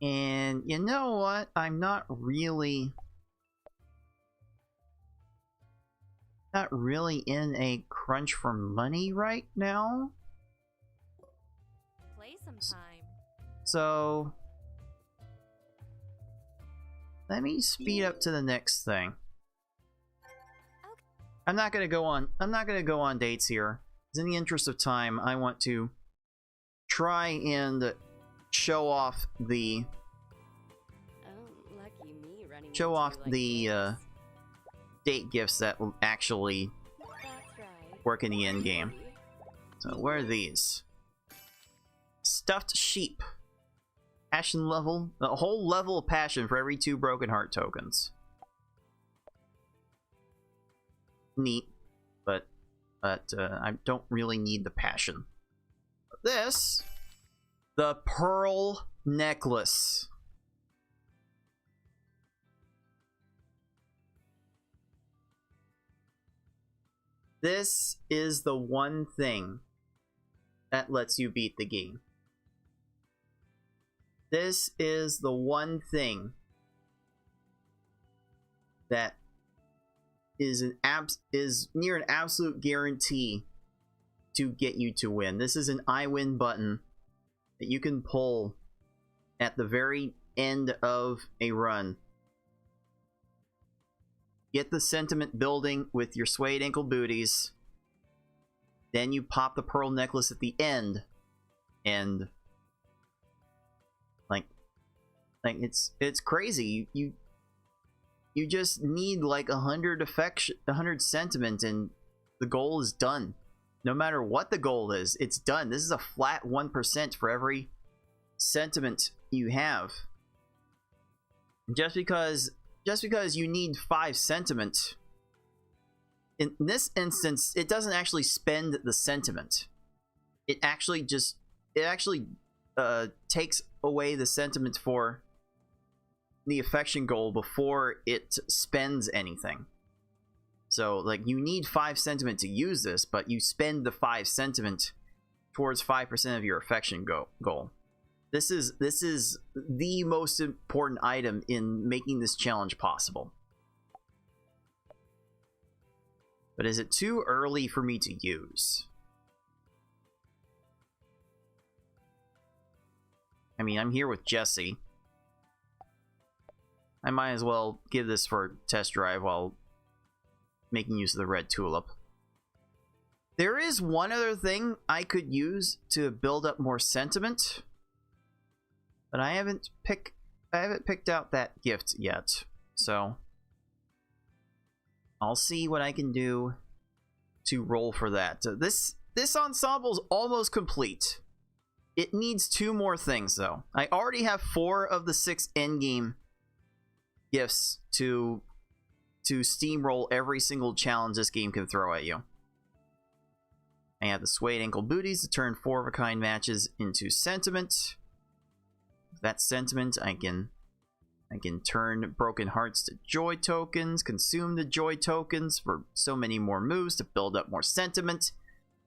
And you know what? I'm not really in a crunch for money right now. Play sometime. So let me speed up to the next thing. I'm not gonna go on dates here. In the interest of time, I want to try and show off the lucky me running date gifts that will actually work in the end game. So where are these? Stuffed sheep. Passion level, a whole level of passion for every 2 broken heart tokens. Neat, but I don't really need the passion. This, the pearl necklace. This is the one thing that lets you beat the game. This is the one thing that is near an absolute guarantee to get you to win. This is an I win button that you can pull at the very end of a run. Get the sentiment building with your suede ankle booties, Then you pop the pearl necklace at the end, and like it's crazy. You just need like 100 affection, 100 sentiment, and the goal is done. No matter what the goal is, it's done. This is a flat 1% for every sentiment you have. Just because you need 5 sentiment, in this instance, it doesn't actually spend the sentiment. It actually takes away the sentiment for the affection goal before it spends anything. So, like, you need 5 sentiment to use this, but you spend the 5 sentiment towards 5% of your affection goal. This is the most important item in making this challenge possible. But is it too early for me to use? I mean, I'm here with Jesse. I might as well give this for a test drive while making use of the red tulip. There is one other thing I could use to build up more sentiment, but I haven't picked out that gift yet. So I'll see what I can do to roll for that. This ensemble is almost complete. It needs 2 more things though. I already have 4 of the 6 endgame gifts to steamroll every single challenge this game can throw at you. I have the suede ankle booties to turn 4 of a kind matches into sentiment. That sentiment, I can turn broken hearts to joy tokens, consume the joy tokens for so many more moves to build up more sentiment,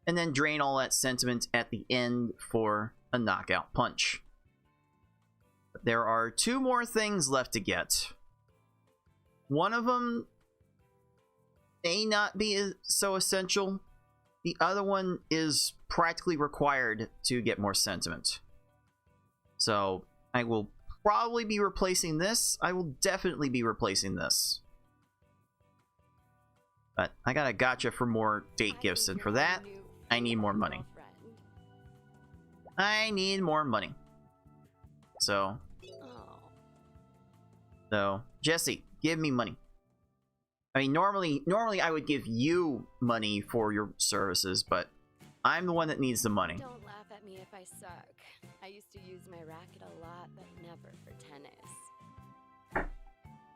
and then drain all that sentiment at the end for a knockout punch. But there are 2 more things left to get. One of them may not be so essential. The other one is practically required to get more sentiment. So I will probably be replacing this. I will definitely be replacing this. But I got a gotcha for more date gifts, and for that, I need more money. I need more money. So Jesse, give me money. I mean, normally I would give you money for your services, but I'm the one that needs the money. Don't laugh at me if I suck. I used to use my racket a lot, but never for tennis.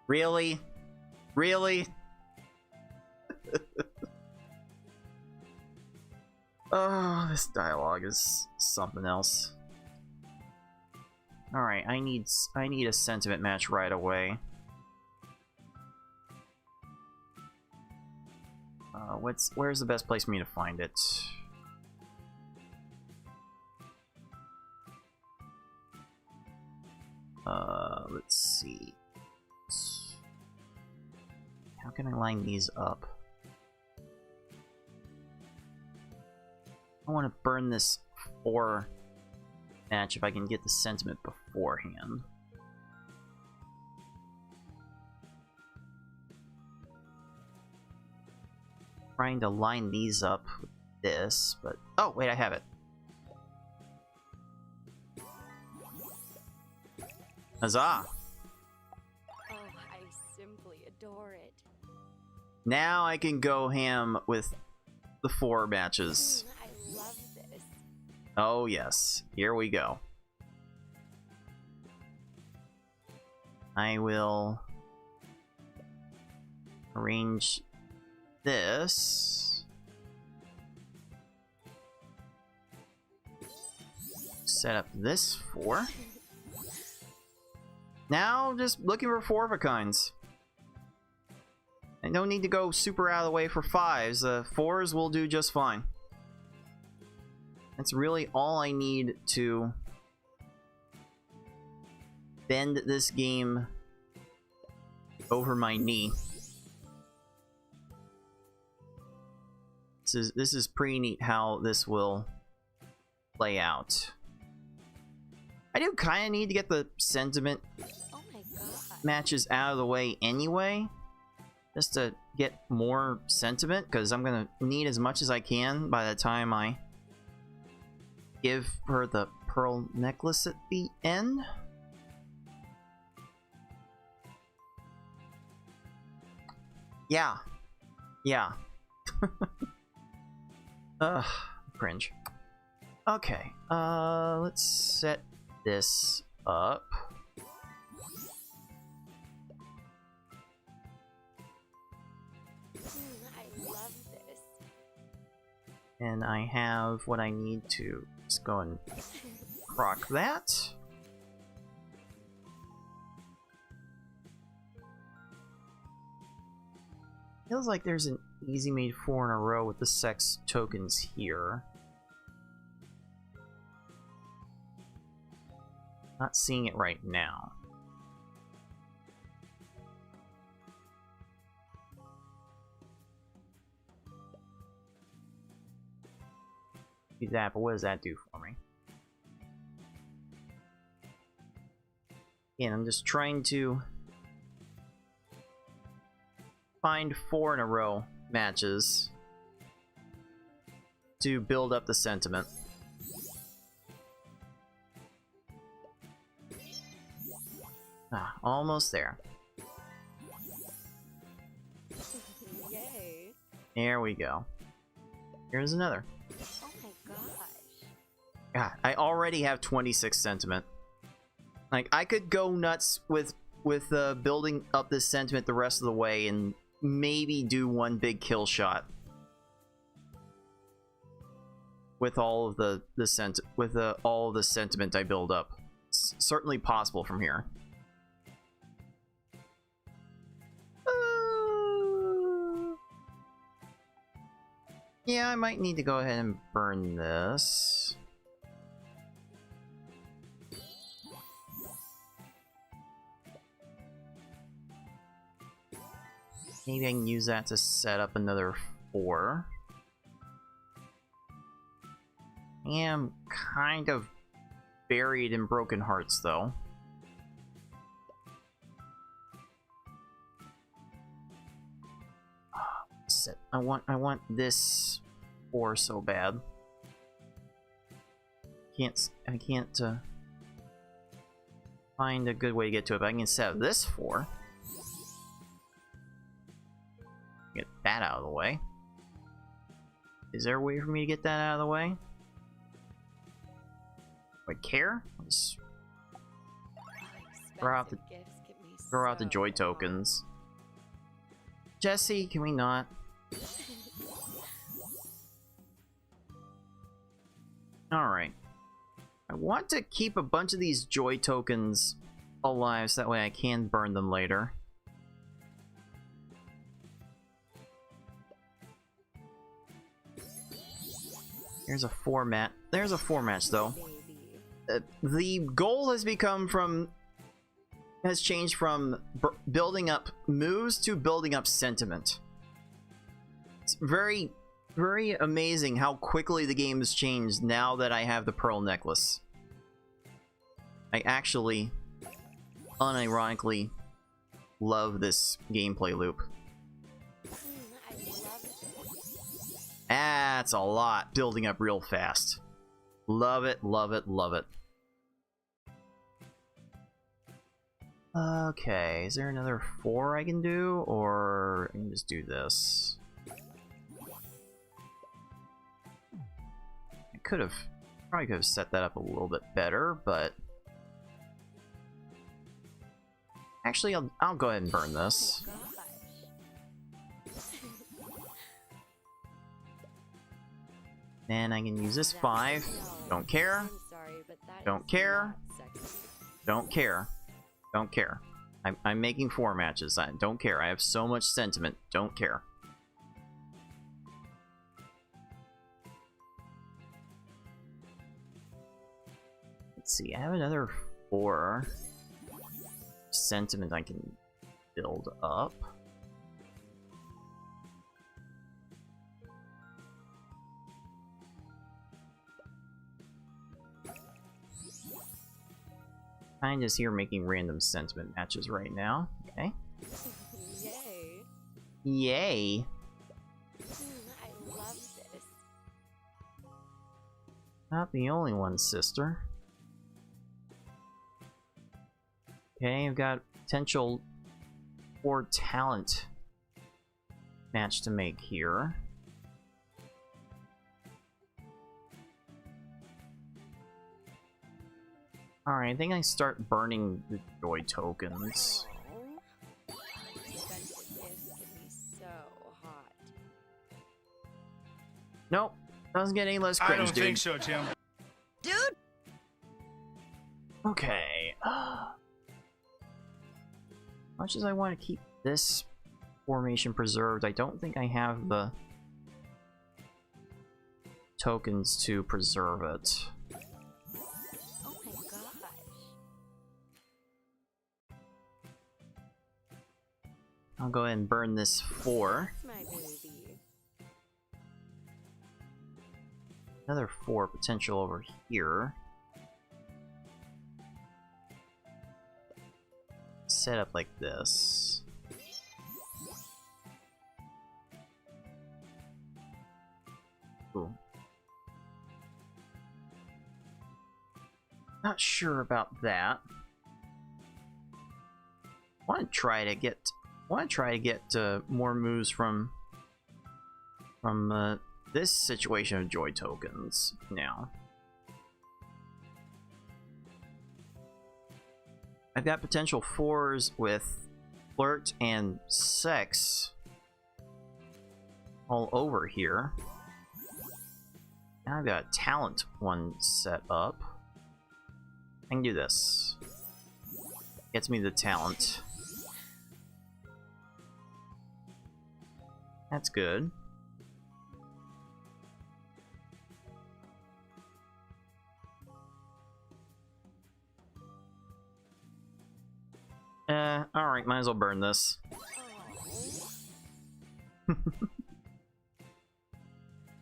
Really? Really? Oh, this dialogue is something else. All right, I need a sentiment match right away. Where's the best place for me to find it? Let's see. How can I line these up? I want to burn this 4 match if I can get the sentiment beforehand. Trying to line these up with this, but oh wait, I have it. Huzzah! Oh, I simply adore it. Now I can go ham with the 4 matches. I love this. Oh yes, here we go. I will arrange this. Set up this 4. Now just looking for 4 of a kinds. I don't need to go super out of the way for 5s. 4s will do just fine. That's really all I need to bend this game over my knee. This is pretty neat how this will play out. I do kind of need to get the sentiment Oh my god. matches out of the way anyway. just to get more sentiment, because I'm gonna need as much as I can by the time I give her the pearl necklace at the end. Yeah. Yeah. Ugh, cringe. Okay, let's set this up. I love this. And I have what I need to just go and proc that. Feels like there's an easy made 4 in a row with the sex tokens here. Not seeing it right now. Do that, but what does that do for me? And I'm just trying to find 4 in a row matches to build up the sentiment. Ah, almost there. Yay. There we go. Here's another. Oh my gosh. God, I already have 26 sentiment. Like, I could go nuts with building up this sentiment the rest of the way and maybe do one big kill shot with all of the all of the sentiment I build up. It's certainly possible from here. Yeah, I might need to go ahead and burn this. Maybe I can use that to set up another 4. I am kind of buried in broken hearts, though. I want this 4 so bad. I can't find a good way to get to it, but I can set this 4. Get that out of the way. Is there a way for me to get that out of the way? Do I care? Just throw out the joy tokens. Jesse, can we not? Alright. I want to keep a bunch of these joy tokens alive so that way I can burn them later. There's a 4 match. There's a 4 match though. The goal has changed from building up moves to building up sentiment. It's very, very amazing how quickly the game has changed now that I have the pearl necklace. I actually, unironically, love this gameplay loop. That's a lot building up real fast. Love it, love it, love it. Okay, is there another 4 I can do, or I can just do this? I probably could have set that up a little bit better, but actually I'll go ahead and burn this. Then I can use this 5. Don't care. Don't care. Don't care. Don't care. I'm making 4 matches. I don't care. I have so much sentiment. Don't care. Let's see. I have another 4 sentiment I can build up. I'm just here making random sentiment matches right now. Okay. Yay. Yay. I love this. Not the only one, sister. Okay, I've got potential for talent match to make here. Alright, I think I start burning the joy tokens. Oh, expensive gifts get me so hot. Nope, doesn't get any less cringe, I don't dude. think so, Tim. Okay. Much as I want to keep this formation preserved, I don't think I have the tokens to preserve it. Oh my gosh. I'll go ahead and burn this 4. That's my baby. Another 4 potential over here. Set up like this. Ooh. Not sure about that. Want to try to get more moves from this situation of joy tokens now. I've got potential 4s with flirt and sex all over here. Now I've got a talent one set up. I can do this. Gets me the talent. That's good. Alright, might as well burn this.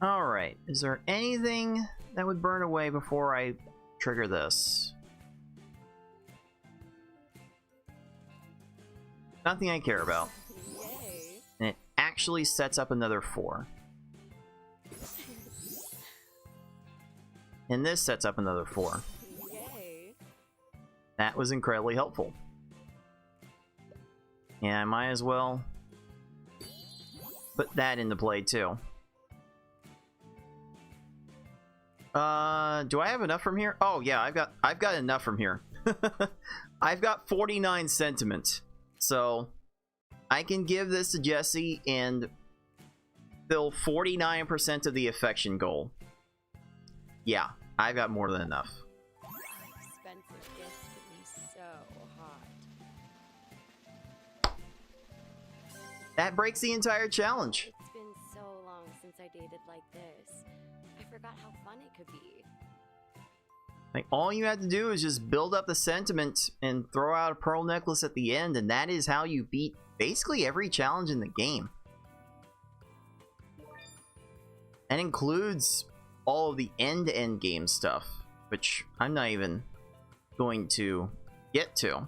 Alright, is there anything that would burn away before I trigger this? Nothing I care about. Yay. And it actually sets up another 4. And this sets up another 4. Yay. That was incredibly helpful. And I might as well put that into play too. Do I have enough from here? Oh yeah, I've got enough from here. I've got 49 sentiment. So I can give this to Jesse and fill 49% of the affection goal. Yeah, I've got more than enough. Expensive gifts get me so hot. That breaks the entire challenge. It's been so long since I dated like this. I forgot how fun it could be. Like, all you had to do is just build up the sentiment and throw out a pearl necklace at the end, and that is how you beat basically every challenge in the game. That includes all of the end-to-end game stuff, which I'm not even going to get to.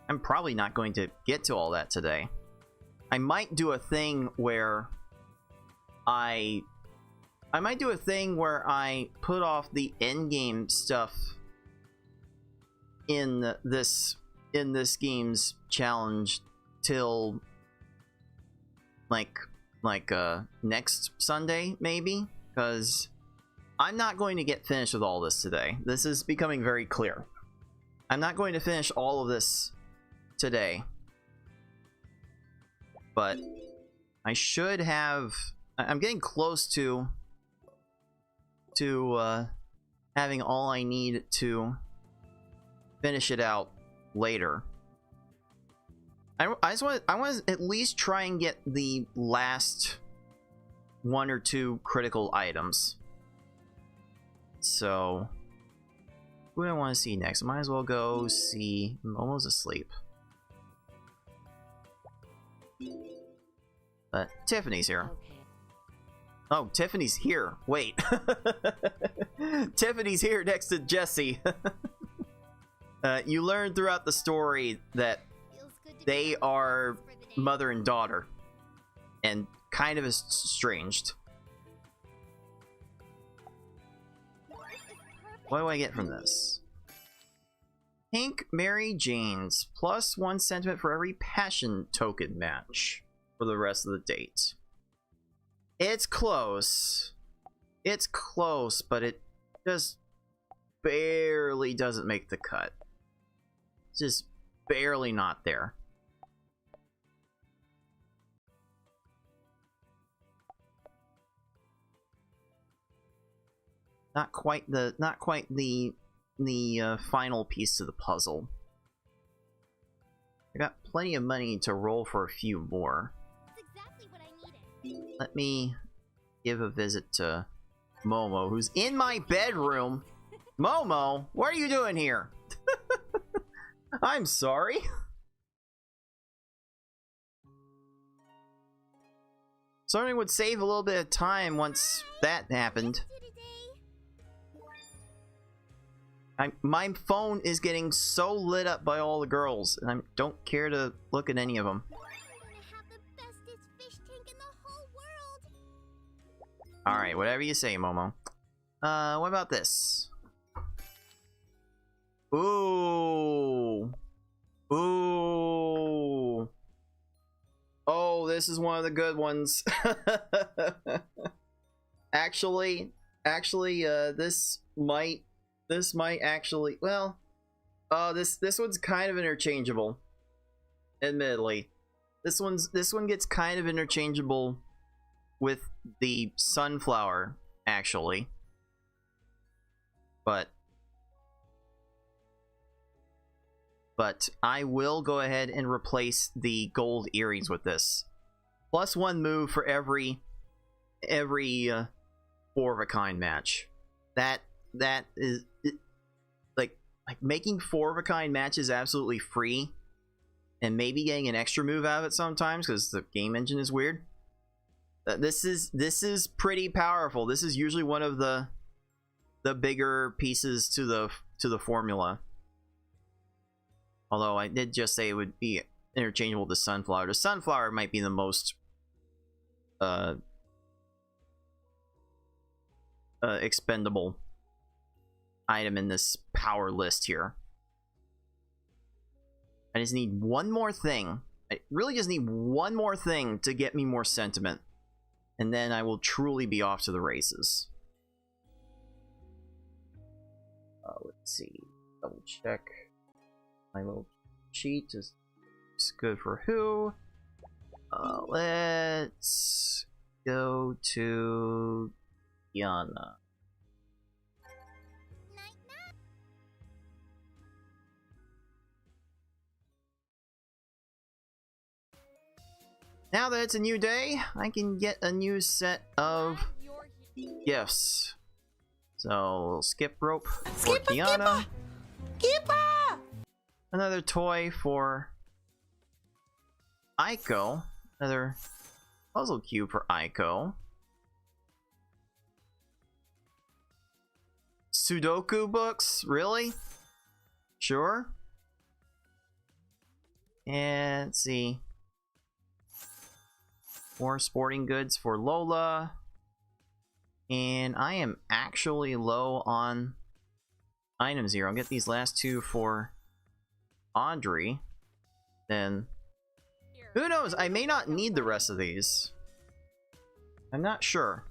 I'm probably not going to get to all that today. I might do a thing where I put off the end game stuff in this game's challenge till like next Sunday maybe, because I'm not going to get finished with all this today. This is becoming very clear. I'm not going to finish all of this today, but I should have. I'm getting close to having all I need to finish it out later. I want to at least try and get the last 1 or 2 critical items. So who do I want to see next? I might as well go see Momo's asleep. But Tiffany's here. Okay. Oh, Tiffany's here. Wait. Tiffany's here next to Jesse. You learn throughout the story that Feels good to they be are for the mother and daughter, and kind of estranged. What do I get from this? Pink Mary Jane's +1 sentiment for every passion token match for the rest of the date. It's close. It's close, but it just barely doesn't make the cut. Just barely not there. Not quite the final piece to the puzzle. I got plenty of money to roll for a few more. That's exactly what I needed. Let me give a visit to Momo, who's in my bedroom. Momo, what are you doing here? I'm sorry. Something would save a little bit of time once that happened. My phone is getting so lit up by all the girls, and I don't care to look at any of them. Alright, whatever you say, Momo. What about this? Ooh. Ooh. Oh, this is one of the good ones. Actually, this might actually, well, this one's kind of interchangeable. Admittedly, this one gets kind of interchangeable with the sunflower, actually. But I will go ahead and replace the gold earrings with this. +1 move for every 4-of-a-kind match. That is like making 4-of-a-kind matches absolutely free, and maybe getting an extra move out of it sometimes because the game engine is weird. This is pretty powerful. This is usually one of the bigger pieces to the formula. Although I did just say it would be interchangeable to sunflower. The sunflower might be the most expendable item in this power list here. I just need one more thing. I really just need one more thing to get me more sentiment, and then I will truly be off to the races. Let's see. Double check. My little cheat is good for who. Let's go to Yana. Now that it's a new day, I can get a new set of gifts. So, skip rope for Kiana. Another toy for Aiko. Another puzzle cube for Aiko. Sudoku books? Really? Sure. And let's see. More sporting goods for Lola. And I am actually low on items here. I'll get these last two for Audrey. Then who knows? I may not need the rest of these. I'm not sure.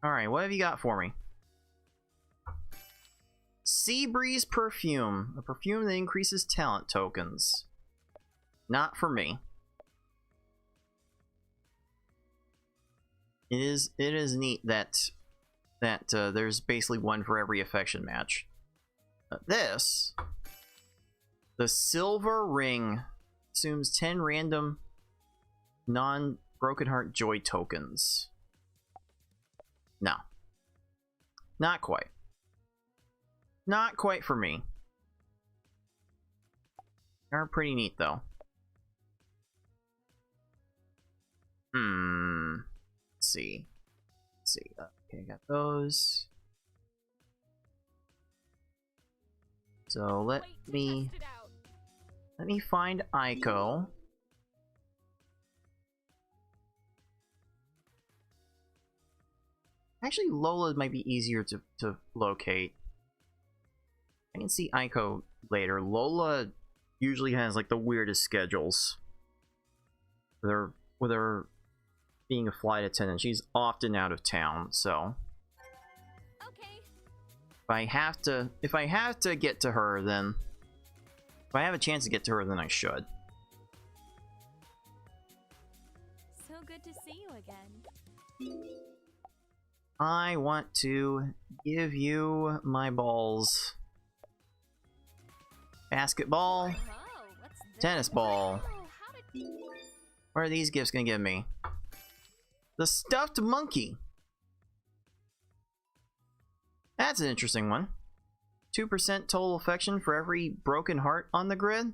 Alright, what have you got for me? Sea Breeze perfume. A perfume that increases talent tokens. Not for me. It is neat that there's basically one for every affection match. This, the silver ring, assumes 10 random non-broken heart joy tokens. No, not quite. Not quite for me. They're pretty neat though. Let's see. Okay, got those. So Wait to test it out. let me find Aiko. Actually, Lola might be easier to locate. I can see Aiko later. Lola usually has like the weirdest schedules. With her being a flight attendant, she's often out of town, so Okay. if I have to get to her, then if I have a chance to get to her, then I should. So good to see you again. I want to give you my balls. Basketball, Whoa, what's this? tennis ball. Oh, how did... What are these gifts gonna give me? The stuffed monkey. That's an interesting one. 2% total affection for every broken heart on the grid.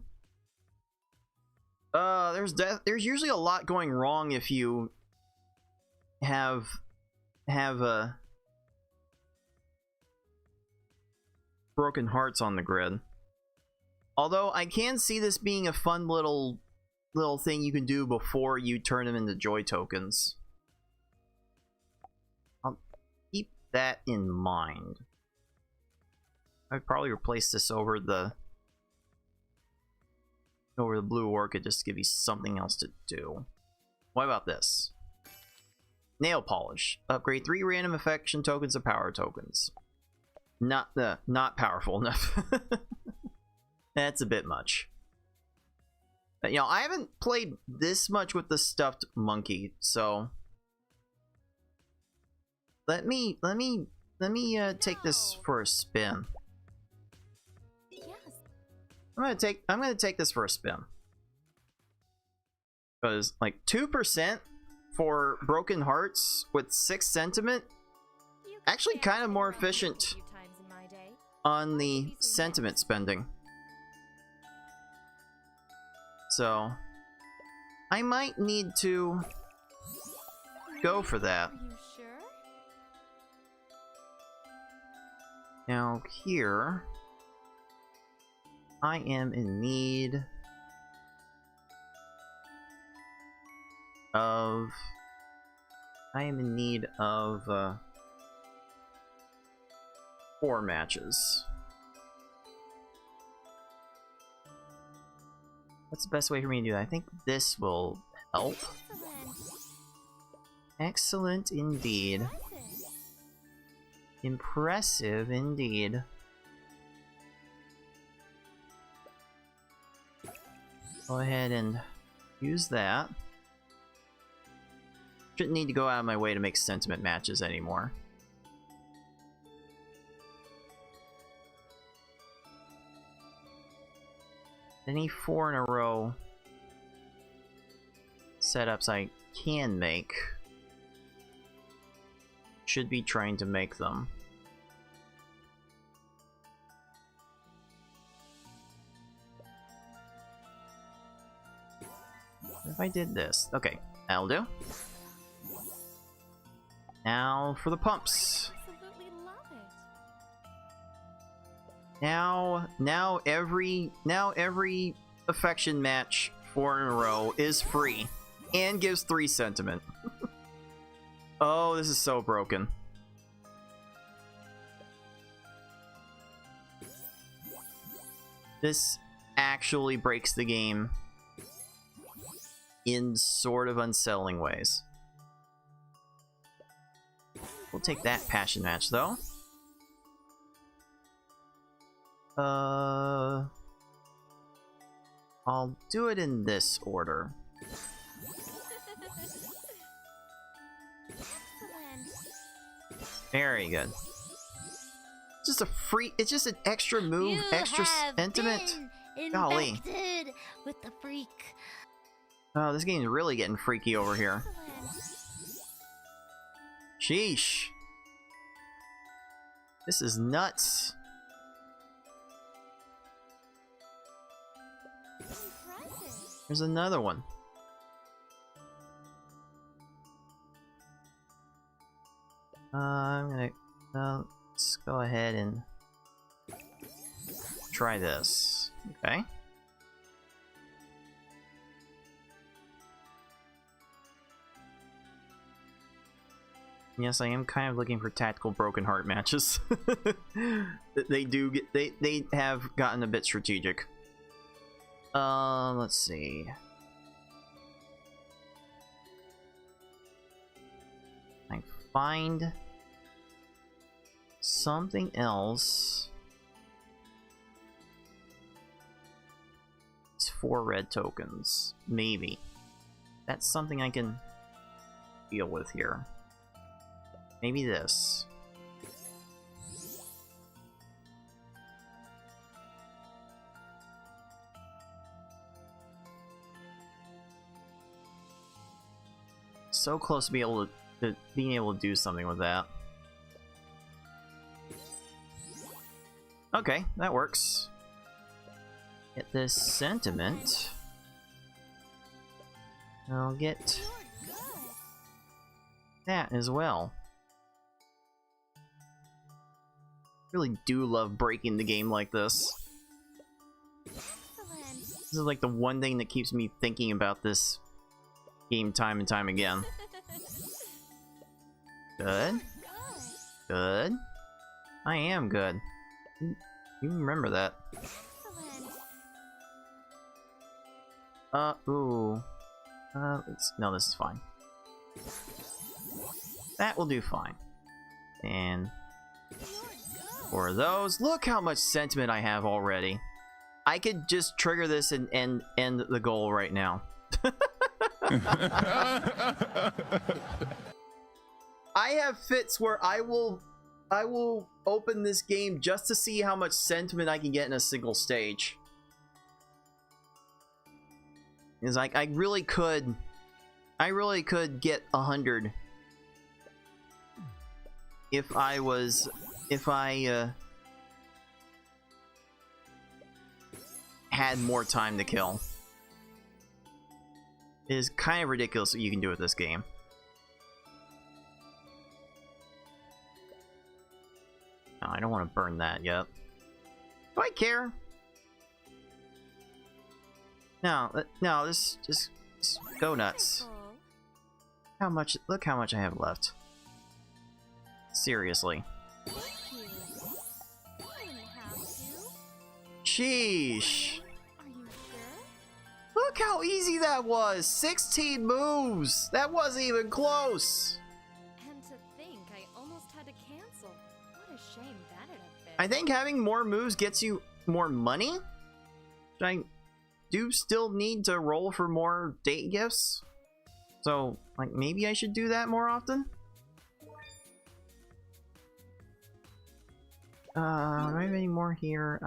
There's usually a lot going wrong if you have broken hearts on the grid. Although I can see this being a fun little thing you can do before you turn them into joy tokens. I'll keep that in mind. I'd probably replace this over the blue orchid just to give you something else to do. What about this? Nail polish. Upgrade 3 random affection tokens to power tokens. Not powerful enough. That's a bit much. But, you know, I haven't played this much with the stuffed monkey, so let me take this for a spin. Yes. I'm gonna take this for a spin. Because like 2% for broken hearts with 6 sentiment, You actually can kind of more figure out a efficient few times in my day. on the sentiment spending. So I might need to go for that. Are you sure? Now here, I am in need of 4 matches. What's the best way for me to do that? I think this will help. Excellent. Excellent indeed. Impressive. Impressive indeed. Go ahead and use that. Shouldn't need to go out of my way to make sentiment matches anymore. Any 4 in a row setups I can make, should be trying to make them. If I did this, okay, that'll do. Now for the pumps. Absolutely love it. Now every affection match 4 in a row is free and gives 3 sentiment. Oh, this is so broken. This actually breaks the game in sort of unsettling ways. We'll take that passion match though. I'll do it in this order. Excellent. Very good. Just a free, it's just an extra move, extra sentiment. Golly. Infected with the freak. Oh, this game's really getting freaky over here. Excellent. Sheesh. This is nuts. Impressive. There's another one. I'm gonna let's go ahead and try this. Okay. Yes, I am kind of looking for tactical broken heart matches. They have gotten a bit strategic. Let's see. I find something else. It's 4 red tokens. Maybe. That's something I can deal with here. Maybe this. So close to being able to do something with that. Okay, that works. Get this sentiment. I'll get that as well. Really do love breaking the game like this. Excellent. This is like the one thing that keeps me thinking about this game time and time again. Good. Good. I am good. You remember that. Excellent. Ooh. No, this is fine. That will do fine. And for those, look how much sentiment I have already. I could just trigger this and end the goal right now. I have fits where I will open this game just to see how much sentiment I can get in a single stage. It's like I really could get 100 if I had more time to kill. It is kind of ridiculous what you can do with this game. No, I don't want to burn that yet. Do I care? No, this just go nuts. How much? Look how much I have left. Seriously. Sheesh. Are you sure? Look how easy that was. 16 moves. That wasn't even close. And to think, I almost had to cancel. What a shame that would have been. I think having more moves gets you more money. I do still need to roll for more date gifts. So, like, maybe I should do that more often. Do I have any more here?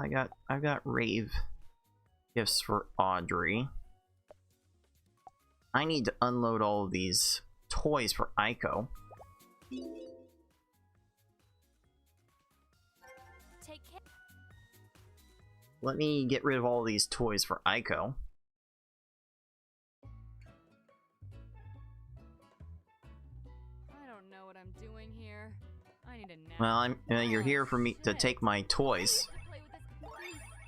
I've got rave gifts for Audrey. I need to unload all of these toys for Aiko. Take care. Let me get rid of all of these toys for Aiko. I don't know what I'm doing here. I need a nap. Well, you're here for me to take my toys. Play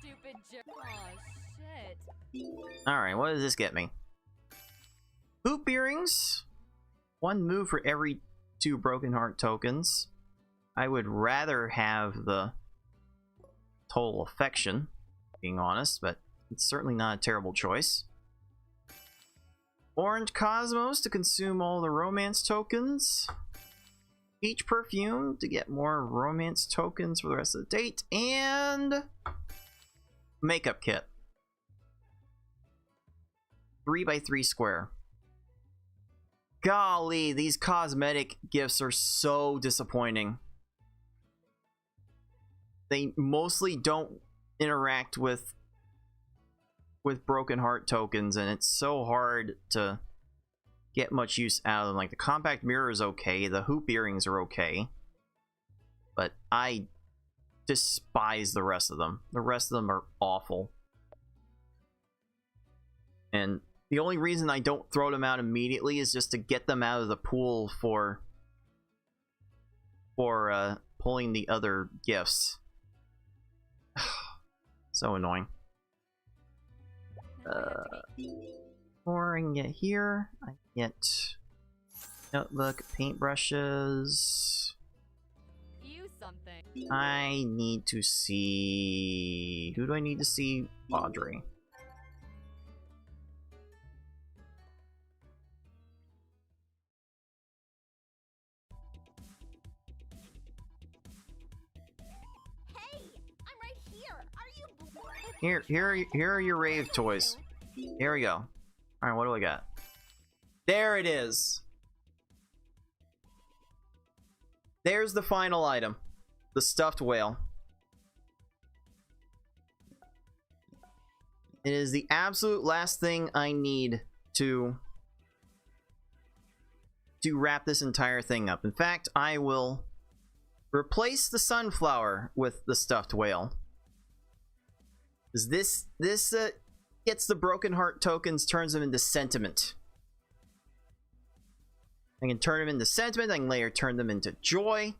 with this stupid aw, shit. Alright, what does this get me? Hoop earrings. 1 move for every 2 broken heart tokens. I would rather have the total affection, being honest, but it's certainly not a terrible choice. Orange Cosmos to consume all the romance tokens. Peach Perfume to get more romance tokens for the rest of the date. And makeup kit. 3x3 square. Golly, these cosmetic gifts are so disappointing. They mostly don't interact with broken heart tokens, and it's so hard to get much use out of them. Like, the compact mirror is okay, the hoop earrings are okay, but I despise the rest of them. The rest of them are awful. And the only reason I don't throw them out immediately is just to get them out of the pool for pulling the other gifts. So annoying. Or I can get here. I can get notebook, paintbrushes. You something. I need to see... Who do I need to see? Audrey. Here are your rave toys. Here we go. Alright, what do I got? There it is! There's the final item. The stuffed whale. It is the absolute last thing I need to wrap this entire thing up. In fact, I will replace the sunflower with the stuffed whale. This gets the broken heart tokens, turns them into sentiment. I can turn them into sentiment. I can later turn them into joy.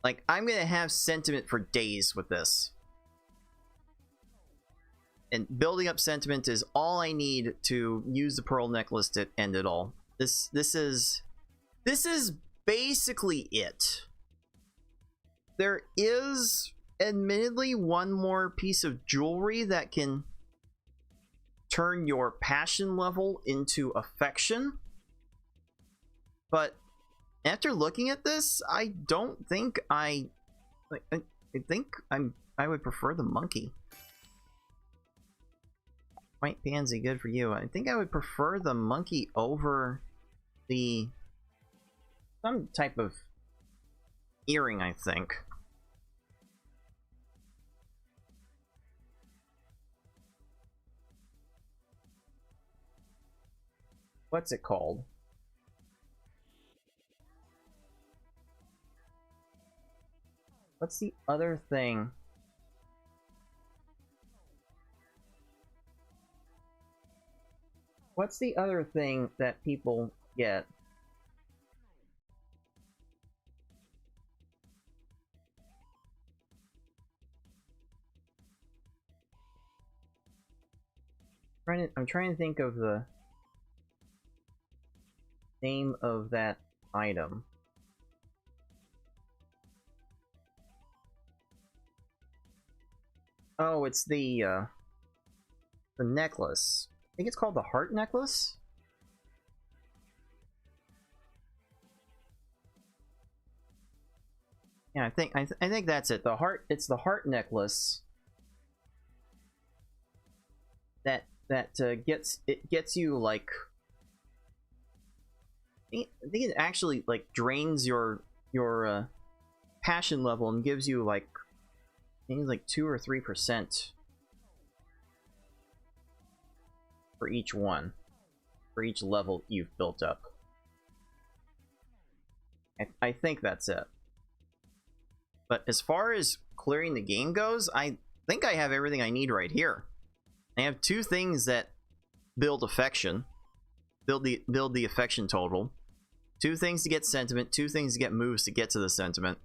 Like, I'm gonna have sentiment for days with this. And building up sentiment is all I need to use the pearl necklace to end it all. This is basically it. There is admittedly one more piece of jewelry that can turn your passion level into affection, but after looking at this, I don't think I think I would prefer the monkey. White pansy, good for you. I think I would prefer the monkey over the some type of earring, I think. What's it called? What's the other thing? What's the other thing that people get? I'm trying to think of the name of that item. Oh, it's the necklace. I think it's called the heart necklace. Yeah, I think that's it. The heart. It's the heart necklace that gets you like. I think it actually like drains your passion level and gives you like I think it's like 2 or 3% for each one, for each level you've built up. I think that's it. But as far as clearing the game goes, I think I have everything I need right here. I have 2 things that build affection, build the affection total. 2 things to get sentiment, 2 things to get moves to get to the sentiment.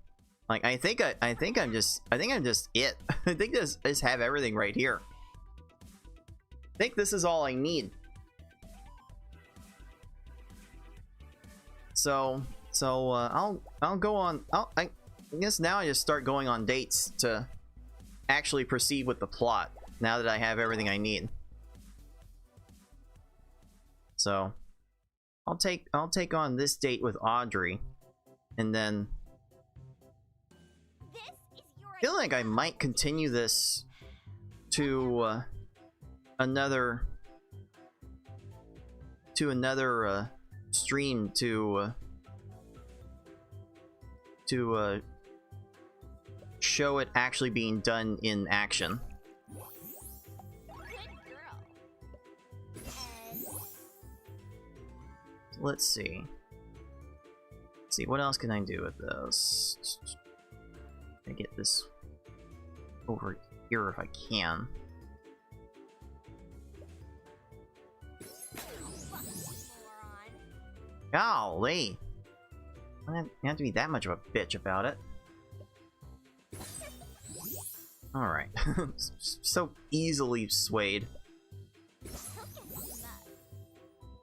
Like I think I'm just it. I think I just have everything right here. I think this is all I need. So I'll go on. I guess now I just start going on dates to actually proceed with the plot. Now that I have everything I need. So I'll take on this date with Audrey, and then I feel like I might continue this to another stream to show it actually being done in action. Let's see. What else can I do with this? I get this over here if I can. Golly! I don't have to be that much of a bitch about it. Alright. So easily swayed.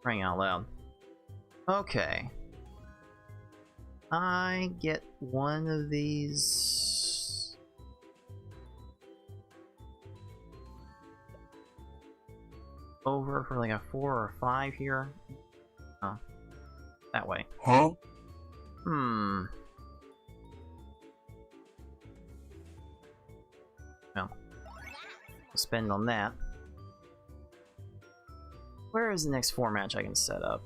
Crying out loud. Okay. I get one of these. Over for like a 4 or 5 here. Oh. That way. Huh? Hmm. Well. Spend on that. Where is the next 4 match I can set up?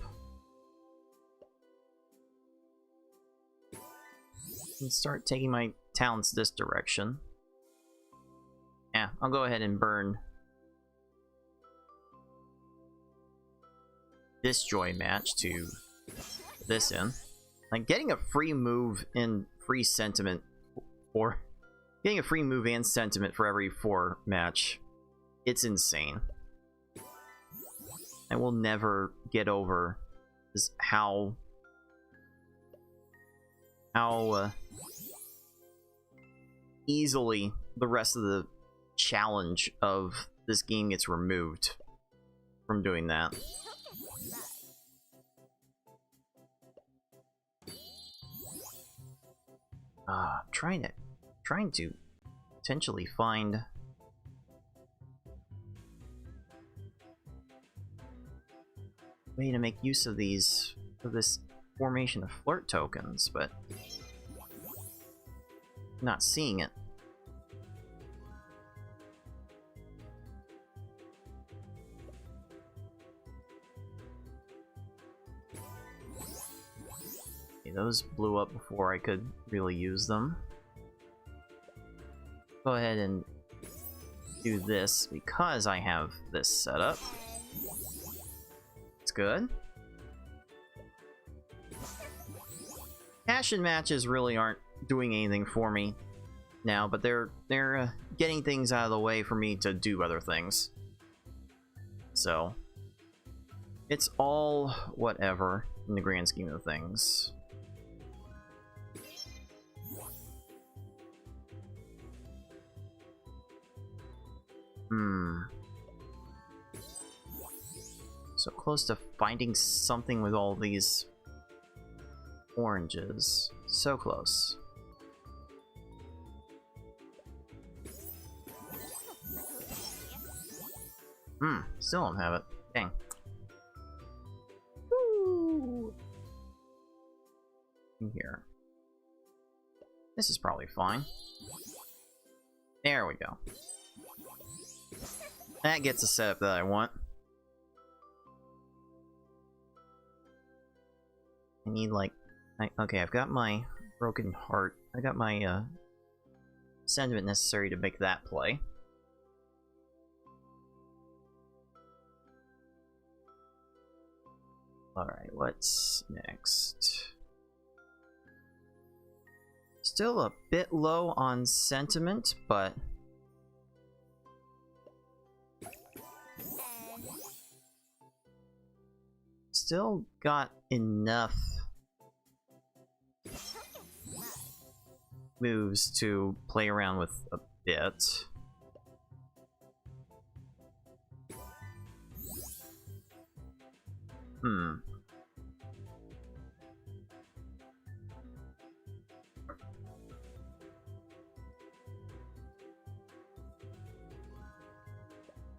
And start taking my talents this direction. Yeah, I'll go ahead and burn this joy match to this in. Like, getting a free move and free sentiment, or getting a free move and sentiment for every 4 match, it's insane. I will never get over is how easily the rest of the challenge of this game gets removed from doing that. Trying to potentially find way to make use of this formation of flirt tokens, but not seeing it. Okay, those blew up before I could really use them. Go ahead and do this because I have this set up. It's good. Cash-in matches really aren't doing anything for me now, but they're getting things out of the way for me to do other things. So it's all whatever in the grand scheme of things. So close to finding something with all these oranges. So close. Still don't have it. Dang. Woo! In here. This is probably fine. There we go. That gets the setup that I want. I need like... okay, I've got my broken heart. I got my sentiment necessary to make that play. Alright, what's next? Still a bit low on sentiment, but... still got enough moves to play around with a bit.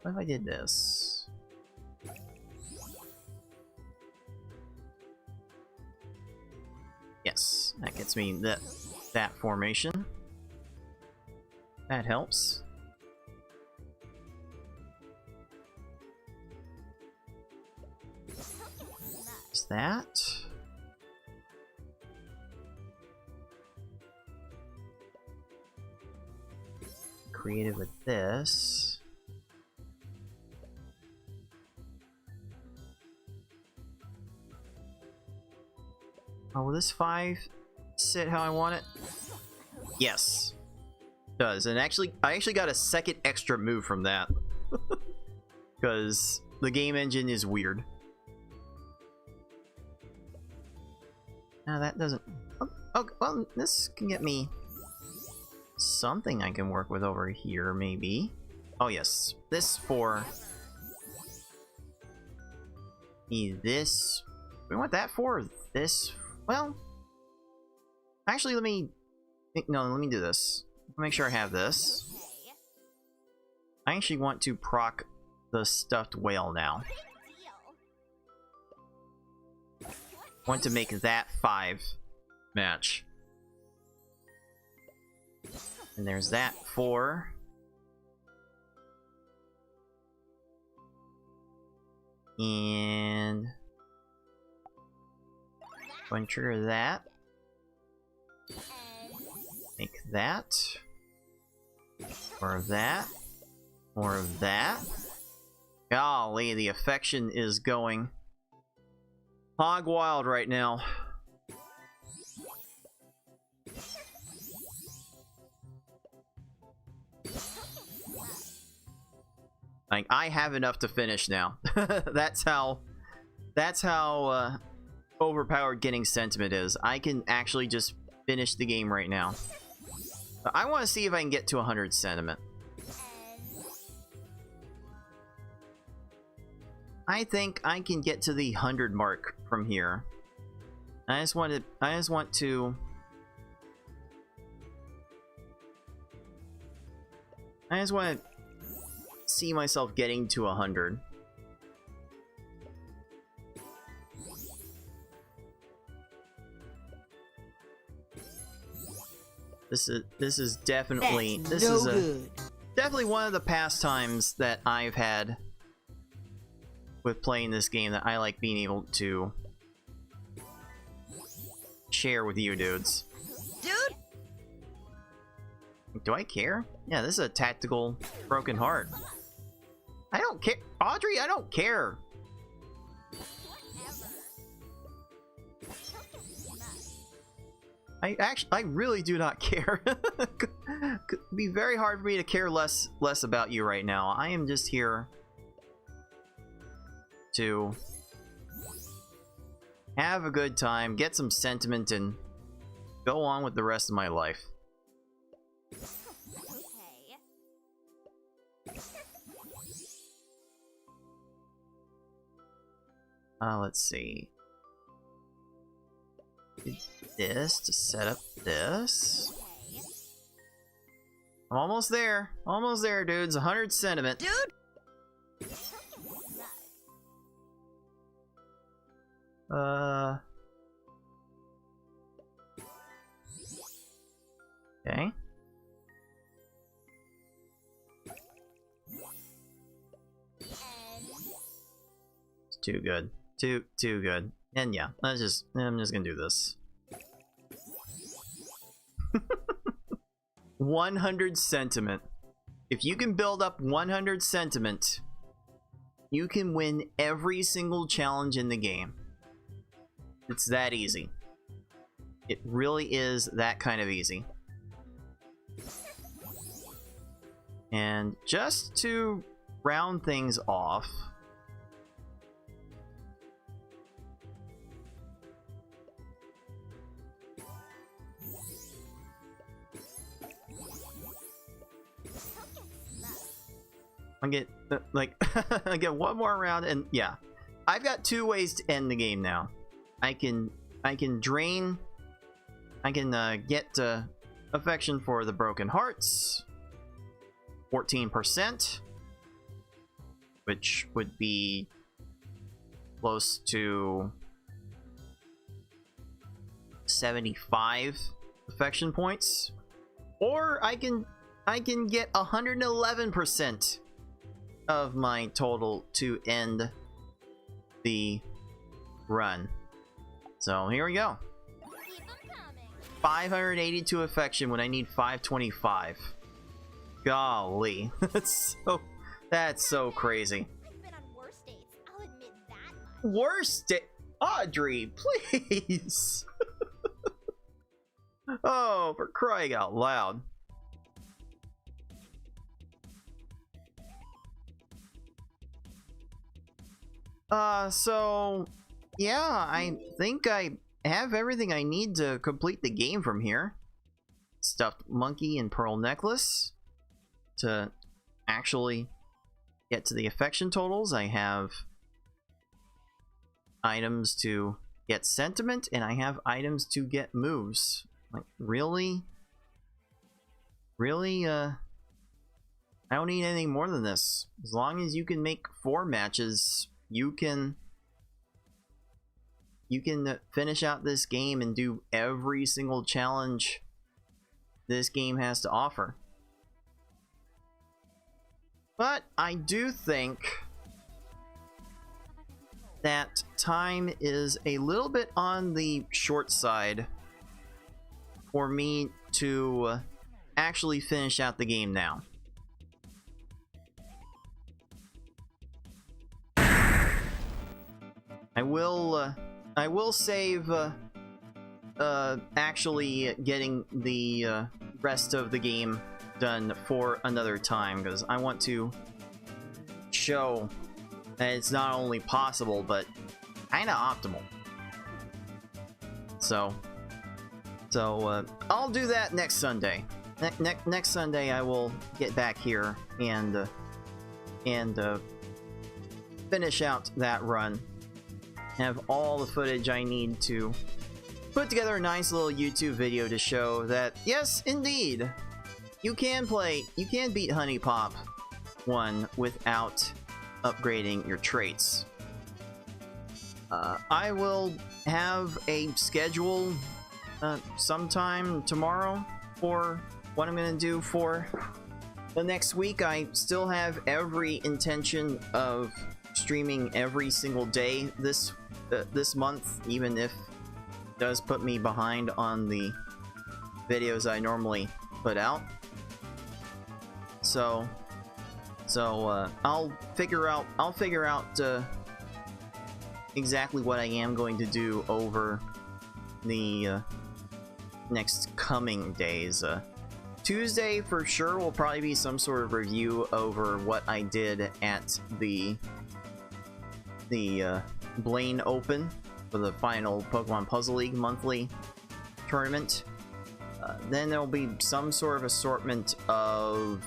What if I did this? Yes, that gets me that formation. That helps. Is that? Creative with this. Oh, will this 5 sit how I want it? Yes. It does. And actually, I actually got a second extra move from that. Because the game engine is weird. Now that doesn't... oh, well, this can get me something I can work with over here, maybe. Oh yes, this for... Need this. We want that for this. Well, actually, let me do this. Make sure I have this. I actually want to proc the stuffed whale now. Want to make that 5 match. And there's that 4. And go and trigger that. Make that. More of that. More of that. Golly, the affection is going hog wild right now. Like, I have enough to finish now. That's how overpowered getting sentiment is. I can actually just finish the game right now. I want to see if I can get to 100 sentiment. I think I can get to the 100 mark from here. I just want to see myself getting to 100. This is definitely definitely one of the pastimes that I've had with playing this game that I like being able to share with you dudes. Dude! Do I care? Yeah, this is a tactical broken heart. I don't care. Audrey, I don't care. I really do not care. Could be very hard for me to care less about you right now. I am just here to have a good time, get some sentiment, and go on with the rest of my life. Let's see. This to set up this. I'm almost there. Almost there, dudes. 100 sentiment. Dude! Okay. It's too good. Too good. And yeah, I'm just gonna do this. 100 sentiment. If you can build up 100 sentiment, you can win every single challenge in the game. It's that easy. It really is that kind of easy. And just to round things off, I get like I get one more round, and yeah, I've got 2 ways to end the game now. I can drain. I can get affection for the broken hearts, 14%, which would be close to 75 affection points, or I can get 111% of my total to end the run. So here we go. 582 affection when I need 525. Golly, that's so crazy. I've been on worse dates, I'll admit that much. Worst day, Audrey, please. Oh, for crying out loud. So yeah, I think I have everything I need to complete the game from here. stuffed monkey and pearl necklace to actually get to the affection totals. I have items to get sentiment, and I have items to get moves. Like, really? Really, I don't need anything more than this. As long as you can make 4 matches, you can finish out this game and do every single challenge this game has to offer. But I do think that time is a little bit on the short side for me to actually finish out the game now. I will save actually getting the rest of the game done for another time, because I want to show that it's not only possible but kind of optimal. So I'll do that next Sunday. Next Sunday I will get back here and finish out that run. Have all the footage I need to put together a nice little YouTube video to show that, yes, indeed, you can beat HuniePop 1 without upgrading your traits. I will have a schedule sometime tomorrow for what I'm gonna do for the next week. I still have every intention of streaming every single day this month, even if it does put me behind on the videos I normally put out. So I'll figure out exactly what I am going to do over the next coming days. Tuesday for sure will probably be some sort of review over what I did at the Blaine Open for the final Pokemon Puzzle League monthly tournament. Then there'll be some sort of assortment of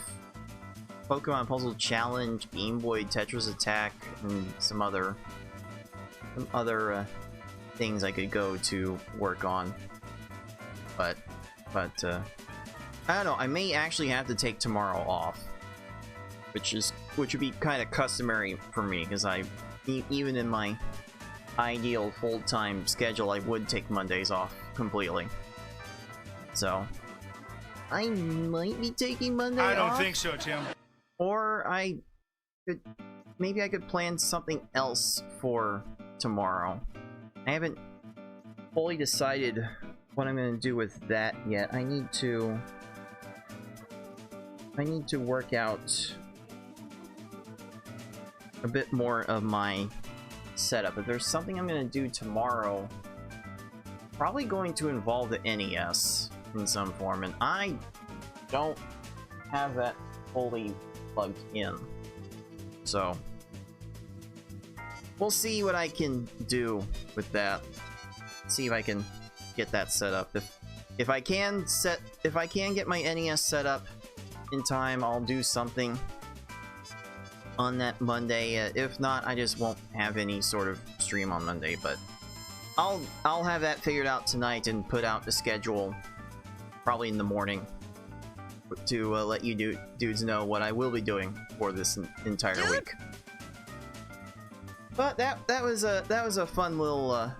Pokemon Puzzle Challenge, Game Boy Tetris Attack, and some other things I could go to work on. But I don't know. I may actually have to take tomorrow off, which would be kind of customary for me, because even in my ideal full-time schedule, I would take Mondays off completely. So I might be taking Monday off. I don't think so, Tim. Or maybe I could plan something else for tomorrow. I haven't fully decided what I'm going to do with that yet. I need to work out a bit more of my setup. If there's something I'm going to do tomorrow, probably going to involve the NES in some form, and I don't have that fully plugged in. So we'll see what I can do with that. See if I can get that set up. If I can get my NES set up in time, I'll do something on that Monday. If not, I just won't have any sort of stream on Monday, but I'll have that figured out tonight and put out the schedule probably in the morning to let you dudes know what I will be doing for this entire week. But that was a fun little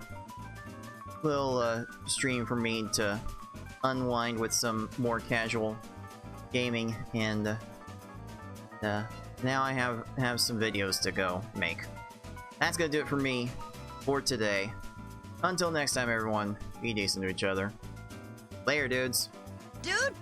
stream for me to unwind with some more casual gaming, and now I have some videos to go make. That's gonna do it for me for today. Until next time, everyone, be decent to each other. Later, dudes. Dude!